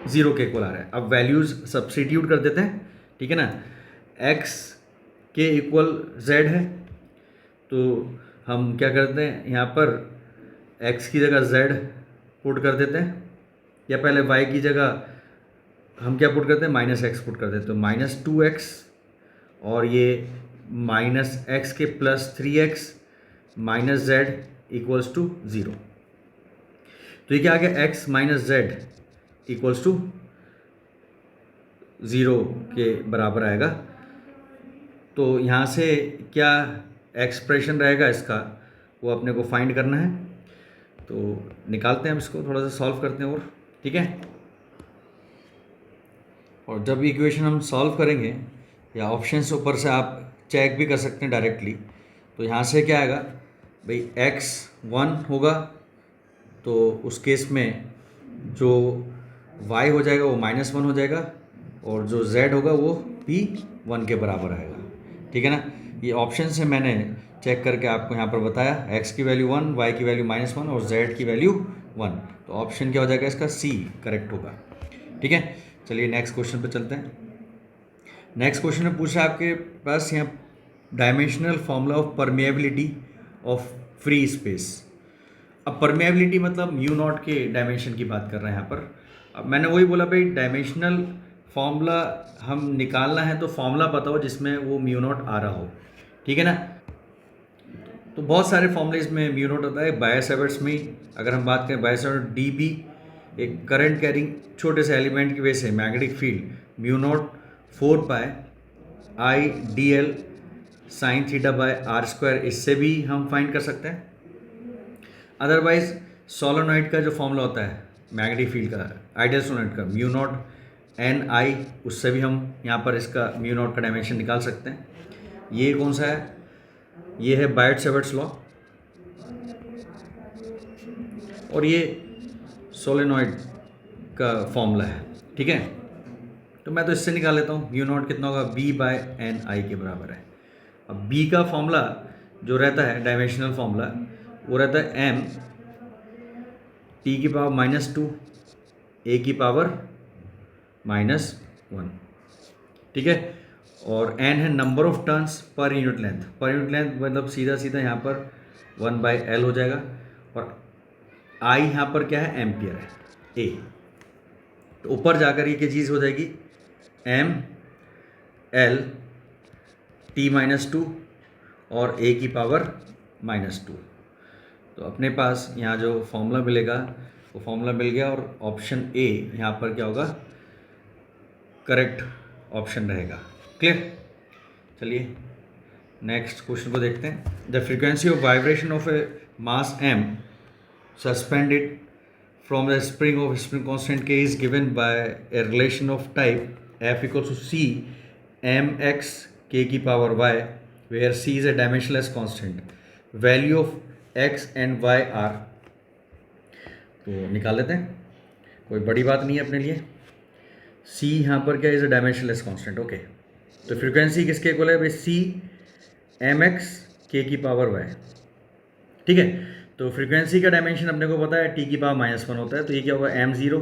ज़ीरो के इक्वल आ रहा है। अब वैल्यूज़ सब्स्टिट्यूट कर देते हैं, ठीक है ना। x के इक्वल z है, तो हम क्या करते हैं यहाँ पर x की जगह z पुट कर देते हैं, या पहले y की जगह हम क्या पुट करते हैं माइनस एक्स पुट कर देते हैं, तो माइनस टू एक्स और ये माइनस एक्स के plus three x minus z equals to zero. तो ये क्या आ गया x minus z equals to zero के बराबर आएगा। तो यहाँ से क्या एक्सप्रेशन रहेगा इसका वो अपने को फाइंड करना है, तो निकालते हैं हम इसको, थोड़ा सा सॉल्व करते हैं और, ठीक है। और जब इक्वेशन हम सॉल्व करेंगे या ऑप्शंस ऊपर से आप चेक भी कर सकते हैं डायरेक्टली, तो यहाँ से क्या आएगा भाई x वन होगा, तो उस केस में जो y हो जाएगा वो माइनस वन हो जाएगा, और जो z होगा वो भी वन के बराबर आएगा, ठीक है ना। ये ऑप्शन से मैंने चेक करके आपको यहाँ पर बताया, x की वैल्यू वन, y की वैल्यू माइनस वन और z की वैल्यू वन, तो ऑप्शन क्या हो जाएगा इसका C करेक्ट होगा, ठीक है। चलिए नेक्स्ट क्वेश्चन पे चलते हैं। नेक्स्ट क्वेश्चन में पूछा आपके पास यहाँ dimensional formula of permeability of free space. अब परमेबिलिटी मतलब म्यू नॉट के डायमेंशन की बात कर रहे हैं यहाँ पर। अब मैंने वही बोला भाई डायमेंशनल फॉर्मूला हम निकालना है तो फॉर्मूला बताओ जिसमें वो म्यू नॉट आ रहा हो, ठीक है ना। तो बहुत सारे फॉर्मूले में म्यू नॉट होता है। बायो-सेवर्ट्स में अगर हम बात करें, बायो-सेवर्ट्स डी बी एक करंट कैरिंग छोटे से एलिमेंट की वजह से magnetic field mu naught four pi I d l sine theta by are square, इससे भी हम फाइंड कर सकते हैं। अदरवाइज सोलेनॉइड का जो फॉर्मूला होता है मैग्नेटिक फील्ड का, आइडियल सोलेनॉइड का म्यू नॉट एन आई, उससे भी हम यहाँ पर इसका म्यू नॉट का डायमेंशन निकाल सकते हैं। ये कौन सा है, ये है बायो-सेवर्ट्स लॉ, और ये सोलेनॉइड का फॉर्मूला है, ठीक है। तो मैं तो इससे निकाल लेता हूँ, म्यू नॉट कितना होगा बी बाय एन आई के बराबर है। अब बी का फॉर्मूला जो रहता है डायमेंशनल फॉर्मूला वो रहता है एम टी की पावर माइनस टू ए की पावर माइनस वन, ठीक है। और एन है number of turns per unit length, per unit length मतलब सीधा सीधा यहाँ पर वन बाई एल हो जाएगा, और आई यहाँ पर क्या है एम्पियर है ए, तो ऊपर जाकर ये क्या चीज़ हो जाएगी M L T minus two और ए की पावर माइनस टू। तो अपने पास यहाँ जो फॉर्मूला मिलेगा वो फॉर्मूला मिल गया, और ऑप्शन ए यहाँ पर क्या होगा करेक्ट ऑप्शन रहेगा, क्लियर। चलिए नेक्स्ट क्वेश्चन को देखते हैं। The frequency of vibration of a mass m suspended from the spring of spring constant K is given by a relation of type F equals to C mx K की power y, where C is a dimensionless constant. Value of x and y are, तो निकाल लेते हैं, कोई बड़ी बात नहीं है अपने लिए. C यहाँ पर क्या, is a dimensionless constant. Okay, तो फ्रीक्वेंसी किसके इक्वल है भाई, C mx K की पावर y. ठीक है, तो फ्रीक्वेंसी का डायमेंशन अपने को पता है, टी की पावर -1 होता है, तो ये क्या होगा, m0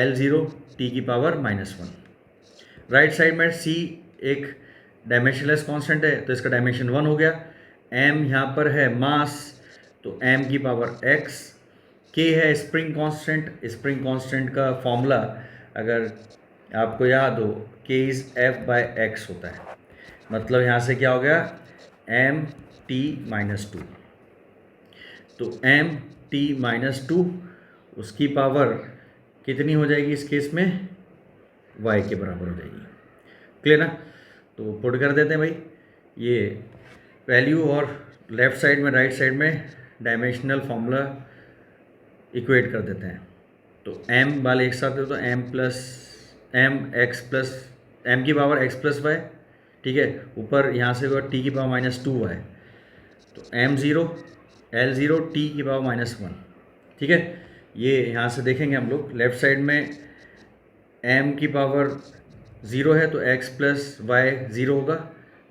L0 टी की पावर -1. राइट साइड में c एक डायमेंशनलेस कांस्टेंट है, तो इसका डायमेंशन 1 हो गया. m यहाँ पर है मास, तो m की पावर x. k है स्प्रिंग कांस्टेंट. स्प्रिंग कांस्टेंट का फॉर्मूला अगर आपको याद हो, k इज़ F/x होता है. मतलब यहाँ से क्या हो गया, mt-2. तो mt-2 उसकी पावर कितनी हो जाएगी इस केस में, y के बराबर हो जाएगी. क्लियर ना. तो पुट कर देते हैं भाई ये वैल्यू, और लेफ़्ट साइड में राइट साइड में डायमेंशनल फार्मूला इक्वेट कर देते हैं. तो m वाले एक साथ हो, तो m की पावर x प्लस y. ठीक है, ऊपर यहाँ से होगा t की पावर -2y, तो m0 L0 t की पावर -1. ठीक है, ये यहाँ से देखेंगे हम लोग, लेफ़्ट साइड में m की पावर 0 है, तो x प्लस y 0 होगा.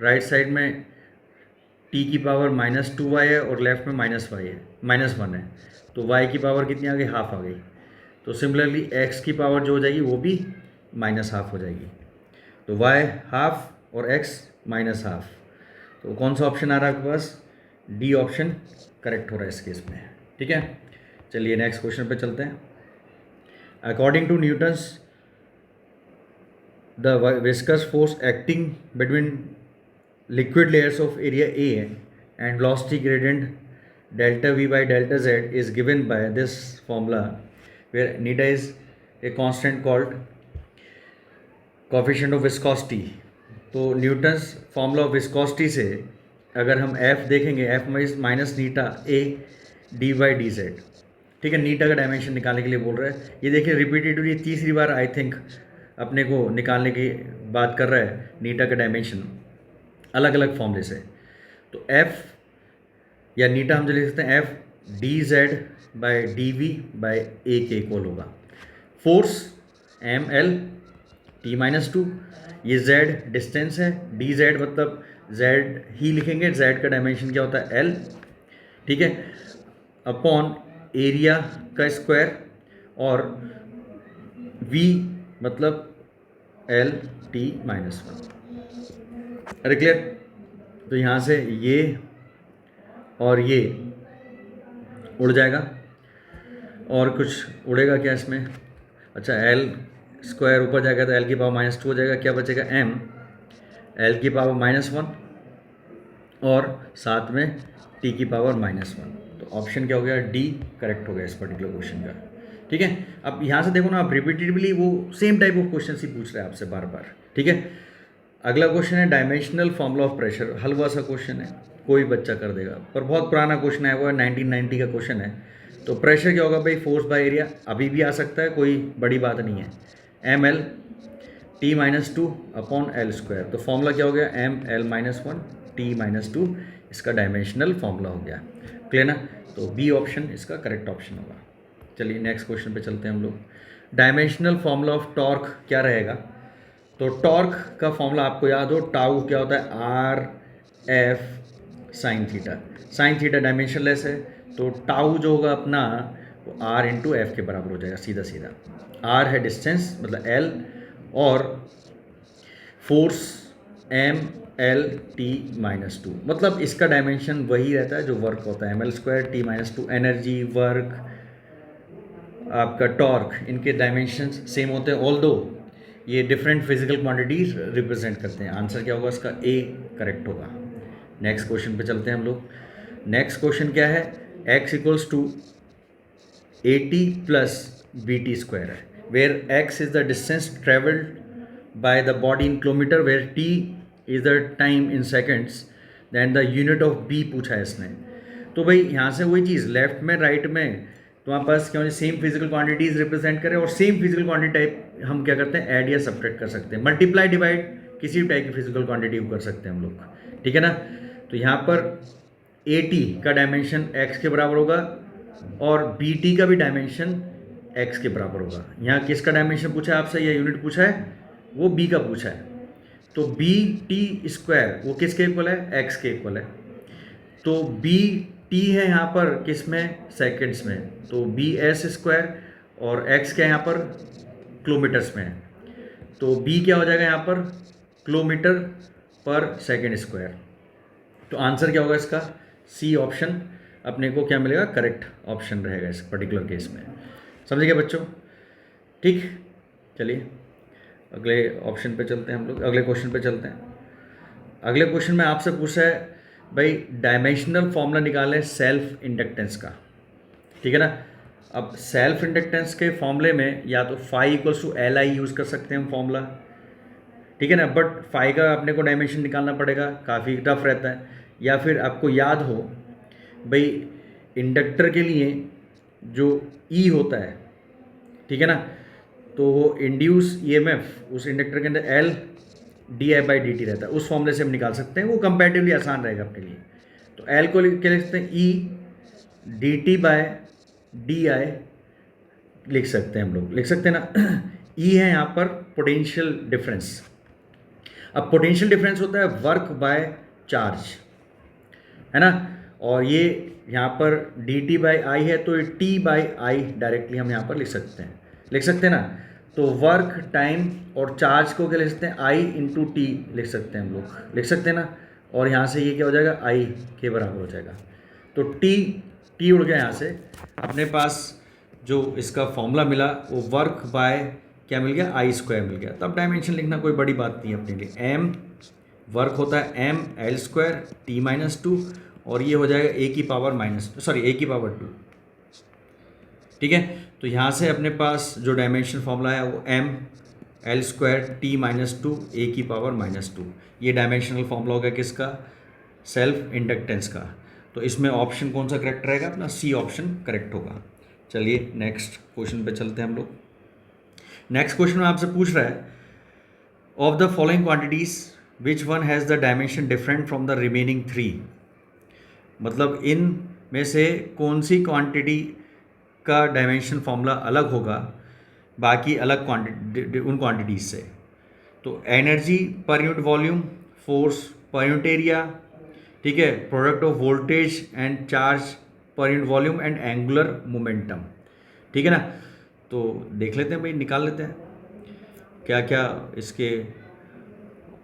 राइट साइड में t की पावर -2y है, और लेफ़्ट में -1 है, तो y की पावर कितनी आ गई, हाफ आ गई. तो सिमिलरली x की पावर जो हो जाएगी वो भी -हाफ हो जाएगी. तो y हाफ और x -हाफ. तो कौन सा ऑप्शन आ रहा है आपके पास, डी ऑप्शन करेक्ट हो रहा है इस केस में. ठीक है, चलिए नेक्स्ट क्वेश्चन पे चलते हैं. According to Newton's the viscous force acting between liquid layers of area A and velocity gradient delta V by delta Z is given by this formula, where neta is a constant called coefficient of viscosity. तो Newton's formula of viscosity से अगर हम F देखेंगे, F minus Neeta A dy/dz. ठीक है, नीटा का dimension निकालने के लिए बोल रहा है. ये देखिए रिपीटेडली तीसरी बार आई थिंक अपने को निकालने की बात कर रहा है नीटा का डायमेंशन अलग अलग फॉर्मूले से. तो F या नीटा हम जो लिख सकते हैं, F dz/dv/a के इक्वल होगा. फोर्स ml t-2, ये z डिस्टेंस है, dz मतलब z ही लिखेंगे, z का डायमेंशन क्या होता है, l. ठीक है, अपॉन एरिया का स्क्वायर, और v मतलब l/t-1. अरे क्लियर. तो यहाँ से ये और ये उड़ जाएगा, और कुछ उड़ेगा क्या इसमें, अच्छा l स्क्वायर ऊपर जाएगा, तो l की पावर -2 हो जाएगा. क्या बचेगा, m l की पावर -1 और साथ में t की पावर -1. तो ऑप्शन क्या हो गया, डी करेक्ट हो गया इस पर्टिकुलर क्वेश्चन का. ठीक है, अब यहाँ से देखो ना, आप रिपीटेडली वो सेम टाइप ऑफ क्वेश्चन ही पूछ रहे हैं आपसे बार बार. ठीक है, अगला क्वेश्चन है डायमेंशनल फॉर्मूला ऑफ प्रेशर. हलवा सा क्वेश्चन है, कोई बच्चा कर देगा, पर बहुत पुराना क्वेश्चन है, वो 1990 का क्वेश्चन है. तो प्रेशर क्या होगा भाई, फोर्स बाय एरिया. अभी भी आ सकता है, कोई बड़ी बात नहीं है. ml t-2 upon l square. तो फॉर्मूला क्या हो गया, ml-1 t-2, इसका डायमेंशनल फॉर्मूला हो गया. क्लियर ना. तो बी ऑप्शन इसका करेक्ट ऑप्शन होगा. चलिए नेक्स्ट क्वेश्चन पे चलते हैं हम लोग. डायमेंशनल फॉर्मूला ऑफ टॉर्क क्या रहेगा. तो टॉर्क का फॉर्मूला आपको याद हो, टाउ क्या होता है, R F sine theta. Sine theta dimensionless है, तो टाउ जो होगा अपना वो आर इंटू एफ के बराबर हो जाएगा सीधा सीधा. आर है डिस्टेंस मतलब एल, और फोर्स ml/t-2, मतलब इसका डायमेंशन वही रहता है जो वर्क होता है, ml² t-2. एनर्जी, वर्क, आपका टॉर्क, इनके डायमेंशंस सेम होते हैं, ऑल्दो ये डिफरेंट फिजिकल क्वांटिटीज रिप्रेजेंट करते हैं. आंसर क्या होगा इसका, ए करेक्ट होगा. नेक्स्ट क्वेश्चन पे चलते हैं हम लोग. नेक्स्ट क्वेश्चन क्या है, x equals to AT plus BT² है, where x is the distance travelled by the body in kilometre, where t is the time in seconds, then the unit of b पूछा है इसने. तो भाई यहाँ से वही चीज़, लेफ्ट में राइट में तो हमारे पास क्या सेम फिजिकल क्वांटिटीज रिप्रेजेंट करें, और सेम फिजिकल क्वांटिटी टाइप हम क्या करते हैं, ऐड या सब्ट्रैक्ट कर सकते हैं, मल्टीप्लाई डिवाइड किसी भी टाइप की फिजिकल क्वांटिटी को कर सकते हैं हम लोग, ठीक है ना। तो यहाँ पर AT का डायमेंशन x के बराबर होगा और BT का भी डायमेंशन x के बराबर होगा। यहाँ किसका डायमेंशन पूछा है आपसे, या यूनिट पूछा है, वो B का पूछा है। तो BT स्क्वायर वो किसके इक्वल है, x के इक्वल है। तो BT है यहाँ पर किस में, सेकेंड्स में, तो BS स्क्वायर, और x क्या है यहाँ पर, किलोमीटर्स में है। तो B क्या हो जाएगा यहाँ पर, किलोमीटर पर सेकेंड स्क्वायर। तो आंसर क्या होगा इसका, C ऑप्शन अपने को क्या मिलेगा, करेक्ट ऑप्शन रहेगा इस पर्टिकुलर केस में। समझ गए बच्चों, ठीक। चलिए अगले ऑप्शन पे चलते हैं हम लोग, अगले क्वेश्चन पे चलते हैं। अगले क्वेश्चन में आपसे पूछा है भाई डायमेंशनल फॉर्मूला निकालें सेल्फ इंडक्टेंस का, ठीक है ना। अब सेल्फ इंडक्टेंस के फॉर्मूले में या तो phi equals to LI use कर सकते हैं हम फॉर्मूला, ठीक है ना, बट फाई का अपने को डायमेंशन निकालना पड़ेगा, काफ़ी टफ रहता है। या फिर आपको याद हो भाई इंडक्टर के लिए जो E होता है, ठीक है ना, तो वो इंड्यूस EMF उस इंडक्टर के अंदर L di/dt रहता है, उस फॉर्मूले से हम निकाल सकते हैं, वो कंपैरेटिवली आसान रहेगा अपने लिए। तो L को क्या लिख सकते हैं, E dt/di लिख सकते हैं हम लोग, लिख सकते हैं ना। E है यहाँ पर पोटेंशियल डिफरेंस। अब पोटेंशियल डिफरेंस होता है वर्क बाय चार्ज, है ना, और ये यहाँ पर dt/i है, तो ये t/i डायरेक्टली हम यहाँ पर लिख सकते हैं, लिख सकते हैं ना। तो वर्क टाइम और चार्ज को क्या लिख सकते हैं, I × t लिख सकते हैं हम लोग, लिख सकते हैं ना। और यहाँ से ये क्या हो जाएगा, I के बराबर हो जाएगा। तो t उड़ गया यहाँ से, अपने पास जो इसका फॉर्मूला मिला वो वर्क बाय क्या मिल गया, I² मिल गया। तब डायमेंशन लिखना कोई बड़ी बात नहीं है अपने लिए। m वर्क होता है mL² t-2, और ये हो जाएगा a⁻², ठीक है। तो यहाँ से अपने पास जो डायमेंशन फॉर्मूला है वो mL² t-2 a⁻², ये डायमेंशनल फॉर्मूला होगा किसका, सेल्फ इंडक्टेंस का। तो इसमें ऑप्शन कौन सा करेक्ट रहेगा, अपना C ऑप्शन करेक्ट होगा। चलिए नेक्स्ट क्वेश्चन पे चलते हैं हम लोग। नेक्स्ट क्वेश्चन में आपसे पूछ रहा है of the following quantities which one has the dimension different from the remaining 3, मतलब इन में से कौन सी क्वांटिटी का डायमेंशन फॉर्मूला अलग होगा बाकी अलग क्वांटिटी उन क्वांटिटीज से। तो एनर्जी पर यूनिट वॉल्यूम, फोर्स पर यूनिट एरिया, ठीक है, product of voltage and charge per unit volume and angular momentum, ठीक है ना। तो देख लेते हैं भाई, निकाल लेते हैं क्या क्या इसके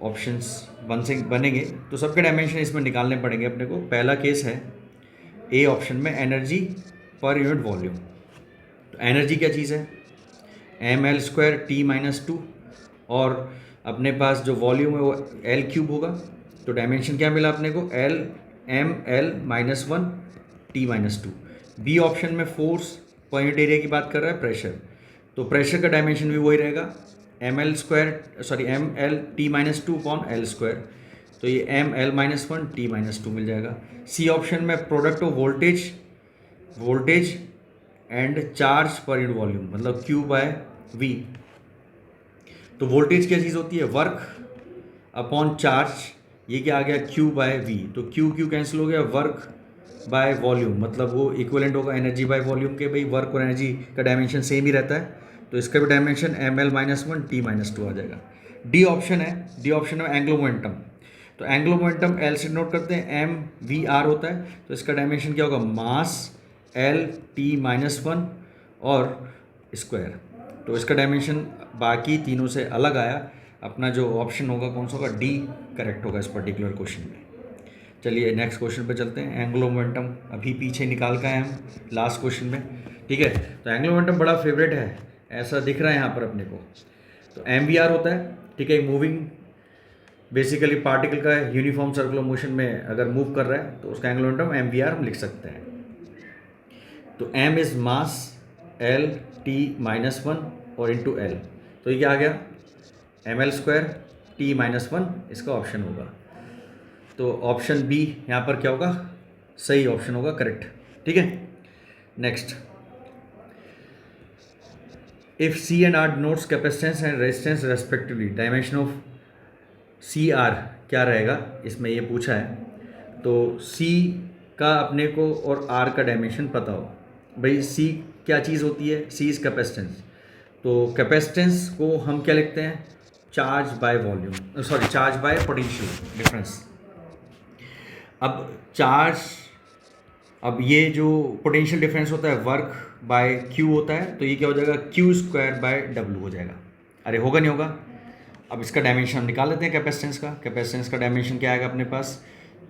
ऑप्शंस बनेंगे। तो सबके डायमेंशन इसमें निकालने पड़ेंगे अपने को। पहला केस है A ऑप्शन में, एनर्जी पर यूनिट वॉल्यूम। तो एनर्जी क्या चीज़ है, mL² t-2, और अपने पास जो वॉल्यूम है वो L³ होगा। तो डायमेंशन क्या मिला अपने को, mL-1 t-2। बी ऑप्शन में फोर्स पर यूनिट एरिया की बात कर रहा है, प्रेशर। तो प्रेशर का डायमेंशन भी वही रहेगा, mL t-2/L²। तो ये mL-1 t-2 मिल जाएगा। सी ऑप्शन में product of voltage and charge per unit volume, मतलब Q/V। तो वोल्टेज क्या चीज़ होती है, वर्क अपॉन चार्ज, ये क्या आ गया, Q/V। तो Q कैंसिल हो गया, वर्क बाय वॉल्यूम, मतलब वो इक्विवेलेंट होगा एनर्जी बाय वॉल्यूम के। भाई वर्क और एनर्जी का डायमेंशन सेम ही रहता है, तो इसका भी डायमेंशन mL-1 t-2 आ जाएगा। डी ऑप्शन है, डी ऑप्शन में एंगुलर मोमेंटम। तो एंगुलर मोमेंटम L से नोट करते हैं, mVr होता है, तो इसका डायमेंशन क्या होगा, मास L t-1 और स्क्वायर। तो इसका डायमेंशन बाकी तीनों से अलग आया। अपना जो ऑप्शन होगा कौन सा होगा, डी करेक्ट होगा इस पर्टिकुलर क्वेश्चन में। चलिए नेक्स्ट क्वेश्चन पे चलते हैं। एंगुलर मोमेंटम अभी पीछे निकाल का है हम लास्ट क्वेश्चन में, ठीक है। तो एंगुलर मोमेंटम बड़ा फेवरेट है, ऐसा दिख रहा है यहाँ पर अपने को। तो mVr होता है, ठीक है, मूविंग बेसिकली पार्टिकल का यूनिफॉर्म सर्कुलर मोशन में अगर मूव कर रहा है तो उसका एंगुलर मोमेंटम mVr हम लिख सकते हैं। तो m is mass L t-1 और इंटू L, तो ये क्या आ गया, mL² t-1 इसका ऑप्शन होगा। तो ऑप्शन बी यहाँ पर क्या होगा, सही ऑप्शन होगा, करेक्ट, ठीक है। Next if C and R denotes capacitance and resistance respectively, dimension of C R क्या रहेगा, इसमें ये पूछा है। तो सी का अपने को और आर का डायमेंशन पता हो। भाई सी क्या चीज़ होती है, सी इज़ कैपेसिटेंस। तो कैपेसिटेंस को हम क्या लिखते हैं, charge by volume, sorry charge by potential difference. अब ये जो पोटेंशियल डिफरेंस होता है वर्क बाय क्यू होता है, तो ये क्या हो जाएगा, क्यू स्क्वायर बाय डब्ल्यू हो जाएगा। अरे होगा नहीं होगा। अब इसका डायमेंशन हम निकाल लेते हैं कैपेसिटेंस का। कैपेसिटेंस का डायमेंशन क्या आएगा अपने पास,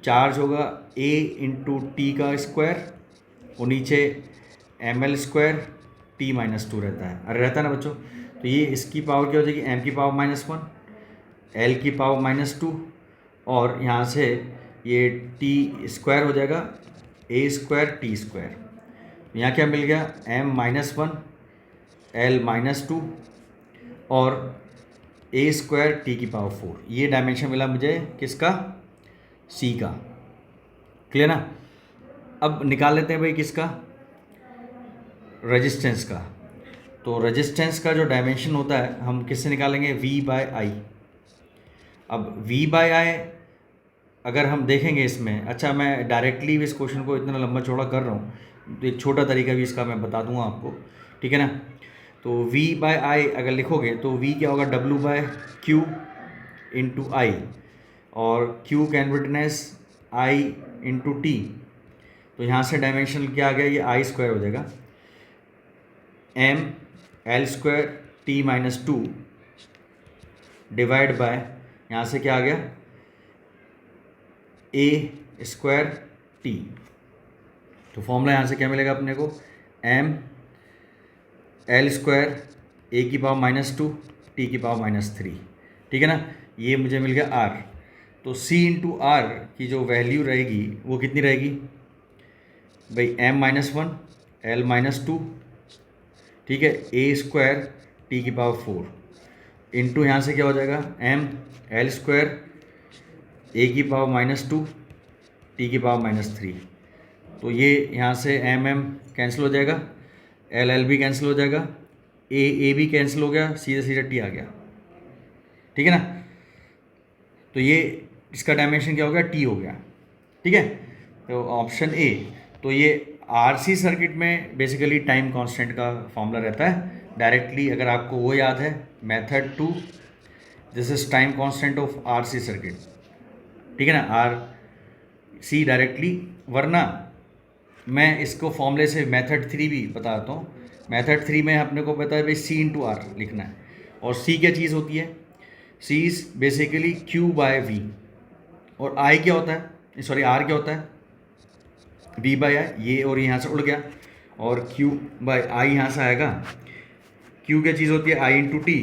चार्ज होगा ए इंटू टी का स्क्वायर और नीचे M L square T minus two रहता है। अरे रहता है ना बच्चों। तो ये इसकी पावर क्या हो जाएगी, एम की पावर -1, एल की पावर -2 और यहाँ से ये टी स्क्वायर हो जाएगा ए स्क्वायर टी स्क्वायर। यहाँ क्या मिल गया, एम -1 एल -2 और ए स्क्वायर टी की पावर 4। ये डायमेंशन मिला मुझे किसका, सी का। क्लियर ना। अब निकाल लेते हैं भाई किसका, रेजिस्टेंस का। तो रेजिस्टेंस का जो डायमेंशन होता है हम किससे निकालेंगे, V बाय आई। अब V बाय आई अगर हम देखेंगे इसमें, अच्छा मैं डायरेक्टली भी इस क्वेश्चन को इतना लंबा चौड़ा कर रहा हूँ तो एक छोटा तरीका भी इसका मैं बता दूंगा आपको, ठीक है ना। तो V बाय आई अगर लिखोगे तो V क्या होगा, W by Q into I, और Q can be written as I into T. तो यहाँ से डायमेंशन क्या आ गया, ये आई स्क्वायर हो जाएगा, M L square T -2 divide by, यहाँ से क्या आ गया, ए स्क्वायर टी। तो फॉर्मूला यहाँ से क्या मिलेगा अपने को, एम एल स्क्वायर ए की पावर -2 टी की पावर -3, ठीक है ना। ये मुझे मिल गया आर। तो सी इंटू आर की जो वैल्यू रहेगी वो कितनी रहेगी भाई, m-1 एल -2, ठीक है, ए स्क्वायर टी की पावर 4 इंटू यहाँ से क्या हो जाएगा, एम एल स्क्वायर ए की पावर -2 टी की पावर -3। तो ये यहाँ से एम एम कैंसिल हो जाएगा, एल एल भी कैंसिल हो जाएगा, ए भी कैंसिल हो गया, सीधा सीधा टी आ गया, ठीक है ना। तो ये इसका डायमेंशन क्या हो गया, टी हो गया, ठीक है। तो ऑप्शन ए। तो ये आरसी सर्किट में बेसिकली टाइम कांस्टेंट का फॉर्मूला रहता है डायरेक्टली, अगर आपको वो याद है, method 2 this is time constant of RC circuit, ठीक है ना, आर सी डायरेक्टली। वरना मैं इसको फॉर्मूले से मेथड 3 भी बताता हूँ। मेथड 3 में अपने को पता है भाई सी इंटू आर लिखना है, और सी क्या चीज़ होती है, C is basically Q by V, और आई क्या होता है, सॉरी आर क्या होता है, वी बाय आई। ये और यहाँ से उड़ गया, और क्यू बाय आई यहाँ से आएगा। क्यू क्या चीज़ होती है, आई इंटू टी,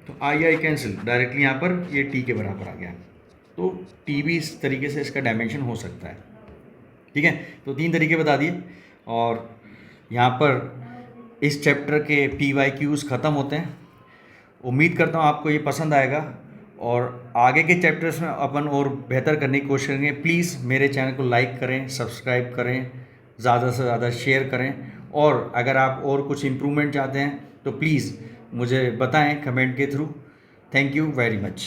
तो आई कैंसिल, डायरेक्टली यहाँ पर ये टी के बराबर आ गया। तो टी भी इस तरीके से इसका डायमेंशन हो सकता है, ठीक है। तो 3 तरीके बता दिए, और यहाँ पर इस चैप्टर के PYQs ख़त्म होते हैं। उम्मीद करता हूँ आपको ये पसंद आएगा, और आगे के चैप्टर्स में अपन और बेहतर करने की कोशिश करेंगे। प्लीज़ मेरे चैनल को लाइक करें, सब्सक्राइब करें, ज़्यादा से ज़्यादा शेयर करें, और अगर आप और कुछ इम्प्रूवमेंट चाहते हैं तो प्लीज़ मुझे बताएं कमेंट के through. Thank you very much.